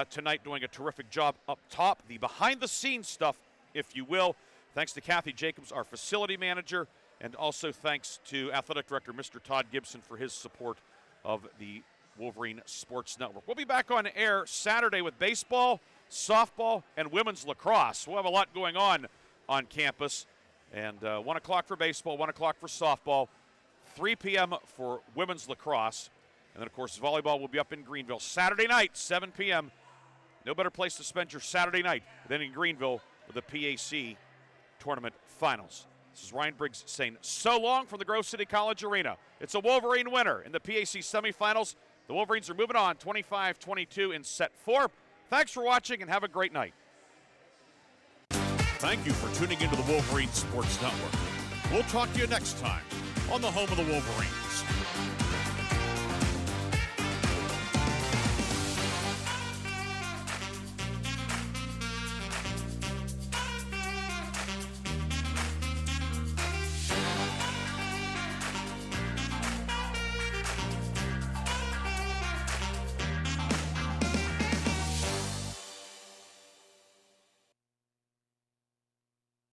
tonight, doing a terrific job up top. The behind-the-scenes stuff, if you will. Thanks to Kathy Jacobs, our Facility Manager. And also thanks to Athletic Director Mr. Todd Gibson for his support of the Wolverine Sports Network. We'll be back on air Saturday with baseball, softball, and women's lacrosse. We'll have a lot going on campus. And 1 o'clock for baseball, 1 o'clock for softball, 3 p.m. for women's lacrosse. And then, of course, volleyball will be up in Greenville Saturday night, 7 p.m. No better place to spend your Saturday night than in Greenville with the PAC Tournament Finals. This is Ryan Briggs saying so long from the Grove City College Arena. It's a Wolverine winner in the PAC semifinals. The Wolverines are moving on 25-22 in set 4. Thanks for watching and have a great night. Thank you for tuning into the Wolverine Sports Network. We'll talk to you next time on the home of the Wolverines.